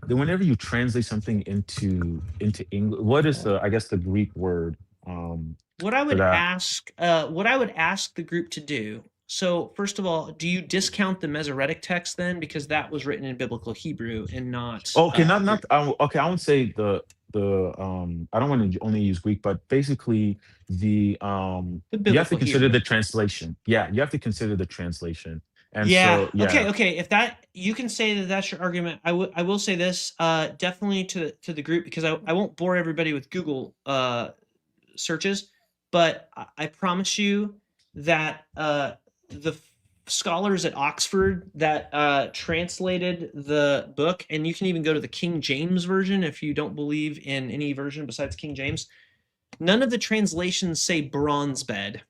whenever you translate something into English, what is the, I guess, the Greek word What I for would that? ask the group to do. So first of all, do you discount the Masoretic text then, because that was written in biblical Hebrew and not Okay, not Greek? not okay, I won't say the I don't want to only use Greek, but basically The you have to biblical consider Hebrew. the translation. Yeah, you have to consider the translation. And Yeah. so Okay. yeah. Okay. If that you can say that that's your argument, I will say this definitely to the group, because I won't bore everybody with Google searches, but I promise you that the scholars at Oxford that translated the book, and you can even go to the King James version if you don't believe in any version besides King James. None of the translations say bronze bed.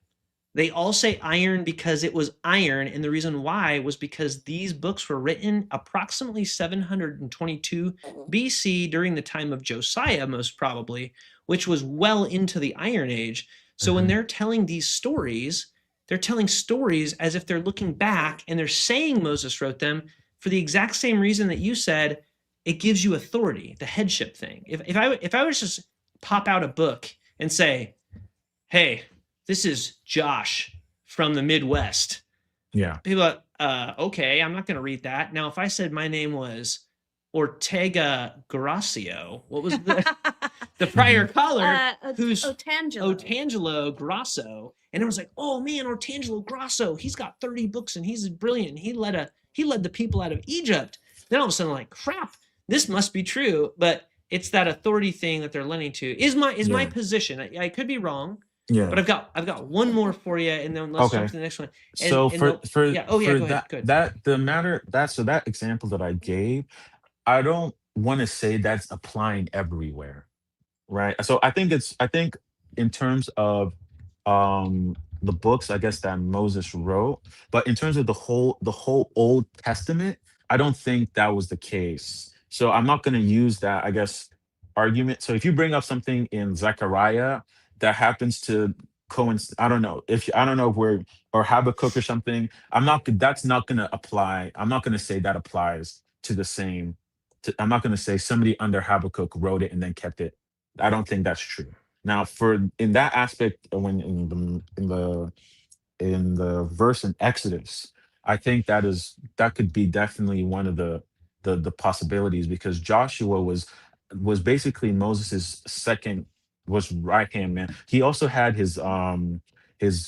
They all say iron because it was iron, and the reason why was because these books were written approximately 722 BC during the time of Josiah, most probably, which was well into the Iron Age. So when Mhm. they're telling these stories, they're telling stories as if they're looking back, and they're saying Moses wrote them for the exact same reason that you said. It gives you authority, the headship thing. If I was just pop out a book and say, hey, this is Josh from the Midwest. Yeah. People are, okay, I'm not going to read that. Now, if I said my name was Ortega Gracio, what was the prior caller who's Otangelo Grasso, and it was like, oh man, Ortangelo Grasso, he's got 30 books and he's brilliant. He led the people out of Egypt. Then all of a sudden, like, crap, this must be true. But it's that authority thing that they're lending to. Is my Yeah. position. I could be wrong, but Yeah. I've got one more for you, and then let's jump Okay. to the next one. So And the yeah, oh yeah, for go ahead, good. the matter that so that example that I gave, I don't want to say that's applying everywhere, right? So I think in terms of the books, I guess, that Moses wrote, but in terms of the whole Old Testament, I don't think that was the case. So I'm not going to use that, I guess, argument. So if you bring up something in Zechariah that happens to I don't know if I don't know if we're or Habakkuk or something. I'm not. That's not going to apply. I'm not going to say that applies to the same. I'm not going to say somebody under Habakkuk wrote it and then kept it. I don't think that's true. Now, for in that aspect, when in the verse in Exodus, I think that could be definitely one of the possibilities because Joshua was basically Moses's second was right hand man. He also had his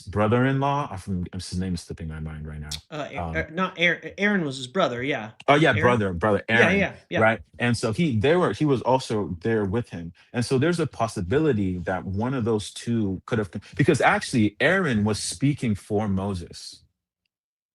brother-in-law. His name is slipping my mind right now. Not Aaron. Aaron was his brother. Yeah. Oh yeah, Aaron. brother Yeah. Aaron, Yeah. Yeah. right? And so he was also there with him. And so there's a possibility that one of those two could have because actually Aaron was speaking for Moses.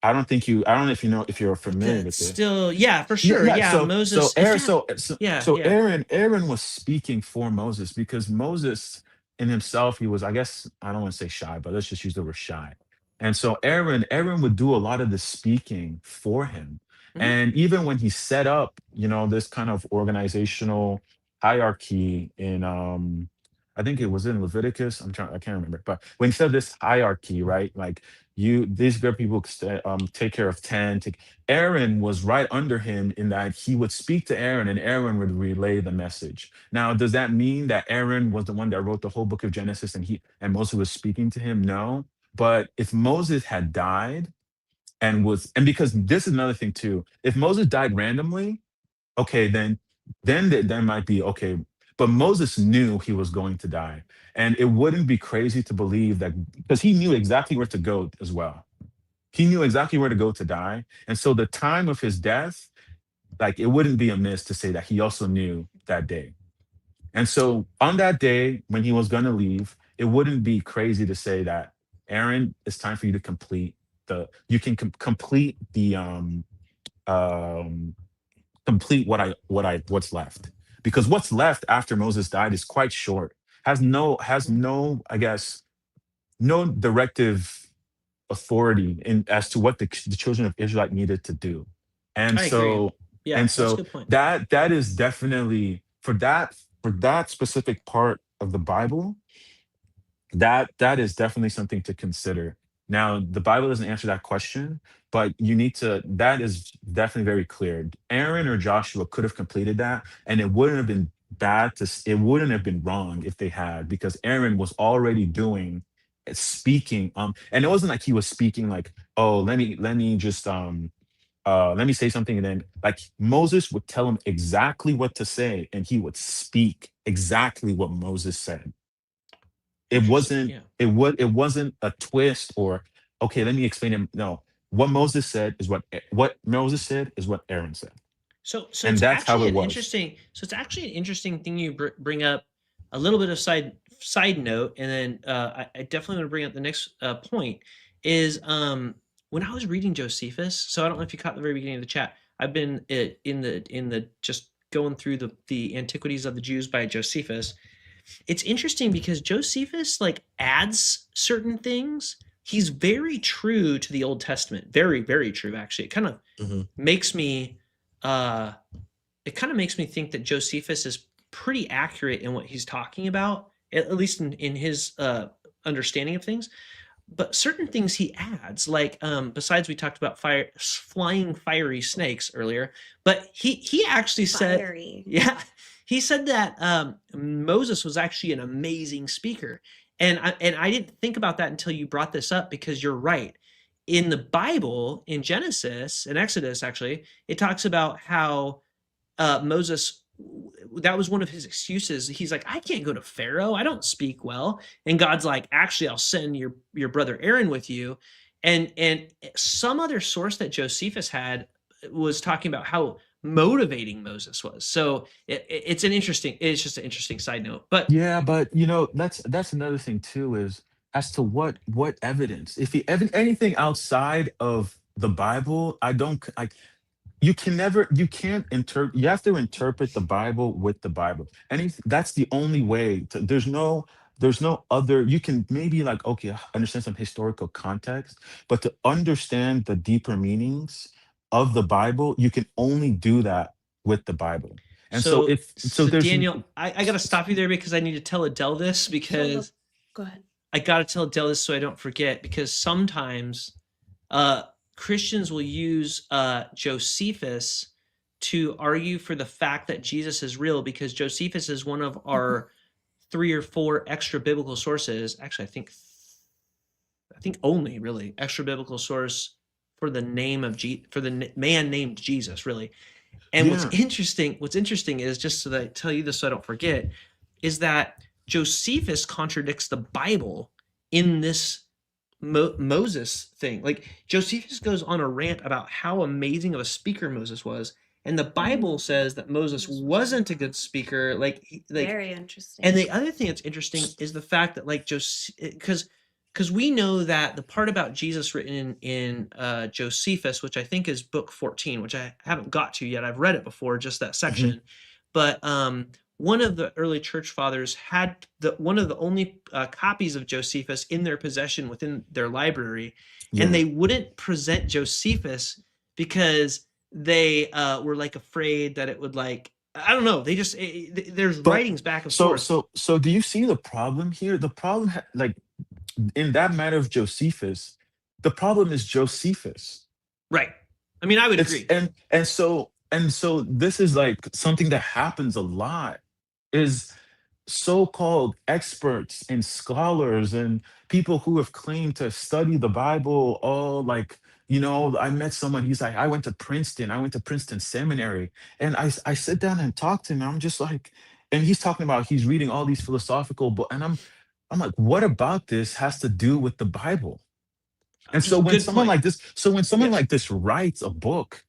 I don't know if you know if you're familiar That's with it. still, yeah, for Yeah, sure. yeah. Yeah. So Moses. In Aaron, fact, yeah. so Yeah. Aaron was speaking for Moses because Moses in himself, he was, I guess, I don't want to say shy, but let's just use the word shy. And so Aaron would do a lot of the speaking for him. Mhm. And even when he set up, this kind of organizational hierarchy in I think it was in Leviticus. I can't remember. But when he said this hierarchy, right? Like these good people take care of 10, Aaron was right under him in that he would speak to Aaron and Aaron would relay the message. Now, does that mean that Aaron was the one that wrote the whole book of Genesis and Moses was speaking to him? No. But if Moses had died and because this is another thing too, if Moses died randomly, okay, then might be okay. But Moses knew he was going to die. And it wouldn't be crazy to believe that because he knew exactly where to go as well. He knew exactly where to go to die. And so the time of his death, like it wouldn't be amiss to say that he also knew that day. And so on that day when he was going to leave, it wouldn't be crazy to say that Aaron, it's time for you to you can complete um complete what's left. Because what's left after Moses died is quite short. Has no, I guess, no directive authority in as to what the children of Israel needed to do. And I agree. so Yeah. and That's a so good point. that is definitely for that specific part of the Bible, that is definitely something to consider. Now, the Bible doesn't answer that question, but that is definitely very clear. Aaron or Joshua could have completed that, and it wouldn't have been it wouldn't have been wrong if they had, because Aaron was already doing speaking. And it wasn't like he was speaking like, oh, let me say something, and then like Moses would tell him exactly what to say, and he would speak exactly what Moses said. It Interesting. wasn't Yeah. it wasn't a twist or okay, let me explain it. No, what Moses said is what Aaron said, So and it's that's how actually it an was. interesting. So it's actually an interesting thing you bring up. A little bit of side note, and then I definitely want to bring up the next point. Is when I was reading Josephus. So I don't know if you caught the very beginning of the chat. I've been in the just going through the Antiquities of the Jews by Josephus. It's interesting because Josephus like adds certain things. He's very true to the Old Testament. Very, very true, actually. Mhm. Makes me uh it kind of makes me think that Josephus is pretty accurate in what he's talking about, at least in his understanding of things. But certain things he adds, like besides we talked about flying fiery snakes earlier, but he actually said, Fiery. yeah, he said that Moses was actually an amazing speaker, and I didn't think about that until you brought this up because you're right. In the Bible, in Genesis and Exodus, actually, it talks about how Moses, that was one of his excuses. He's like, I can't go to Pharaoh. I don't speak well. And God's like, actually, I'll send your brother Aaron with you. And some other source that Josephus had was talking about how motivating Moses was. So it's just an interesting side note. But Yeah, but that's another thing too, is as to what evidence. If he anything outside of the Bible, I don't like you can't interpret you have to interpret the Bible with the Bible. That's the only way there's no other. You can maybe like, okay, understand some historical context, but to understand the deeper meanings of the Bible, you can only do that with the Bible. And so so if so so there's Daniel, I gotta stop you there because I need to tell Adele this So because go ahead. I gotta tell this so I don't forget, because sometimes uh, Christians will use Josephus to argue for the fact that Jesus is real, because Josephus is one of our 3 or 4 extra biblical sources. Actually, I think only really extra biblical source for the name of for the man named Jesus, really. And Yeah. what's interesting is, just so that I tell you this so I don't forget, is that Josephus contradicts the Bible in this Moses thing. Like, Josephus goes on a rant about how amazing of a speaker Moses was, and the Bible says that Moses wasn't a good speaker. Very interesting. And the other thing that's interesting is the fact that, like, because we know that the part about Jesus written in Josephus, which I think is book 14, which I haven't got to yet. I've read it before, just that section. But one of the early church fathers had one of the only copies of Josephus in their possession within their library, Yeah. and they wouldn't present Josephus because they were like afraid that it would, like, I don't know. They just there's But writings back and forth. so do you see the problem here? The problem, like in that matter of Josephus, the problem is Josephus. Right. I mean, I would It's agree. and so this is like something that happens a lot, is so-called experts and scholars and people who have claimed to study the Bible all, like, I met someone, he's like, I went to Princeton Seminary. And I sit down and talk to him, and I'm just like, and he's talking about he's reading all these philosophical books, and I'm like, what about this has to do with the Bible? And so when Good someone point. like this, Yes. like this writes a book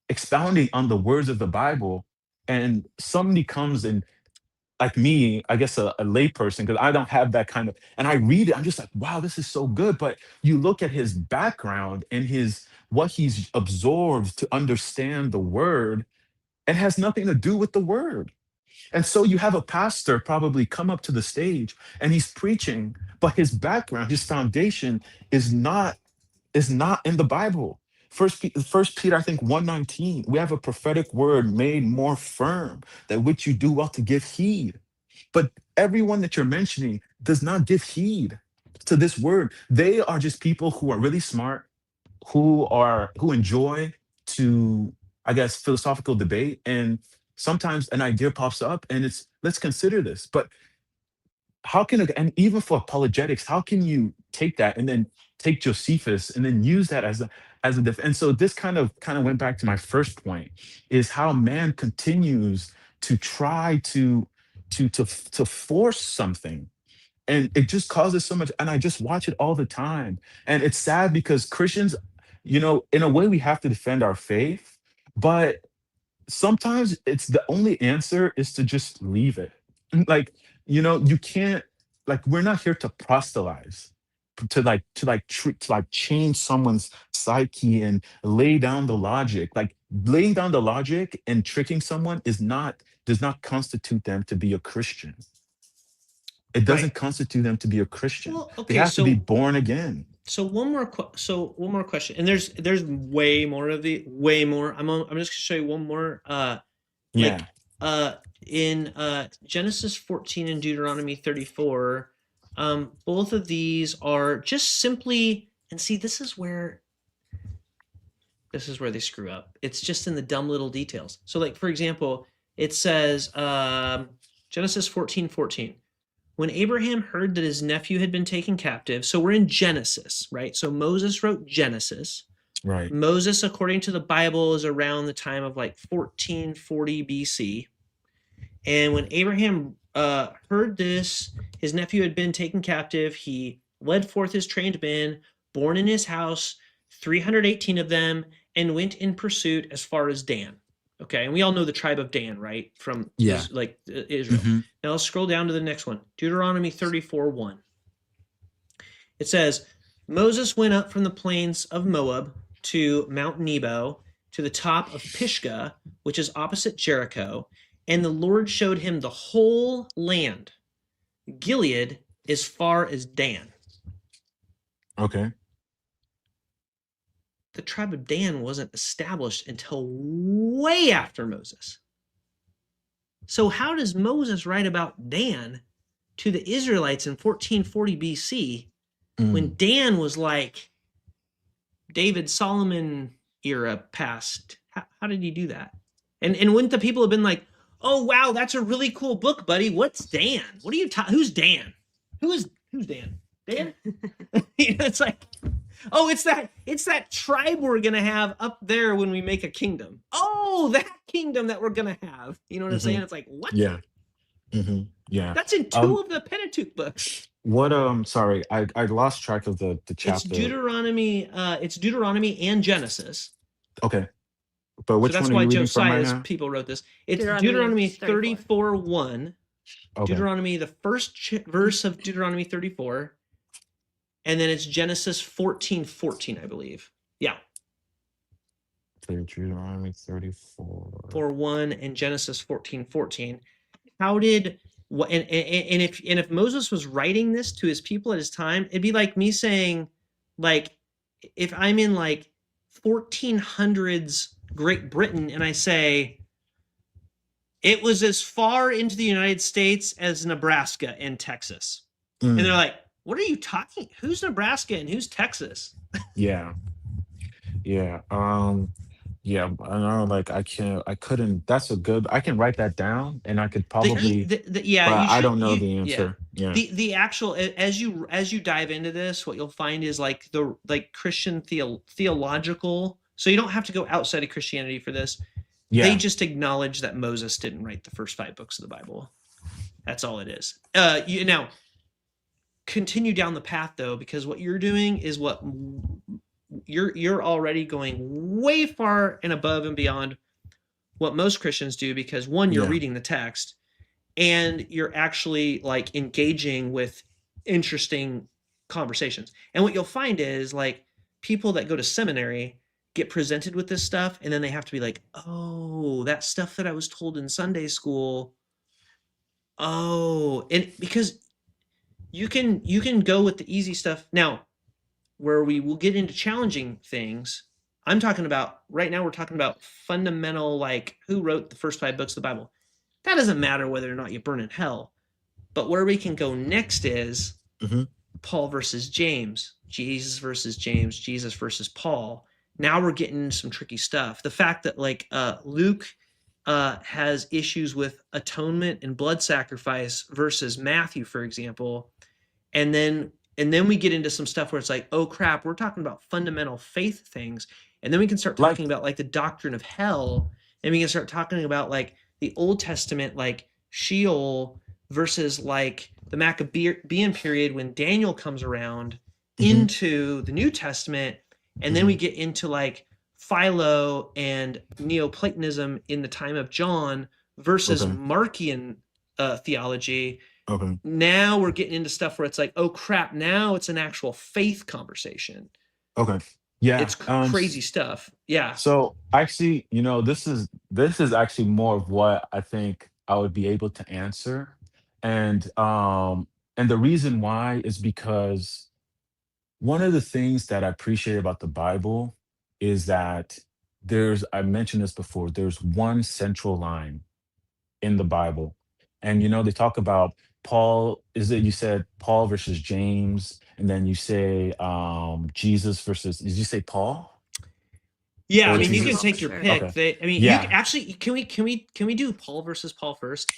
expounding on the words of the Bible, and somebody comes and, like me, I guess a layperson, because I don't have that kind of, and I read it, I'm just like, wow, this is so good. But you look at his background and what he's absorbed to understand the word, it has nothing to do with the word. And so you have a pastor probably come up to the stage and he's preaching, but his background, his foundation is not in the Bible. First Peter, I think 1:19, we have a prophetic word made more firm, that which you do well to give heed. But everyone that you're mentioning does not give heed to this word. They are just people who are really smart, who enjoy to, I guess, philosophical debate. And sometimes an idea pops up and it's, let's consider this. But and even for apologetics, how can you take that and then take Josephus and then use that and so this kind of went back to my first point, is how man continues to try to force something, and it just causes so much, and I just watch it all the time. And it's sad because Christians, in a way we have to defend our faith, but sometimes it's the only answer is to just leave it. Like, you can't, like, we're not here to proselytize, to change someone's psyche and lay down the logic. Like, laying down the logic and tricking someone does not constitute them to be a Christian. It doesn't Right. constitute them to be a Christian. Well, They okay, have to be so born again. one more question, and there's way more I'm just gonna show you one more. Like, Yeah. in Genesis 14 and Deuteronomy 34, both of these are just simply, and see, this is where they screw up. It's just in the dumb little details. So, like, for example, it says, Genesis 14:14. When Abraham heard that his nephew had been taken captive, so we're in Genesis, right? So Moses wrote Genesis. Right. Moses, according to the Bible, is around the time of like 1440 BC. And when Abraham heard this, his nephew had been taken captive, he led forth his trained men, born in his house, 318 of them, and went in pursuit as far as Dan. Okay, and we all know the tribe of Dan, right? From Yeah. Israel. Mhm. Now let's scroll down to the next one. Deuteronomy 34:1. It says, Moses went up from the plains of Moab to Mount Nebo, to the top of Pisgah, which is opposite Jericho, and the Lord showed him the whole land, Gilead, as far as Dan. Okay. The tribe of Dan wasn't established until way after Moses. So how does Moses write about Dan to the Israelites in 1440 BC when Mm. Dan was like David Solomon era past. How did he do that? And wouldn't the people have been like, "Oh wow, that's a really cool book, buddy. What's Dan? What are you who's Dan? Who's Dan? Dan?" It's like, "Oh, it's that tribe we're going to have up there when we make a kingdom. Oh, that kingdom that we're going to have." You know what I'm saying? Hmm. It's like, "What?" Yeah. Yeah. That's in two Um. of the Pentateuch books. What? Sorry, I lost track of the It's chapter. Deuteronomy, and Genesis. Okay, but So which that's one are why you reading from right Josiah's now? people wrote this. It's Deuteronomy Deuteronomy 34. 34:1, Okay. Deuteronomy, the first verse of Deuteronomy 34, and then it's Genesis 14:14, I believe. Yeah, Deuteronomy 34. 4:1 and Genesis 14:14. How did and if Moses was writing this to his people at his time, it'd be like me saying, like, if I'm in like 1400s Great Britain and I say it was as far into the United States as Nebraska and Texas, and they're Mm. like, "What are you talking? Who's Nebraska and who's Texas?" Yeah. Yeah. Yeah. I know. Like I couldn't. That's a good. I can write that down, and I could probably, Yeah, but you I should don't know you the yeah. answer. Yeah. The actual, as you dive into this, what you'll find is like the Christian theological. So you don't have to go outside of Christianity for this. They Yeah. just acknowledge that Moses didn't write the first 5 books of the Bible. That's all it is. Now continue down the path though, because what you're doing is what you're already going way far and above and beyond what most Christians do, because one, you're Yeah. reading the text and you're actually like engaging with interesting conversations. And what you'll find is like people that go to seminary get presented with this stuff and then they have to be like, "Oh, that stuff that I was told in Sunday school." Oh, and because you can go with the easy stuff. Now, where we will get into challenging things, I'm talking about right now, we're talking about fundamental, like who wrote the first 5 books of the Bible. That doesn't matter whether or not you burn in hell. But where we can go next is Hmm. Paul versus James, Jesus versus James, Jesus versus Paul. Now we're getting into some tricky stuff. The fact that like Luke has issues with atonement and blood sacrifice versus Matthew, for example, and then we get into some stuff where it's like, oh crap, we're talking about fundamental faith things, and then we can start Like. talking about like the doctrine of hell, and we can start talking about like the Old Testament, like Sheol versus like the Maccabean period when Daniel comes around Hmm. into the New Testament, and then we get into like Philo and Neoplatonism in the time of John versus Okay. Markian theology. Okay. Now we're getting into stuff where it's like, oh crap, now it's an actual faith conversation. Okay. Yeah. It's crazy stuff. Yeah. So actually, this is actually more of what I think I would be able to answer, and the reason why is because one of the things that I appreciate about the Bible is that I mentioned this before, there's one central line in the Bible. And they talk about Paul, is it you said Paul versus James, and then you say Jesus versus, did you say Paul? Yeah, I Or mean, you Jesus? can Paul, take your sure. pick. Okay. I mean, you Yeah. actually can we do Paul versus Paul first?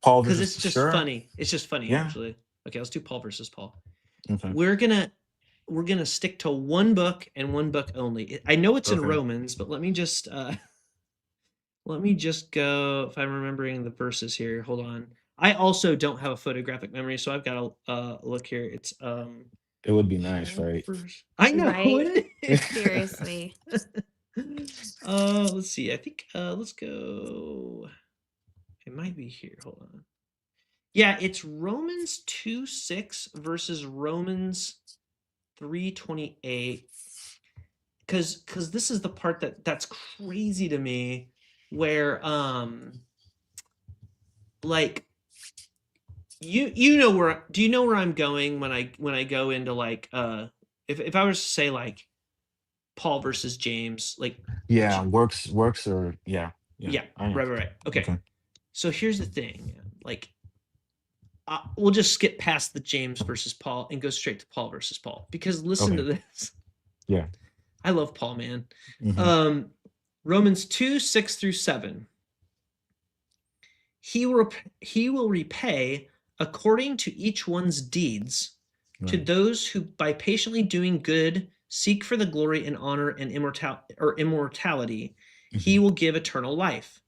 Paul Because versus, it's just sure. funny. It's just funny Yeah. actually. Okay, let's do Paul versus Paul. Okay. We're gonna stick to one book and one book only. I know it's in Okay. Romans, but let me just go, if I'm remembering the verses here. Hold on. I also don't have a photographic memory, so I've got to look here. It's It would be nice, Paul right? versus. I know, Right? wouldn't it? Seriously. Let's see. I think let's go. It might be here. Hold on. Yeah, it's Romans 2:6 versus Romans 3:28. Because this is the part that's crazy to me, where like you know where, do you know where I'm going when I go into like if I was to say like Paul versus James, like Yeah, works or yeah. yeah, I am. right. Okay. Okay. So here's the thing, like we'll just skip past the James versus Paul and go straight to Paul versus Paul, because listen to Okay. this. Yeah. I love Paul, man. Mhm. Romans 2:6-7. He will repay according to each one's deeds to Right. those who by patiently doing good seek for the glory and honor and immortality. He Mhm. will give eternal life.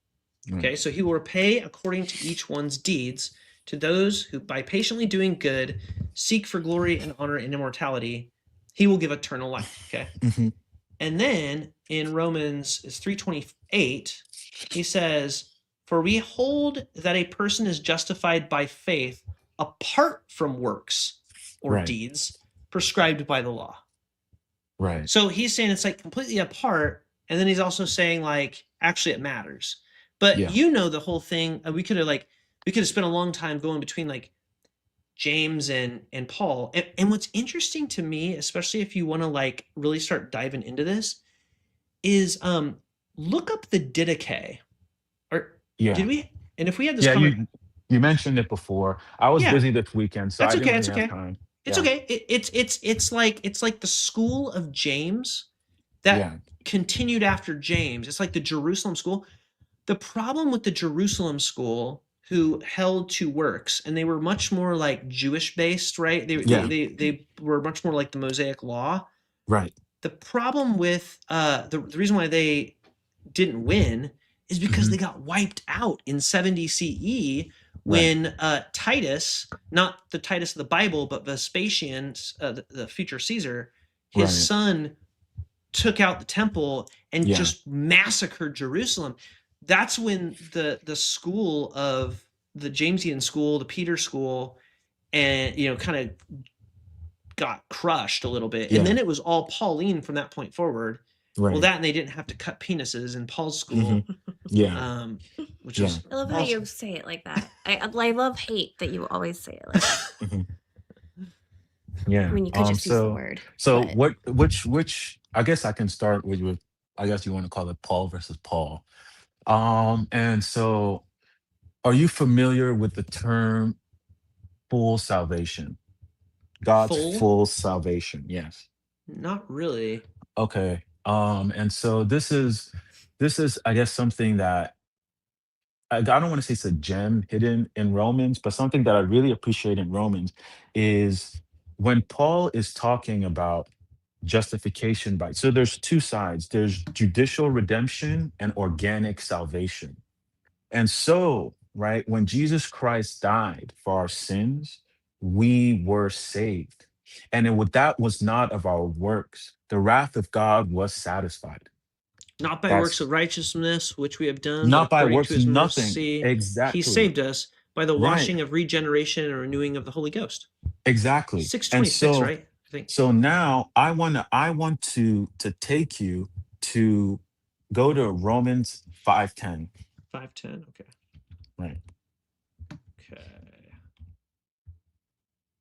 Right. Okay, so he will repay according to each one's deeds to those who by patiently doing good seek for glory and honor and immortality. He will give eternal life. Okay. Mhm. And then in Romans 3:28, he says, "For we hold that a person is justified by faith apart from works or Right. deeds prescribed by the law." Right. So he's saying it's like completely apart, and then he's also saying like actually it matters. But Yeah. you know the whole thing. We could have spent a long time going between like James and Paul. And what's interesting to me, especially if you want to like really start diving into this, is look up the Didache. Or Yeah. did we? And if we had this Yeah. conversation, You mentioned it before. I was yeah, busy this weekend, so that's I didn't okay. really It's have okay. time. It's Yeah. okay. It's like the school of James that Yeah. continued after James. It's like the Jerusalem school. The problem with the Jerusalem school, who held to works, and they were much more like Jewish based, right? They they Yeah. they, they were much more like the Mosaic law. Right. The problem with the reason why they didn't win is because Mhm. they got wiped out in 70 CE Right. when Titus, not the Titus of the Bible, but Vespasian, the future Caesar, his Right. son took out the temple and Yeah. just massacred Jerusalem. That's when the school of the Jamesian school, the Peter school, and kind of got crushed a little bit. And Yeah. then it was all Pauline from that point forward. Well, Right. that and they didn't have to cut penises in Paul's school, Mhm. Yeah. which Yeah. was I love how also you say it like that. I love hate that you always say it like that. Mhm. I Yeah. mean, you could just use the So word. so But which I guess I can start with I guess you want to call it Paul versus Paul. And so are you familiar with the term full salvation? God's full. full salvation. Yes. Not really. Okay. And so this is I guess something that I don't want to say it's a gem hidden in Romans, but something that I really appreciate in Romans is when Paul is talking about justification by, so there's two sides. There's judicial redemption and organic salvation. And so, right, when Jesus Christ died for our sins, we were saved. And that was not of our works. The wrath of God was satisfied. Not by works That's of righteousness, which we have done, but not by according to works, his nothing. mercy, he Exactly. saved us by the Right. washing of regeneration and renewing of the Holy Ghost. Exactly. And 626, so right? I think. so now I want to take you to go to Romans 5:10. 5:10. Okay. Right. Okay.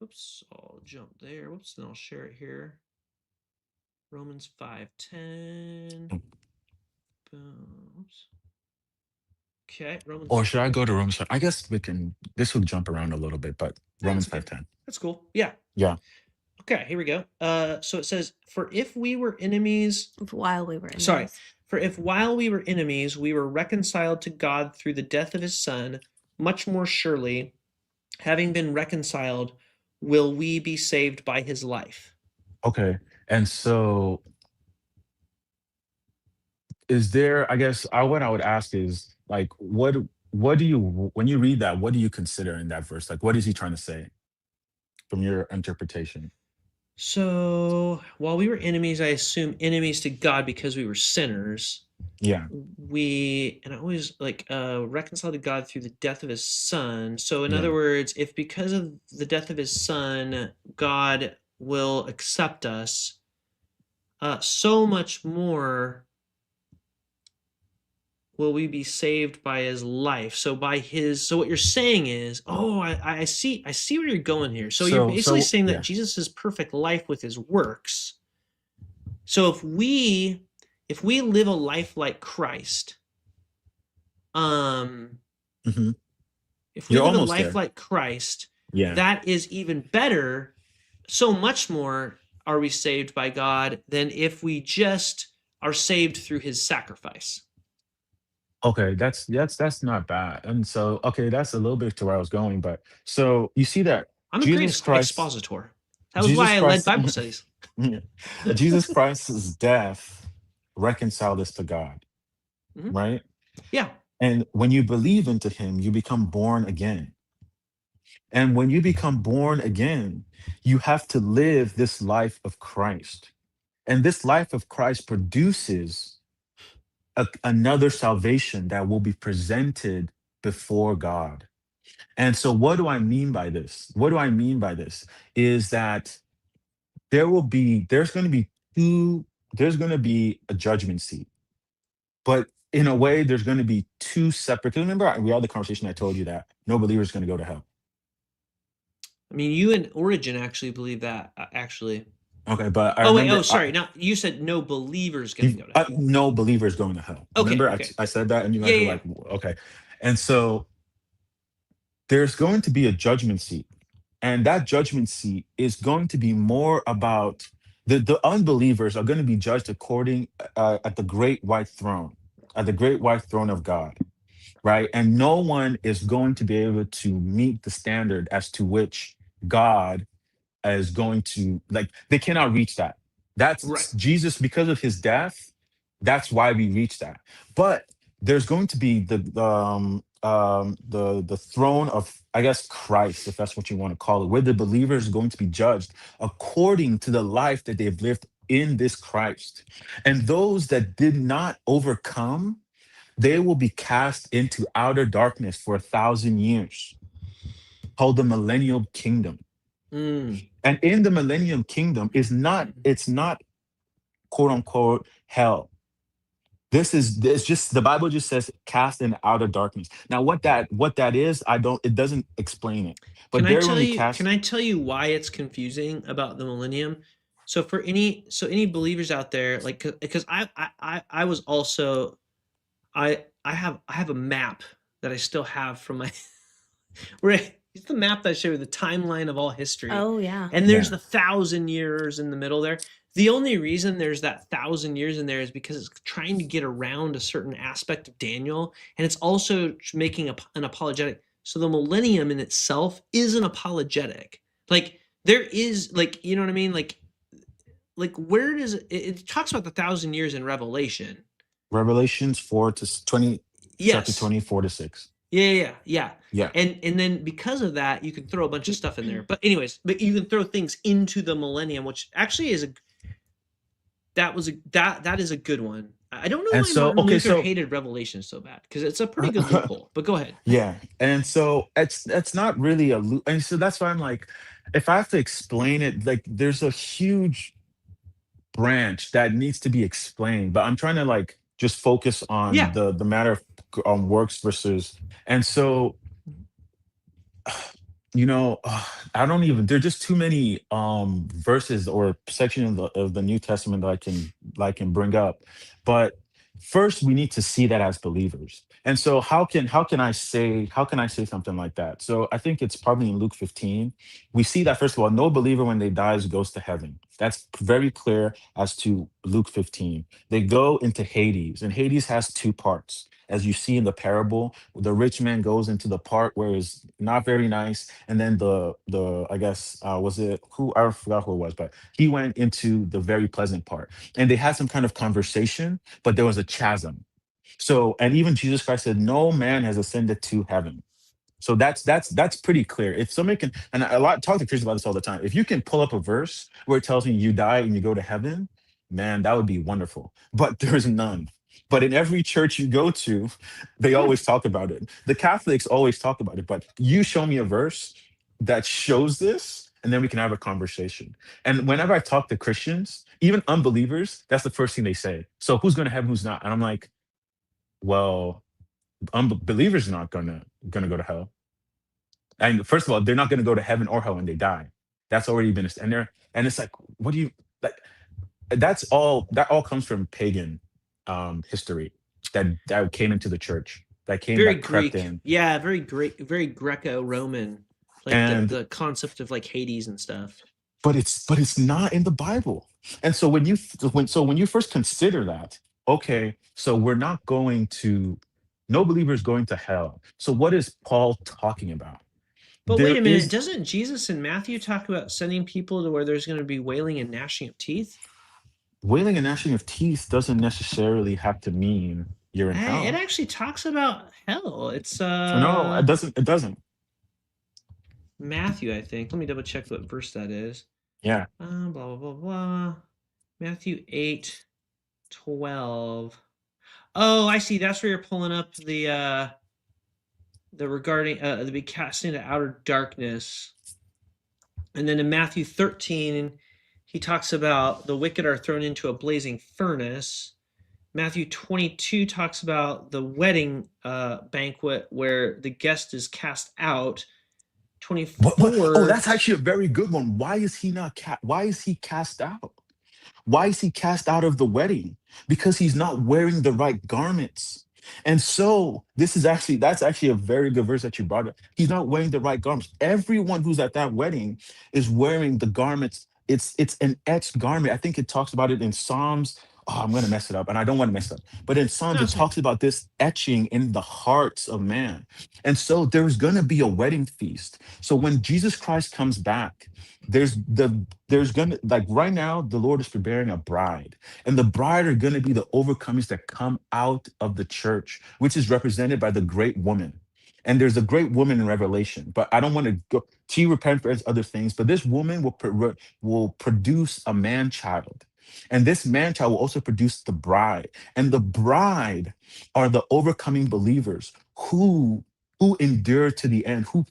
Oops, I'll jump there. Whoops, and I'll share it here. Romans 5:10. Mm. Boom. Oops. Okay, Romans. Or should I go to Romans 5? I guess this will jump around a little bit, but Romans That's okay. 5:10. That's cool. Yeah. Yeah. Okay, here we go. So it says, "For if we were enemies, while we were in sorry, this, for if while we were enemies, we were reconciled to God through the death of his son, much more surely, having been reconciled, will we be saved by his life." Okay. And so is there, I guess what I would ask is like what do you when you read that, what do you consider in that verse? Like what is he trying to say from your interpretation? So while we were enemies, I assume enemies to God because we were sinners. Yeah. And I always like reconciled to God through the death of his son. So in Yeah. other words, if because of the death of his son, God will accept us, so much more will we be saved by his life. So what you're saying is, I see where you're going here. So you're basically saying that Yeah. Jesus' perfect life with his works. So if we live a life like Christ, Mhm. if we You're live a almost life there. like Christ, Yeah. that is even better. So much more are we saved by God than if we just are saved through his sacrifice. Okay, that's not bad. And so, okay, that's a little bit to where I was going, but so you see that I'm a great Jesus Christ, expositor. That was why Jesus I led Christ, Bible studies. Jesus Christ's death reconciled us to God, Mhm. right? Yeah. And when you believe into him, you become born again. And when you become born again, you have to live this life of Christ. And this life of Christ produces another salvation that will be presented before God. And so, what do I mean by this? What do I mean by this? Is that there's going to be there's going to be a judgment seat, but in a way, there's going to be two separate. Because remember, we had the conversation. I told you that no believer is going to go to hell. I mean, you and Origin actually believe that, actually. Okay, but I Oh, wait. Oh, remember sorry. Now, you said no believer's going to go to hell. no believer is going to hell. Okay. Remember, Okay. I said that, and you Yeah. guys were Yeah. like, okay. And so there's going to be a judgment seat, and that judgment seat is going to be more about the unbelievers are going to be judged according at the great white throne, at the great white throne of God, right? And no one is going to be able to meet the standard as to which God is going to, like, they cannot reach that. Right. That's Jesus, because of his death. That's why we reach that. But there's going to be the throne of, I guess, Christ, if that's what you want to call it, where the believer is going to be judged according to the life that they've lived in this Christ. And those that did not overcome, they will be cast into outer darkness for 1,000 years, called the millennial kingdom. Mm. And in the millennium kingdom it's not quote unquote hell. It's just, the Bible just says cast in outer darkness. Now what that is, it doesn't explain it. Can But I there when tell we you? Can cast, I tell you why it's confusing about the millennium? So for any believers out there, like, because I was also I have a map that I still have from my where it's the map that I show you the timeline of all history, Oh yeah. and there's yeah. the 1,000 years in the middle there. The only reason there's that 1,000 years in there is because it's trying to get around a certain aspect of Daniel, and it's also making an apologetic. So the millennium in itself is an apologetic. Like, there is, like, you know what I mean? Like where does it talks about the 1,000 years in Revelation? Revelations 4 to 20, chapter Yes. 24 to 6. Yeah. Yeah. And then because of that, you can throw a bunch of stuff in there. But anyways, but you can throw things into the millennium, which actually is that is a good one. I don't know And why so, Martin okay, Luther so hated Revelation so bad, because it's a pretty good loophole. But go ahead. yeah. And so it's not really and so that's why I'm like, if I have to explain it, like, there's a huge branch that needs to be explained, but I'm trying to, like, just focus on Yeah. the matter of works versus. And so, I don't even, there're just too many verses or section of the New Testament that I can bring up. But first we need to see that as believers. And so how can I say something like that? So I think it's probably in Luke 15. We see that, first of all, no believer when they dies goes to heaven. That's very clear as to Luke 15. They go into Hades, and Hades has two parts. As you see in the parable, the rich man goes into the part where it's not very nice, and then the I guess, was it, who, I forgot who it was, but he went into the very pleasant part, and they had some kind of conversation, but there was a chasm. So, and even Jesus Christ said, no man has ascended to heaven. So that's pretty clear. If somebody can, and I talk to Christians about this all the time. If you can pull up a verse where it tells me you die and you go to heaven, man, that would be wonderful. But there's none. But in every church you go to, they always talk about it. The Catholics always talk about it. But you show me a verse that shows this, and then we can have a conversation. And whenever I talk to Christians, even unbelievers, that's the first thing they say. So who's going to heaven, who's not? And I'm like, well, unbelievers are not gonna go to hell. And first of all, they're not going to go to heaven or hell when they die. That's already been, and it's like, what do you, like? That all comes from pagan history that came into the church, Very that crept Greek. in. Yeah, very great, very Greco-Roman. like And the concept of like Hades and stuff. but it's not in the Bible. And so when you first consider that, okay, so we're not going to no believer is going to hell. So what is Paul talking about? But wait There a minute, is doesn't Jesus and Matthew talk about sending people to where there's going to be wailing and gnashing of teeth? wailing and gnashing of teeth doesn't necessarily have to mean you're in Hey, it hell. actually talks about hell. It's No, it doesn't. Matthew, I think. Let me double check what verse that is. Yeah. Blah blah blah blah. Matthew 8:12. Oh, I see. That's where you're pulling up the regarding the be cast into outer darkness. And then in Matthew 13, he talks about the wicked are thrown into a blazing furnace. Matthew 22 talks about the wedding banquet where the guest is cast out. What? Oh, 24. that's actually a very good one. Why is he cast out? Why is he cast out of the wedding? Because he's not wearing the right garments. And so that's actually a very good verse that you brought up. He's not wearing the right garments. Everyone who's at that wedding is wearing the garments. It's an etched garment. I think it talks about it in Psalms. Oh, I'm gonna mess it up, and I don't want to mess it up. But in Psalms, No, it it's okay. talks about this etching in the hearts of man. And so there's gonna be a wedding feast. So when Jesus Christ comes back, there's gonna, like, right now the Lord is preparing a bride, and the bride are gonna be the overcomers that come out of the church, which is represented by the great woman. And there's a great woman in Revelation, but I don't want to go. She repents for other things, but this woman will produce a man child, and this man child will also produce the bride, and the bride are the overcoming believers who endured to the end, who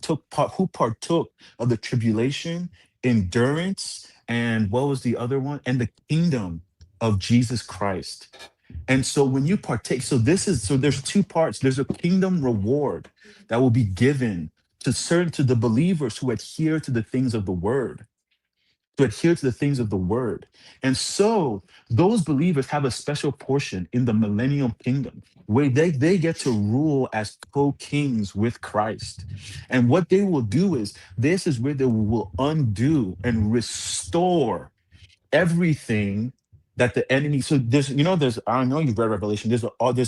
partook of the tribulation, endurance, and what was the other one? And the kingdom of Jesus Christ. And so when you partake, so there's two parts. There's a kingdom reward that will be given to the believers who adhere to the things of the word, to adhere to the things of the word. And so those believers have a special portion in the millennium kingdom where they get to rule as co-kings with Christ. And what they will do is this is where they will undo and restore everything that the enemy. So there's I know you've read Revelation. There's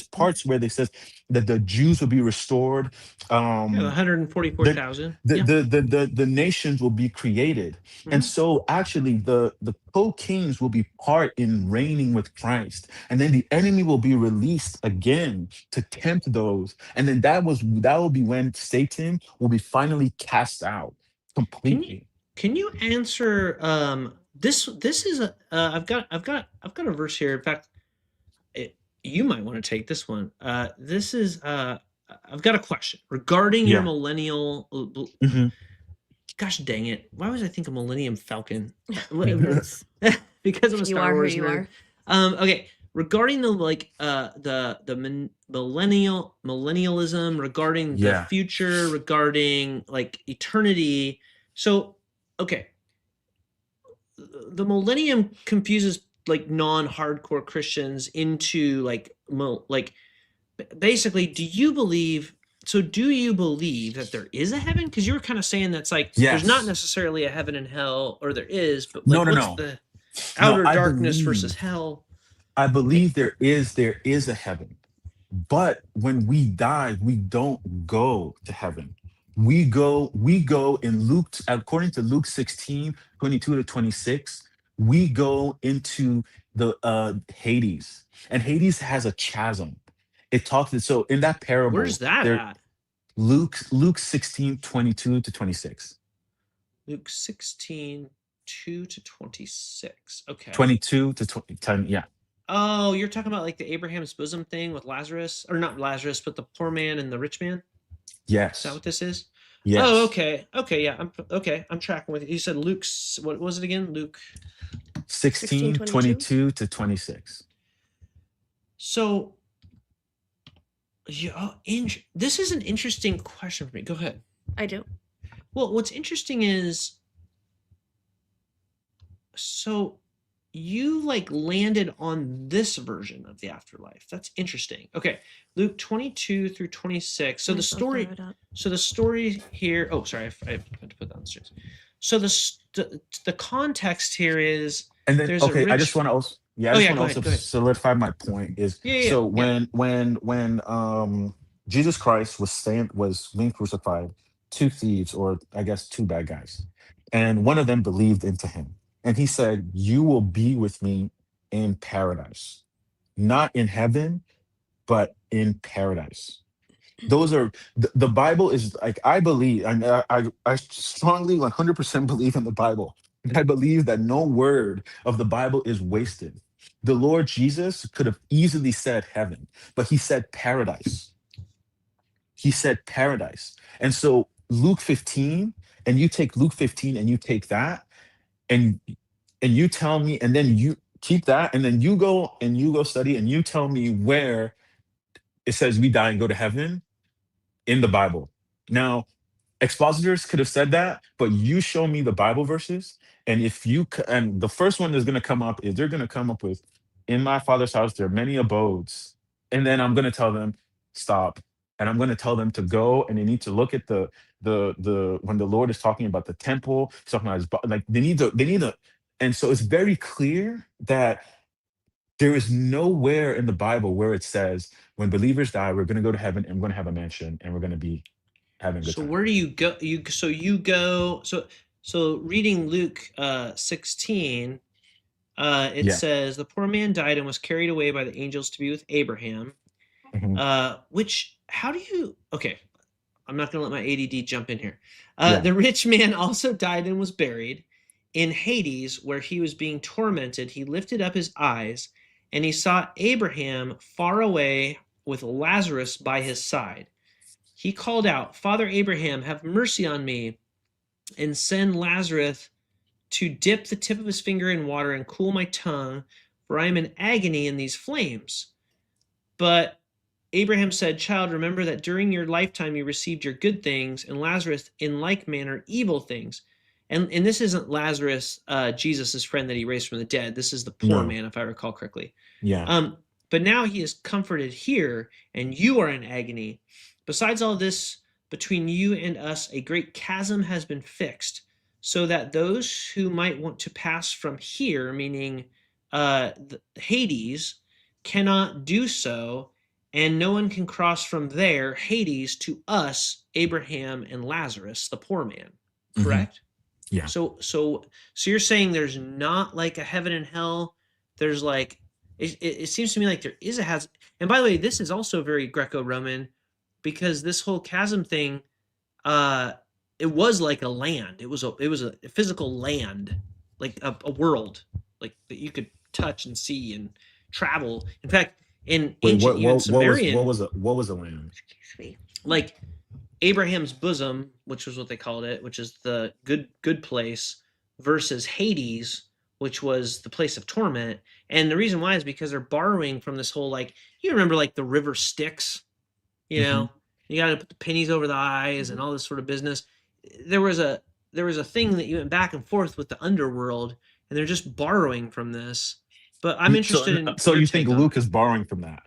parts where they says that the Jews will be restored. Yeah, um 144,000. Yeah. the nations will be created. And Mhm. so actually the co-kings will be part in reigning with Christ, and then the enemy will be released again to tempt those, and then that will be when Satan will be finally cast out Can you completely. can you answer this is a I've got a verse here. In fact, you might want to take this one. This is I've got a question regarding your Yeah. millennial. Hmm. Gosh dang it! Why was I think a Millennium Falcon? Because Because I'm a you Star are who Wars you nerd. are. Okay, regarding the millennialism, regarding the Yeah. future, regarding like eternity. So, okay, the millennium confuses like non-hardcore Christians into like basically, do you believe that there is a heaven? Because you were kind of saying that's like there's not Yes. necessarily a heaven and hell, or there is, but No, like no, what's no. the No, outer darkness versus hell? I Okay. believe there is a heaven. But when we die, we don't go to heaven. We go in Luke, according to Luke 16:22 to 26, we go into the Hades. And Hades has a chasm. It talks so in that Where's parable, that there at? Luke 16:22 to 26. Luke 16, 2 to 26. Okay. 22 to 20, 10, yeah. Oh, you're talking about like the Abraham's bosom thing with Lazarus, or not Lazarus, but the poor man and the rich man. Is that Yes. what this is? Oh, Yes. okay. Okay, yeah. I'm tracking with you. You said Luke's, what was it again? Luke. 16, 1622. 22 to 26. So, yeah, this is an interesting question for me. Go ahead. I do. Well, what's interesting is, so you like landed on this version of the afterlife. That's interesting. Okay, Luke 22 through 26. So Might the as well throw story, it up. so the story here. Oh, sorry, I had to put that on the streets. So the context here is And then, there's a okay, I just rich. want to also, yeah, I Oh just yeah, want to go also ahead, go ahead. solidify my point is, Yeah, yeah, so yeah. when Jesus Christ was being crucified, two thieves, or I guess two bad guys, and one of them believed into him, and he said, "You will be with me in paradise, not in heaven, but in paradise." Those are the Bible is like, I believe, and I strongly 100% believe in the Bible. And I believe that no word of the Bible is wasted. The Lord Jesus could have easily said heaven, but he said paradise. He said paradise. And so Luke 15, and you take Luke 15 and you take that, and you tell me, and then you keep that, and then you go study, and you tell me where it says we die and go to heaven in the Bible. Now, expositors could have said that, but you show me the Bible verses, and and the first one that's going to come up is, they're going to come up with, "In my Father's house there are many abodes," and then I'm going to tell them stop, and I'm going to tell them to go, and they need to look at the when the Lord is talking about the temple, he's talking about like they need to, and so it's very clear that there is nowhere in the Bible where it says when believers die, we're going to go to heaven and we're going to have a mansion and we're going to be having a good So time. where do you go? You go. So reading Luke 16, it Yeah. says the poor man died and was carried away by the angels to be with Abraham. Mhm. Which how do you? Okay, I'm not going to let my ADD jump in here. Yeah. The rich man also died and was buried in Hades, where he was being tormented. He lifted up his eyes and he saw Abraham far away with Lazarus by his side. He called out, "Father Abraham, have mercy on me and send Lazarus to dip the tip of his finger in water and cool my tongue, for I am in agony in these flames." But Abraham said, "Child, remember that during your lifetime you received your good things, and Lazarus in like manner evil things." And this isn't Lazarus, Jesus' friend that he raised from the dead. This is the poor No. man, if I recall correctly. Yeah. But now he is comforted here, and you are in agony. Besides all this, between you and us, a great chasm has been fixed, so that those who might want to pass from here, meaning Hades, cannot do so, and no one can cross from there, Hades, to us, Abraham and Lazarus, the poor man. Mhm. Correct? Yeah. So you're saying there's not like a heaven and hell. There's like it seems to me like there is a has. And by the way, this is also very Greco-Roman because this whole chasm thing, uh, it was like a land. It was a physical land, like a world, like that you could touch and see and travel. In fact, in Wait, ancient even what Sumerian, was the land? Excuse me. like Abraham's bosom, which was what they called it, which is the good place, versus Hades, which was the place of torment. And the reason why is because they're borrowing from this whole like you remember like the river Styx, you Mhm. know, you got to put the pennies over the eyes and all this sort of business. There was a there was a thing that you went back and forth with the underworld, and they're just borrowing from this. But I'm interested in So your you think take on Luke that. is borrowing from that?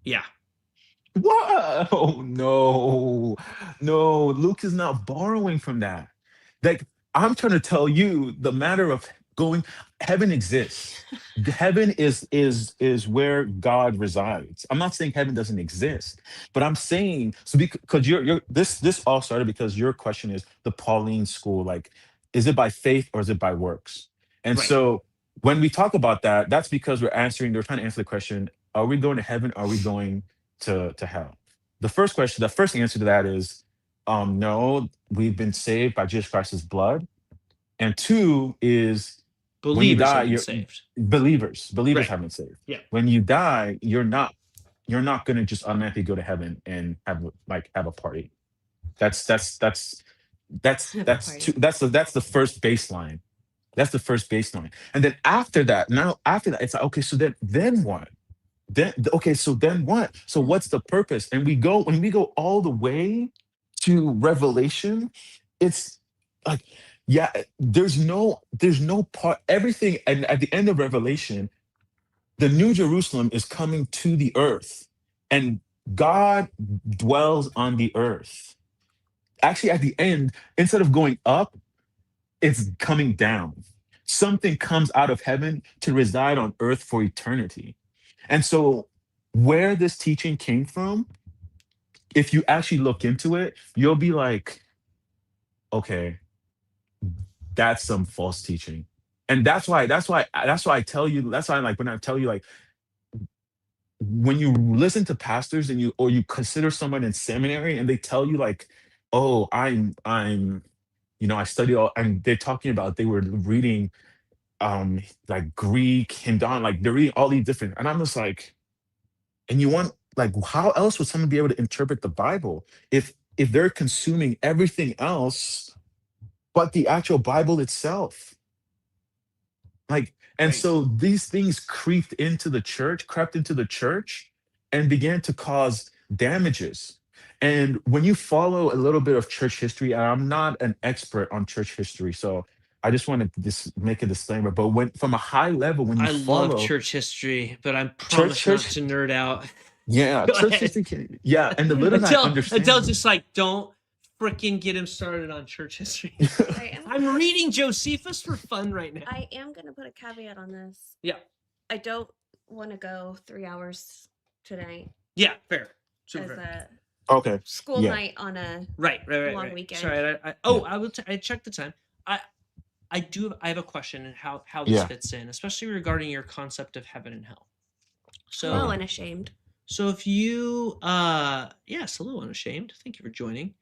Yeah, What? Oh no, no, Luke is not borrowing from that. Like, I'm trying to tell you the matter of going, heaven exists. Heaven is where God resides. I'm not saying heaven doesn't exist, but I'm saying, so because you're this all started because your question is the Pauline school, like, is it by faith or is it by works? And right. so when we talk about that, that's because they're trying to answer the question, are we going to heaven? Are we going to hell? The first answer to that is, no, we've been saved by Jesus Christ's blood. And two is, when you Believers die, have been you're saved. believers Right. have been saved. Yeah. When you die, you're not going to just automatically go to heaven and have a party. Have a That's party. that's the first baseline. That's the first baseline. And then after that, it's like, okay, so then what? Then okay, so then what? So what's the purpose? And when we go all the way to Revelation, it's like Yeah, there's no part, everything, and at the end of Revelation, the New Jerusalem is coming to the earth, and God dwells on the earth. Actually, at the end, instead of going up, it's coming down. Something comes out of heaven to reside on earth for eternity. And so, where this teaching came from, if you actually look into it, you'll be like, okay, that's some false teaching. And that's why I tell you, that's why, like, when I tell you, like, when you listen to pastors and you consider someone in seminary and they tell you, like, oh, I'm I studied all, and they're talking about they were reading like Greek, Hindu, like they're reading all these different, and I'm just like, and you want, like, how else would someone be able to interpret the Bible if they're consuming everything else but the actual Bible itself? Like, and Right. so these things crept into the church and began to cause damages. And when you follow a little bit of church history, and I'm not an expert on church history, so I just want to just make a disclaimer. But when, from a high level, when you I love follow church history, but I church, promise not church, to nerd out. yeah, Go church ahead. history, yeah, and the little that I Until understand. just like, don't freaking get him started on church history. I am, I'm reading Josephus for fun right now. I am going to put a caveat on this. Yeah. I don't want to go 3 hours tonight Yeah, fair. Super as fair. a Okay, school yeah, night on a Right. long weekend. Sorry. yeah, I will. I checked the time. I I have a question and how this yeah. fits in, especially regarding your concept of heaven and hell. Hello, So Okay. unashamed. so if you yes, hello unashamed. Thank you for joining.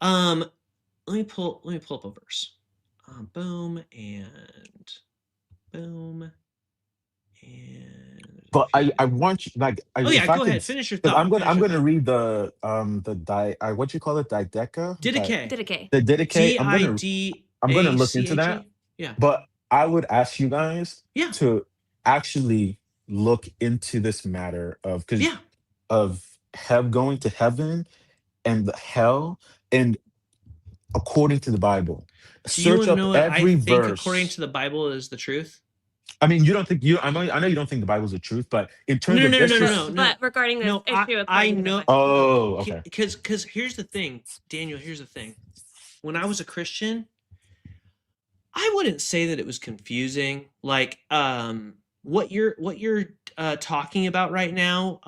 Um let me pull up a verse. Boom and boom and But okay. I want you, like, Oh yeah, if I go could, ahead. Finish your because thought. I'm Finish your gonna thought. read the what you call it, dideca, Didache. Didache. the Didache. D I D I'm gonna A look C into H that. E. Yeah. But I would ask you guys Yeah. to actually look into this matter of, because Yeah. of have going to heaven and the hell, and according to the Bible, Do you search want to up know what I every think according to verse. the Bible is the truth? I mean, you don't think you I know you don't think the Bible's the truth, but in terms No, of, no, no, let's no, no, But no, just, no. but regarding this No, issue I according to the know Bible. oh, okay. because here's the thing, Daniel, here's the thing. When I was a Christian, I wouldn't say that it was confusing. Like what you're talking about right now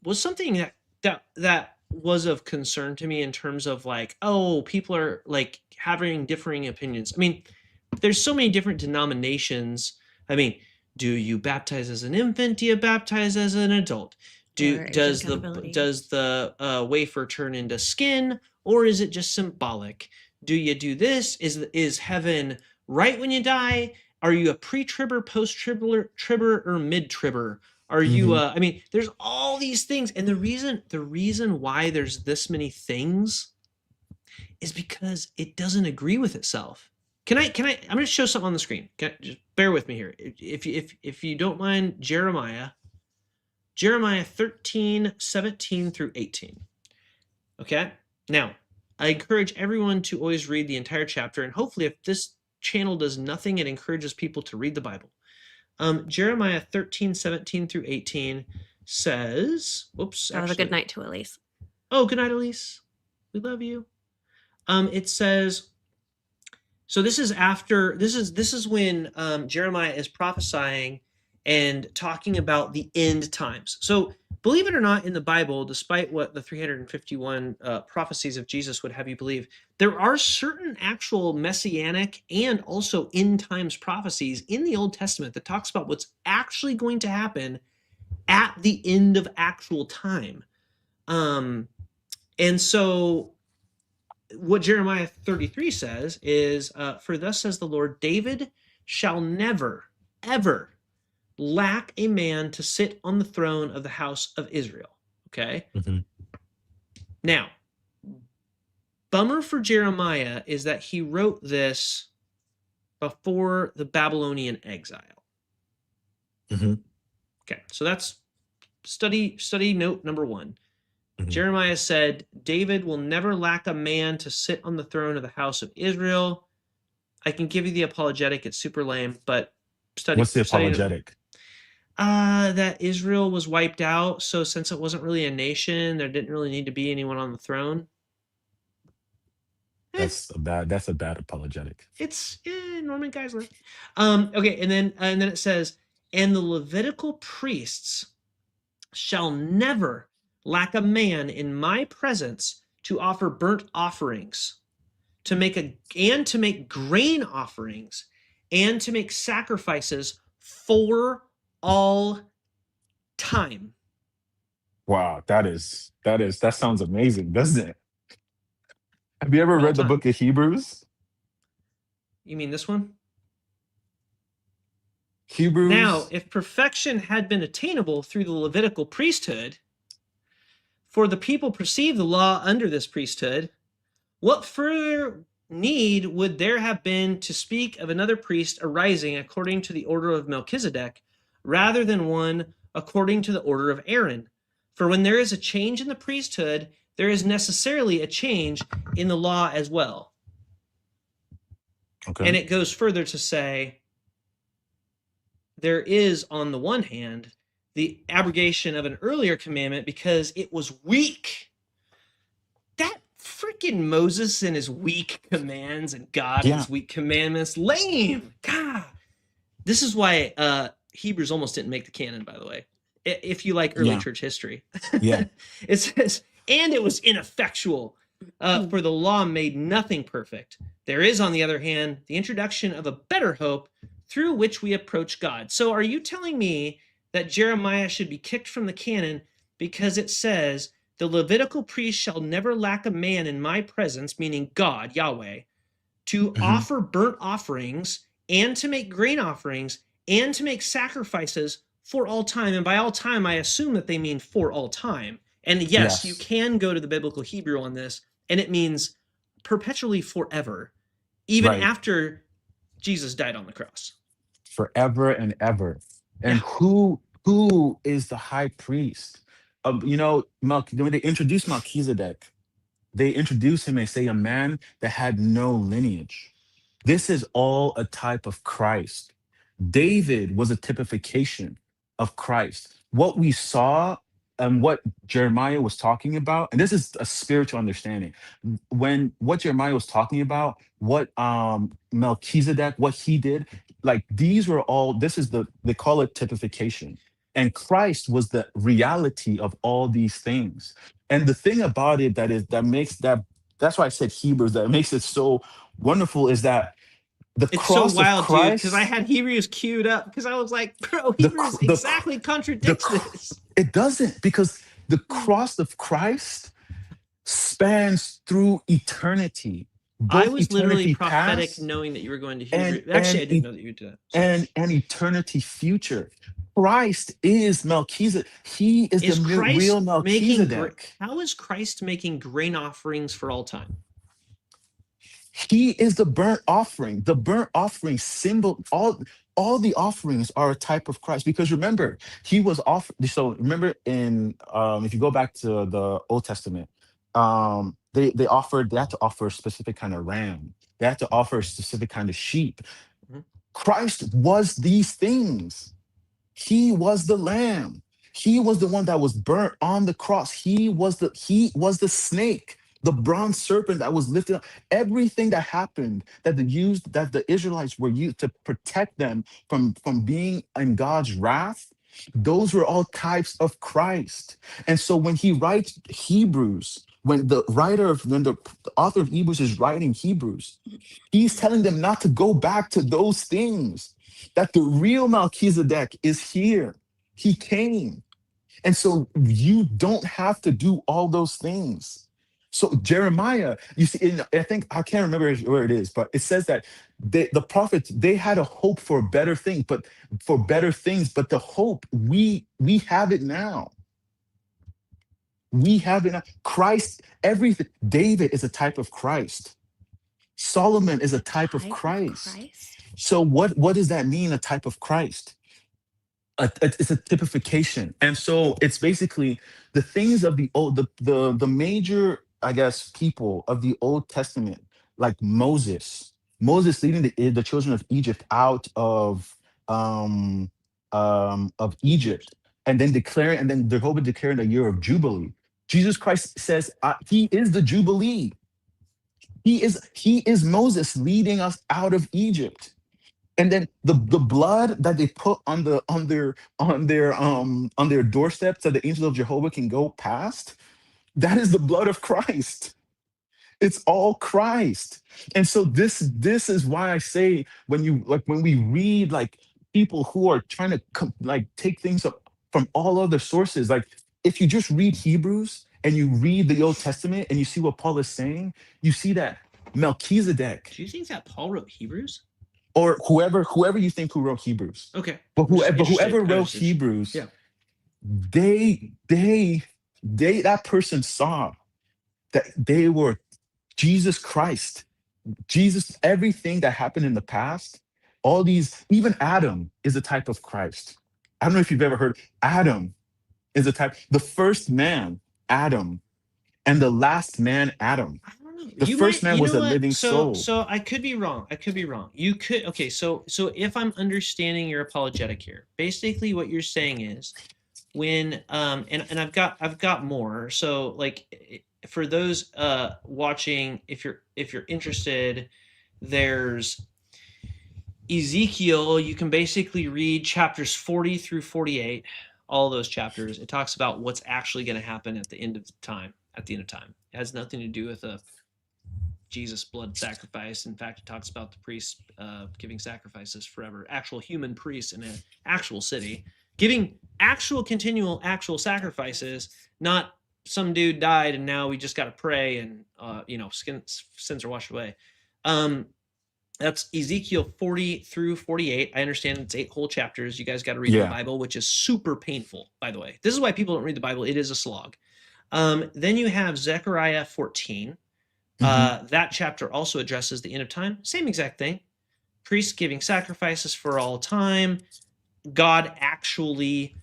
was something that was of concern to me in terms of like, oh, people are like having differing opinions. I mean, there's so many different denominations. I mean, do you baptize as an infant? Do you baptize as an adult? Or age accountability. Does the wafer turn into skin, or is it just symbolic? Do you do this? Is heaven right when you die? Are you a pre-tribber, post-tribber, or mid-tribber? Are you? Hmm. I mean, there's all these things, and the reason why there's this many things is because it doesn't agree with itself. I'm going to show something on the screen. Just bear with me here. If you don't mind, Jeremiah 13:17 through 18. Okay? Now, I encourage everyone to always read the entire chapter, and hopefully if this channel does nothing, it encourages people to read the Bible. Jeremiah 13:17 through 18 says, whoops, Have a good night to Elise. Oh, good night, Elise. We love you. It says, so this is when Jeremiah is prophesying and talking about the end times. So believe it or not, in the Bible, despite what the 351 prophecies of Jesus would have you believe, there are certain actual messianic and also end times prophecies in the Old Testament that talks about what's actually going to happen at the end of actual time. And so what Jeremiah 33 says is, for thus says the Lord, David shall never, ever lack a man to sit on the throne of the house of Israel. Okay? Hmm. Now, bummer for Jeremiah is that he wrote this before the Babylonian exile. Hmm. Okay, so that's study note number 1. Mhm. Jeremiah said, David will never lack a man to sit on the throne of the house of Israel. I can give you the apologetic. It's super lame, but What's the study apologetic? that Israel was wiped out. So since it wasn't really a nation, there didn't really need to be anyone on the throne. That's a bad apologetic. It's Norman Geisler. Okay, and then it says, and the Levitical priests shall never lack a man in my presence to offer burnt offerings, to make grain offerings, and to make sacrifices for all time. Wow, that sounds amazing, doesn't it? Have you ever For all read the time. book of Hebrews? You mean this one? Hebrews. Now, if perfection had been attainable through the Levitical priesthood, for the people perceive the law under this priesthood, what further need would there have been to speak of another priest arising according to the order of Melchizedek, rather than one according to the order of Aaron? For when there is a change in the priesthood, there is necessarily a change in the law as well. Okay. And it goes further to say, there is, on the one hand, the abrogation of an earlier commandment because it was weak. That freaking Moses and his weak commands and God and his weak commandments, lame. God, this is why Hebrews almost didn't make the canon, by the way, if you like early church history. Yeah. It says, and it was ineffectual, for the law made nothing perfect. There is, on the other hand, the introduction of a better hope through which we approach God. So are you telling me that Jeremiah should be kicked from the canon because it says, the Levitical priest shall never lack a man in my presence, meaning God, Yahweh, to offer burnt offerings and to make grain offerings and to make sacrifices for all time? And by all time, I assume that they mean for all time. And yes, you can go to the biblical Hebrew on this, and it means perpetually forever, even after Jesus died on the cross. Forever and ever. And who is the high priest? When they introduce Melchizedek, they introduce him and say a man that had no lineage. This is all a type of Christ. David was a typification of Christ. What we saw and what Jeremiah was talking about, and this is a spiritual understanding. When what Jeremiah was talking about, what Melchizedek, what he did, like these were all, they call it typification. And Christ was the reality of all these things. And the thing about it that's why I said Hebrews, that makes it so wonderful is that the it's cross so wild, of Christ, dude, because I had Hebrews queued up because I was like, bro, Hebrews exactly contradicts this. It doesn't, because the cross of Christ spans through eternity. I was literally prophetic knowing that you were going to Hebrews. Actually, I didn't know that you did that. And eternity future. Christ is Melchizedek. He is the real Melchizedek. How is Christ making grain offerings for all time? He is the burnt offering. The burnt offering symbol, all the offerings are a type of Christ. Because remember, he was offered. So remember if you go back to the Old Testament, they had to offer a specific kind of ram. They had to offer a specific kind of sheep. Christ was these things. He was the lamb. He was the one that was burnt on the cross. He was the snake, the bronze serpent that was lifted up. Everything that happened that the Israelites were used to protect them from being in God's wrath, those were all types of Christ. And so when he writes Hebrews, when the author of Hebrews is writing Hebrews, he's telling them not to go back to those things, that the real Melchizedek is here. He came. And so you don't have to do all those things. So Jeremiah, you see, I can't remember where it is, but it says that the prophets, they had a hope for better things, but the hope, we have it now. We have it now. Christ, everything. David is a type of Christ. Solomon is a type of Christ. So what does that mean, a type of Christ? It's a typification. And so it's basically the things of the old, the major, I guess, people of the Old Testament, like Moses, Moses leading the children of Egypt out of Egypt, and then declaring, and then Jehovah declaring a year of jubilee. Jesus Christ says he is the jubilee. He is Moses leading us out of Egypt. And then the blood that they put on their doorsteps that the angels of Jehovah can go past, that is the blood of Christ. It's all Christ. And so this is why I say, when we read like people who are trying to like take things up from all other sources, like if you just read Hebrews and you read the Old Testament and you see what Paul is saying, you see that Melchizedek, Do you think that Paul wrote Hebrews? or whoever you think who wrote Hebrews, Okay. but I'm just whoever interested. wrote Hebrews, Yeah. they that person saw that they were Jesus Christ. Jesus, everything that happened in the past, all these, even Adam is a type of Christ. I don't know if you've ever heard, Adam is a type, the first man, Adam, and the last man, Adam. I don't know. The first man You was know a what? living soul. So I could be wrong. You could. Okay. So if I'm understanding your apologetic here, basically what you're saying is when and I've got more. So like for those watching, if you're interested, there's Ezekiel. You can basically read chapters 40 through 48. All those chapters. It talks about what's actually going to happen at the end of time. At the end of time, it has nothing to do with a Jesus blood sacrifice. In fact, it talks about the priests giving sacrifices forever. Actual human priests in an actual city giving actual continual actual sacrifices, not some dude died and now we just got to pray and sins are washed away. That's Ezekiel 40 through 48. I understand it's 8 whole chapters. You guys got to read the Bible, which is super painful, by the way. This is why people don't read the Bible. It is a slog. Then you have Zechariah 14. That chapter also addresses the end of time. Same exact thing. Priests giving sacrifices for all time. God actually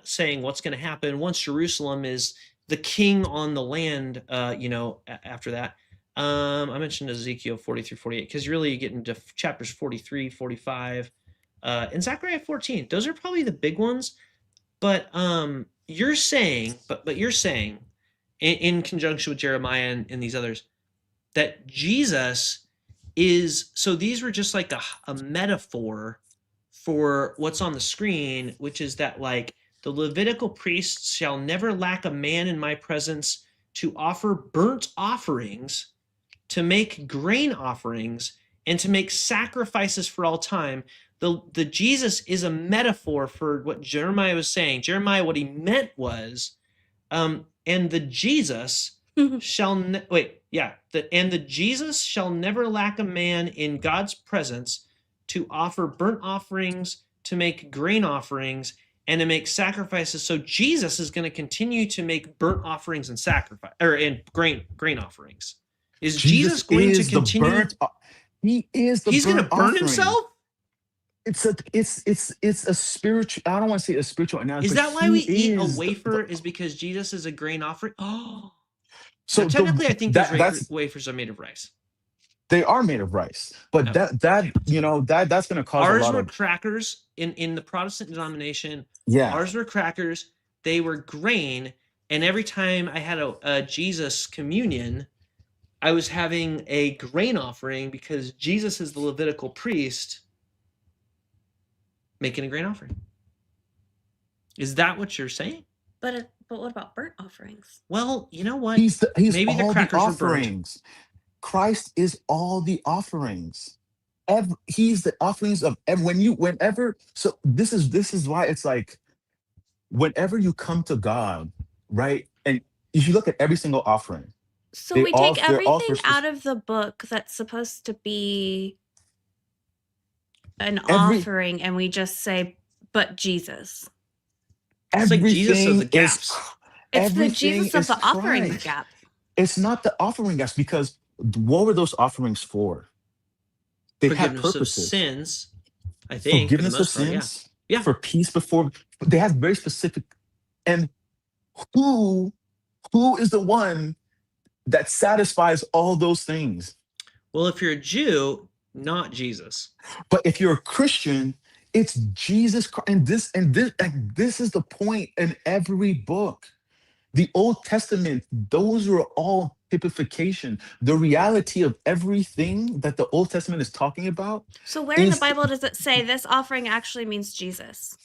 saying what's going to happen once Jerusalem is the king on the land, after that. I mentioned Ezekiel 40 through 48 because really you get into chapters 43, 45, and Zechariah 14. Those are probably the big ones. But you're saying, but you're saying, in conjunction with Jeremiah and these others, that Jesus is, so these were just like a metaphor for what's on the screen, which is that like the Levitical priests shall never lack a man in my presence to offer burnt offerings, to make grain offerings, and to make sacrifices for all time. The Jesus is a metaphor for what Jeremiah was saying. Jeremiah, what he meant was, and the Jesus shall the Jesus shall never lack a man in God's presence to offer burnt offerings, to make grain offerings, and to make sacrifices. So Jesus is going to continue to make burnt offerings and grain offerings. Is Jesus going to continue? He is the He's going to burn offering. himself? It's a spiritual. I don't want to say a spiritual analogy. Is that why we eat a wafer? Is because Jesus is a grain offering? Oh, so now, technically, I think those wafers are made of rice. They are made of rice, but that's going to cause ours a lot were of crackers in the Protestant denomination. Yeah, ours were crackers. They were grain, and every time I had a Jesus communion, I was having a grain offering because Jesus is the Levitical priest making a grain offering. Is that what you're saying? But what about burnt offerings? Well, you know what? He's maybe all the crackers the were burnt. offerings. Christ is all the offerings. He's the offerings of whenever. So this is why it's like, whenever you come to God, right? And if you look at every single offering, so we take everything out of the book that's supposed to be an offering, and we just say, "But Jesus." It's like Jesus of the gaps. It's the Jesus of the offering gap. It's not the offering gaps, because what were those offerings for? They had purposes. Of sins, I think. Forgiveness of sins. Yeah. For peace before. They have very specific. And who is the one that satisfies all those things? Well, if you're a Jew, not Jesus. But if you're a Christian, it's Jesus Christ. And this is the point in every book. The Old Testament, those were all typification. The reality of everything that the Old Testament is talking about So where in the is Bible does it say this offering actually means Jesus?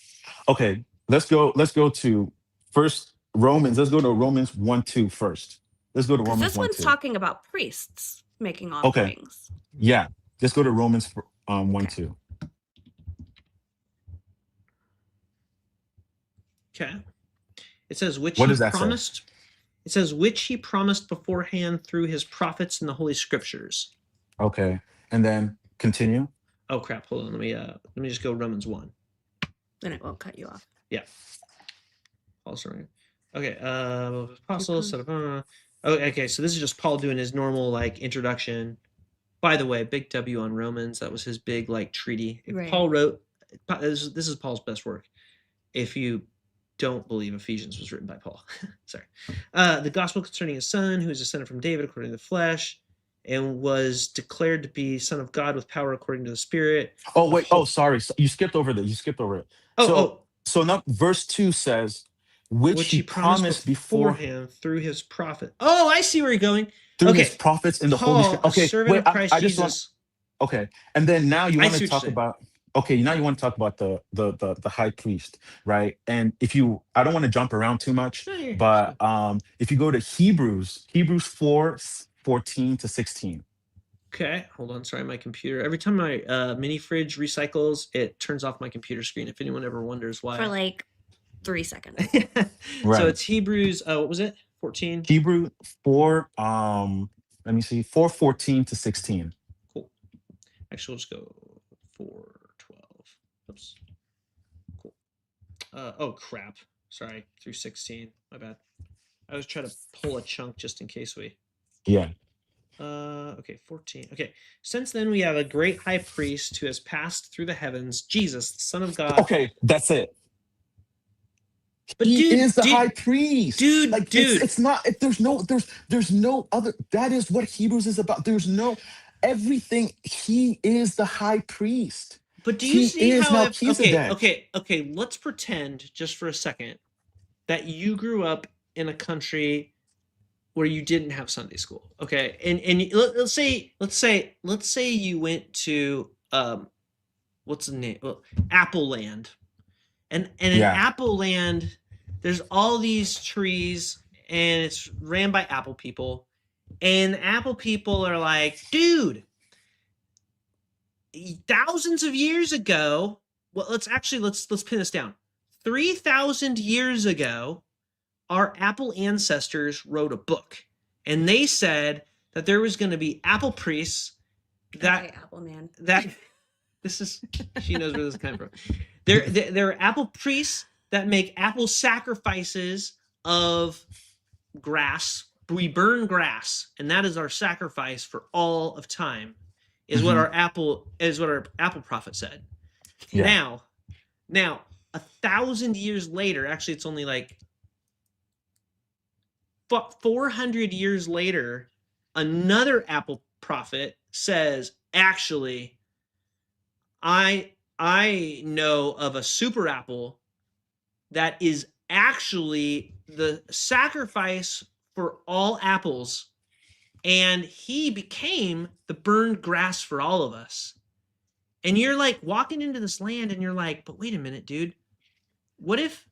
okay. Let's go to first Romans. Let's go to Romans 1:2 first. Let's go to Because Romans this 1 one's 2. talking about priests making Okay. offerings. Yeah. Let's go to Romans 1 Okay. 2. Okay. It says which What he does that say? promised. It says which he promised beforehand through his prophets in the Holy Scriptures. Okay. And then continue. Oh crap! Hold on. Let me just go Romans 1. Then it won't cut you off. Yeah. Also, okay. Apostles. Oh, okay. So this is just Paul doing his normal like introduction. By the way, big W on Romans. That was his big like treaty. Right. Paul wrote. This is Paul's best work. If you don't believe Ephesians was written by Paul, sorry. The gospel concerning his son, who is descended from David according to the flesh, and was declared to be Son of God with power according to the Spirit. Oh wait. Oh, sorry. You skipped over that. You skipped over it. So now verse 2 says, which he promised beforehand through his prophet. Oh, I see where you're going. through Okay. his prophets in the Paul, Holy Spirit. a Okay, servant wait. of Christ I just want. Jesus. Okay, and then now you I want see to what you're talk saying. about. Okay, now you want to talk about the high priest, right? And if you, I don't want to jump around too much, No, it's but fine. if you go to Hebrews 4:14 to 16. Okay, hold on. Sorry, my computer. Every time my mini fridge recycles, it turns off my computer screen. If anyone ever wonders why. For like 3 seconds. So Right. it's Hebrews. What was it? 14. Hebrew 4. Let me see. 4:14 to 16. Cool. Actually, we'll just go 4:12. Oops. Cool. Oh crap. Sorry, through 16. My bad. I was trying to pull a chunk just in case we. Yeah. Okay, 14. Okay. Since then we have a great high priest who has passed through the heavens, Jesus, the Son of God. Okay, that's it. But he is the high priest. Dude, like dude. it's not. There's no other. That is what Hebrews is about. There's no everything. He is the high priest. But do you see is how Melchizedek. okay, let's pretend just for a second that you grew up in a country where you didn't have Sunday school. Okay. And let's say you went to what's the name? Well, Apple Land. And in Apple Land, there's all these trees and it's ran by Apple people. And the Apple people are like, dude, thousands of years ago, well, let's pin this down. 3,000 years ago, our Apple ancestors wrote a book, and they said that there was going to be Apple priests that okay, Apple man. That this is she knows where this is coming from. There are Apple priests that make Apple sacrifices of grass. We burn grass, and that is our sacrifice for all of time. Is what our Apple prophet said. Yeah. Now, 1,000 years later, actually, it's only like 400 years later, another Apple prophet says, actually, I know of a super apple that is actually the sacrifice for all apples, and he became the burned grass for all of us. And you're like walking into this land and you're like, but wait a minute, dude. What if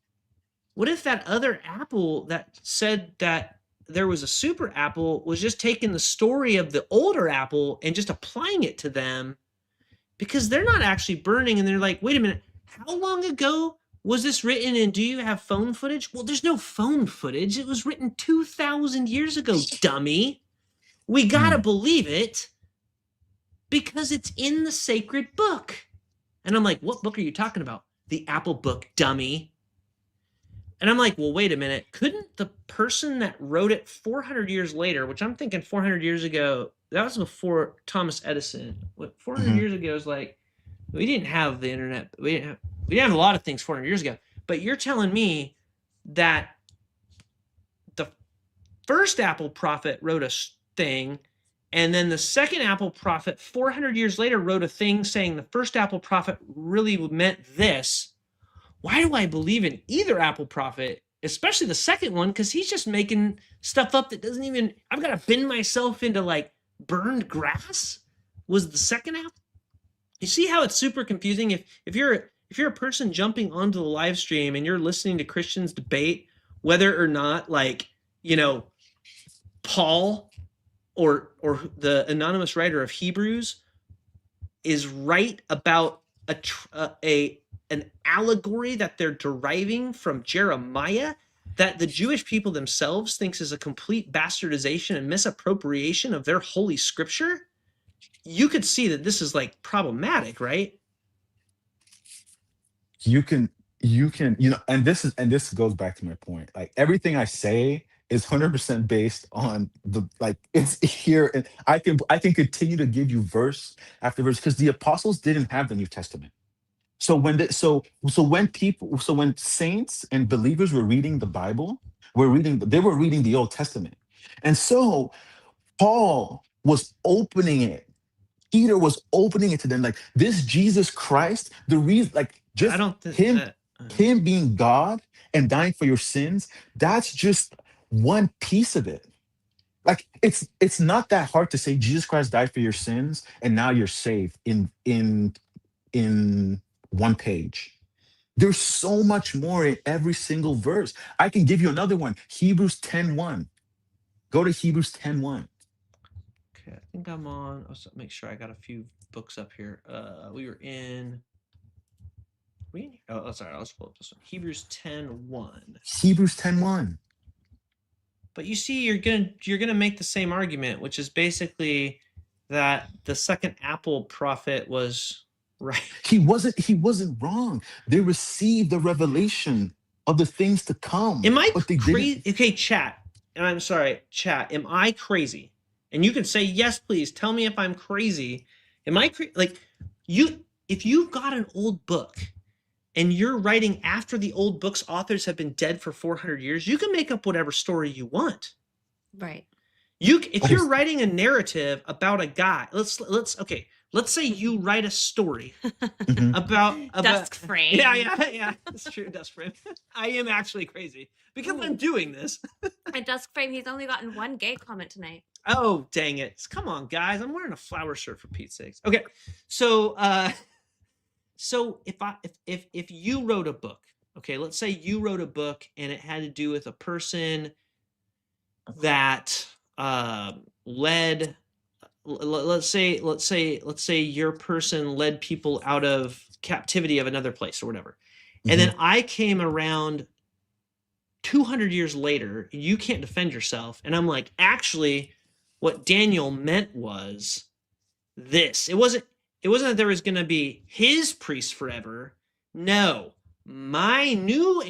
that other apple that said that there was a super apple was just taking the story of the older apple and just applying it to them, because they're not actually burning, and they're like, wait a minute, how long ago was this written, and do you have phone footage? Well, there's no phone footage. It was written 2,000 years ago, dummy. We gotta believe it because it's in the sacred book. And I'm like, what book are you talking about? The Apple book, dummy. And I'm like, well, wait a minute. Couldn't the person that wrote it 400 years later, which I'm thinking 400 years ago, that was before Thomas Edison. What 400 years ago is like, we didn't have the internet. We didn't have a lot of things 400 years ago. But you're telling me that the first Apple prophet wrote a thing, And then the second Apple prophet, 400 years later, wrote a thing saying the first Apple prophet really meant this. Why do I believe in either Apple prophet, especially the second one? Because he's just making stuff up that doesn't even. I've got to bend myself into like burned grass. Was the second Apple? You see how it's super confusing? If you're a person jumping onto the live stream and you're listening to Christians debate whether or not, like, Paul or the anonymous writer of Hebrews is right about an allegory that they're deriving from Jeremiah that the Jewish people themselves thinks is a complete bastardization and misappropriation of their holy scripture, you could see that this is like problematic, right? You can, and this goes back to my point. Like everything I say is 100% based on it's here, and I can continue to give you verse after verse because the apostles didn't have the New Testament. So when saints and believers were reading the Bible, they were reading the Old Testament. And so Paul was opening it. Peter was opening it to them, like this Jesus Christ, the reason, like just I don't think him being God and dying for your sins, that's just one piece of it. Like it's not that hard to say Jesus Christ died for your sins and now you're saved in one page. There's so much more in every single verse. I can give you another one. Hebrews 10:1. Go to Hebrews 10:1. Okay, I think I'm on. Let's make sure I got a few books up here. We were in. Oh, sorry. Let's pull up this one. Hebrews 10:1. Hebrews 10:1. But you see, you're gonna make the same argument, which is basically that the second Apple prophet was right. He wasn't wrong. They received the revelation of the things to come. Am I but they crazy? didn't. Okay, chat. And I'm sorry, chat. Am I crazy? And you can say yes, please. Tell me if I'm crazy. Am I like you? If you've got an old book and you're writing after the old book's authors have been dead for 400 years, you can make up whatever story you want. Right. If you're writing a narrative about a guy, let's say you write a story about Dusk frame. Yeah. That's true, Dusk frame. I am actually crazy because I'm doing this. At Dusk frame, he's only gotten one gay comment tonight. Oh, dang it. Come on, guys. I'm wearing a flower shirt for Pete's sakes. Okay. So if you wrote a book, okay, let's say you wrote a book and it had to do with a person that led, let's say your person led people out of captivity of another place or whatever. And then I came around 200 years later and you can't defend yourself. And I'm like, actually, what Daniel meant was this. It wasn't that there was going to be his priest forever. No, my new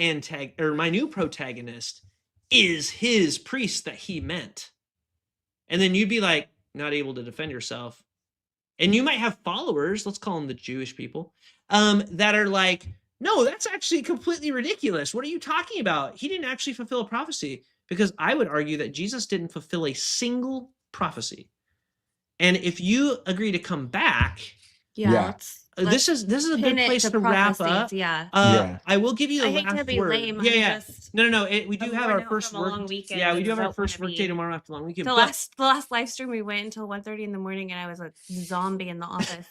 protagonist is his priest that he meant. And then you'd be like, not able to defend yourself. And you might have followers, let's call them the Jewish people, that are like, no, that's actually completely ridiculous. What are you talking about? He didn't actually fulfill a prophecy. Because I would argue that Jesus didn't fulfill a single prophecy. And if you agree to come back, this is a good place to wrap up. I will give you the last word. Lame. No. We do have our first work. Yeah, we do have our first work day tomorrow after long weekend. The last live stream we went until 1:30 in the morning, and I was a zombie in the office.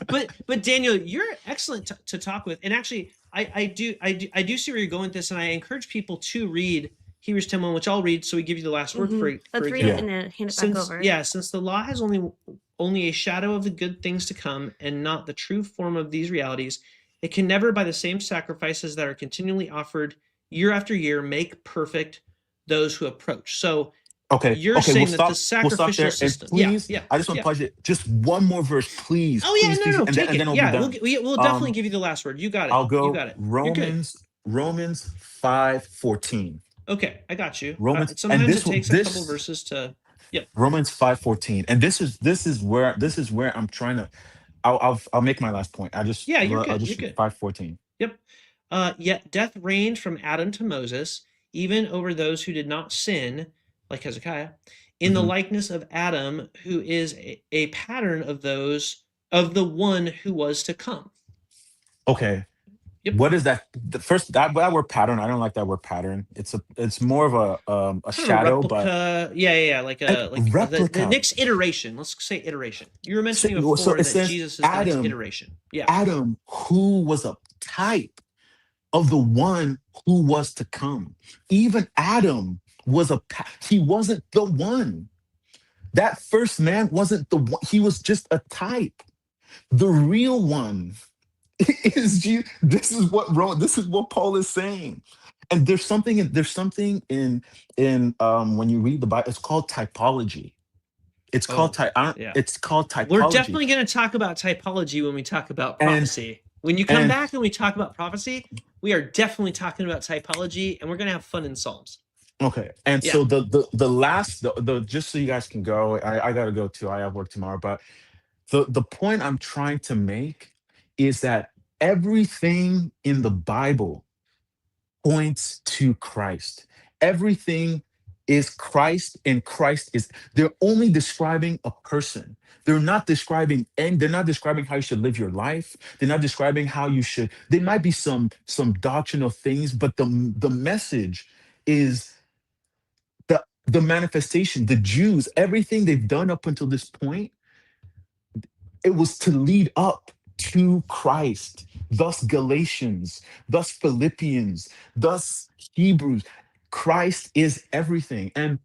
but Daniel, you're excellent to talk with, and actually, I do see where you're going with this, and I encourage people to read Hebrews 10:1, which I'll read, so we give you the last word for Let's read it and then hand it back over. Yeah, since the law has only a shadow of the good things to come and not the true form of these realities, it can never, by the same sacrifices that are continually offered year after year, make perfect those who approach. So you're saying that the sacrificial system. Please, I just want to pause it. Just one more verse, please. Oh yeah, please, no, take it. We'll definitely give you the last word. You got it. I'll go. You got it. Romans 5:14. Okay, I got you. Romans, sometimes it takes a couple verses to. Yep. Romans 5:14, and this is where I'm trying to. I'll make my last point. You're good. 5:14. Yep. Yet death reigned from Adam to Moses, even over those who did not sin, like Hezekiah, in the Mhm. likeness of Adam, who is a pattern of the one who was to come. Okay. Yep. What is that? The first that word pattern, I don't like that word pattern. It's more of a Kind of a shadow, but replica. Yeah, like like the replica. next iteration. Let's say iteration. You were So, mentioning so before it that says Jesus is the next Adam, iteration. Yeah. Adam, who was a type of the one who was to come. Even Adam was he wasn't the one. That first man wasn't the one. He was just a type. The real one is Jesus. This is what Paul is saying. And there's something in when you read the Bible, it's called typology. Oh, yeah. It's called We're typology. definitely going to talk about typology when we talk about And prophecy. When you come and back and we talk about prophecy, we are definitely talking about typology, and we're going to have fun in Psalms. okay. And Yeah. so the last the just so you guys can go, I gotta go too. I have work tomorrow. But the point I'm trying to make is that everything in the Bible points to Christ. Everything is Christ, and Christ is, they're only describing a person. They're not describing how you should live your life. They're not describing how you should, there might be some doctrinal things, but the message is the manifestation. The Jews, everything they've done up until this point, it was to lead up to Christ. Thus Galatians, thus Philippians, thus Hebrews. Christ is everything. And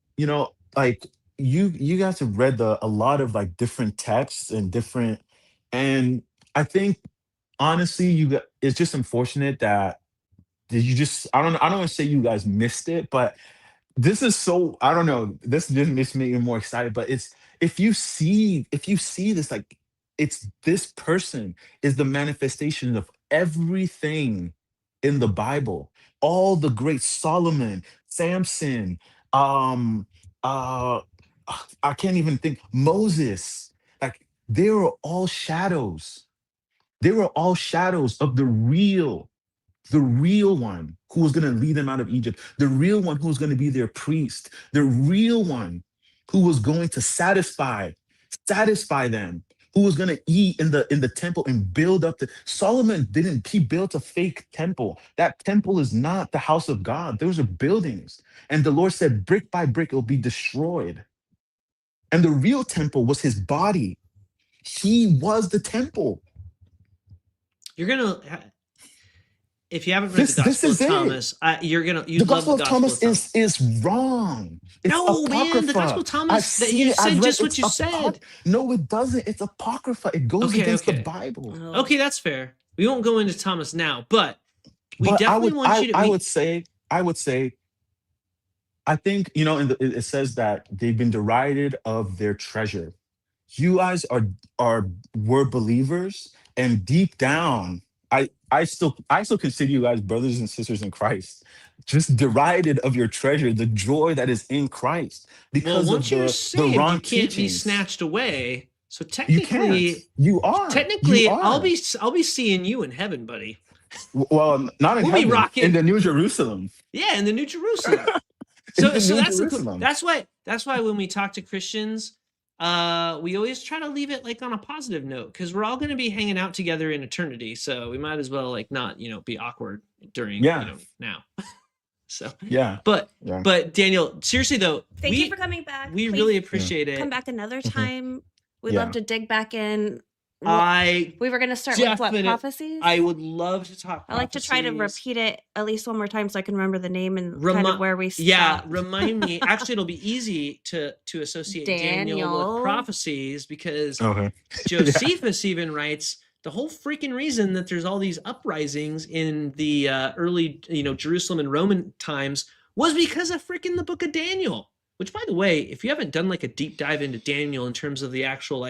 like you guys have read a lot of like different texts and different, and I think honestly it's just unfortunate that you just, I don't want to say you guys missed it, but this is so, I don't know, this just makes me more excited. But it's, if you see this, like, it's this person is the manifestation of everything in the Bible. All the great Solomon, Samson, um uh I can't even think, Moses, like they were all shadows. They were all shadows of the real one who was going to lead them out of Egypt, the real one who was going to be their priest, the real one who was going to satisfy them, who was going to eat in the temple and build up the Solomon didn't, he built a fake temple. That temple is not the house of God. Those are buildings. And the Lord said, brick by brick, it will be destroyed. And the real temple was his body. He was the temple. You're going to, if you haven't read This the this Gospel of is it. Thomas, you'd The love Gospel the of Gospel Thomas of Thomas. is wrong. It's No, man, the Gospel apocrypha. of I've Thomas, that seen you it. I've said read. just what you said. No, it doesn't. It's apocrypha. It goes Okay, against the okay. Bible. Oh. Okay, that's fair. We won't go into Thomas now, but we But definitely want you to. I would say, I think, it says that they've been derided of their treasure. You guys were believers, and deep down, I still consider you guys brothers and sisters in Christ. Just derided of your treasure, the joy that is in Christ, Well, because of once you're the saved, you wrong can't be teachings. snatched away. So You can't. technically, You are. You technically, I'll are. be seeing you in heaven, buddy. Well, not in We'll be heaven, in rocking. the New Jerusalem. Yeah, in the New Jerusalem. In So the New that's the cool. Jerusalem. That's why when we talk to Christians, we always try to leave it like on a positive note, because we're all going to be hanging out together in eternity. So we might as well like not be awkward during Yeah. now. So Yeah. but Yeah. but Daniel, seriously though, Thank you for coming back. we Please really appreciate it. come back another Mhm. time. We'd Yeah. love to dig back in. I We were going to start with what, definite- prophecies? I would love to talk. I like to try to prophecies. repeat it at least one more time so I can remember the name and kind of where we stopped. Yeah, remind me. Actually, it'll be easy to associate Daniel Daniel. with prophecies, because Okay. Josephus even writes the whole freaking reason that there's all these uprisings in the early, Jerusalem and Roman times was because of freaking the book of Daniel. Which, by the way, if you haven't done like a deep dive into Daniel in terms of the actual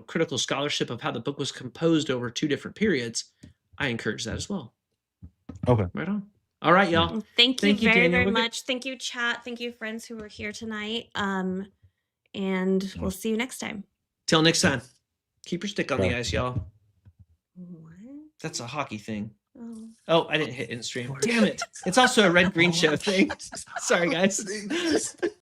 critical scholarship of how the book was composed over two different periods, I encourage that as well. Okay. Right on. All right, y'all. Well, thank you very, Daniel. very We're good. much. Thank you, chat. Thank you, friends who were here tonight. And we'll see you next time. Till next time. Keep your stick on the Yeah. ice, y'all. What? That's a hockey thing. Oh. Oh, I didn't hit in stream. Damn it. It's also a red-green show thing. Sorry, guys.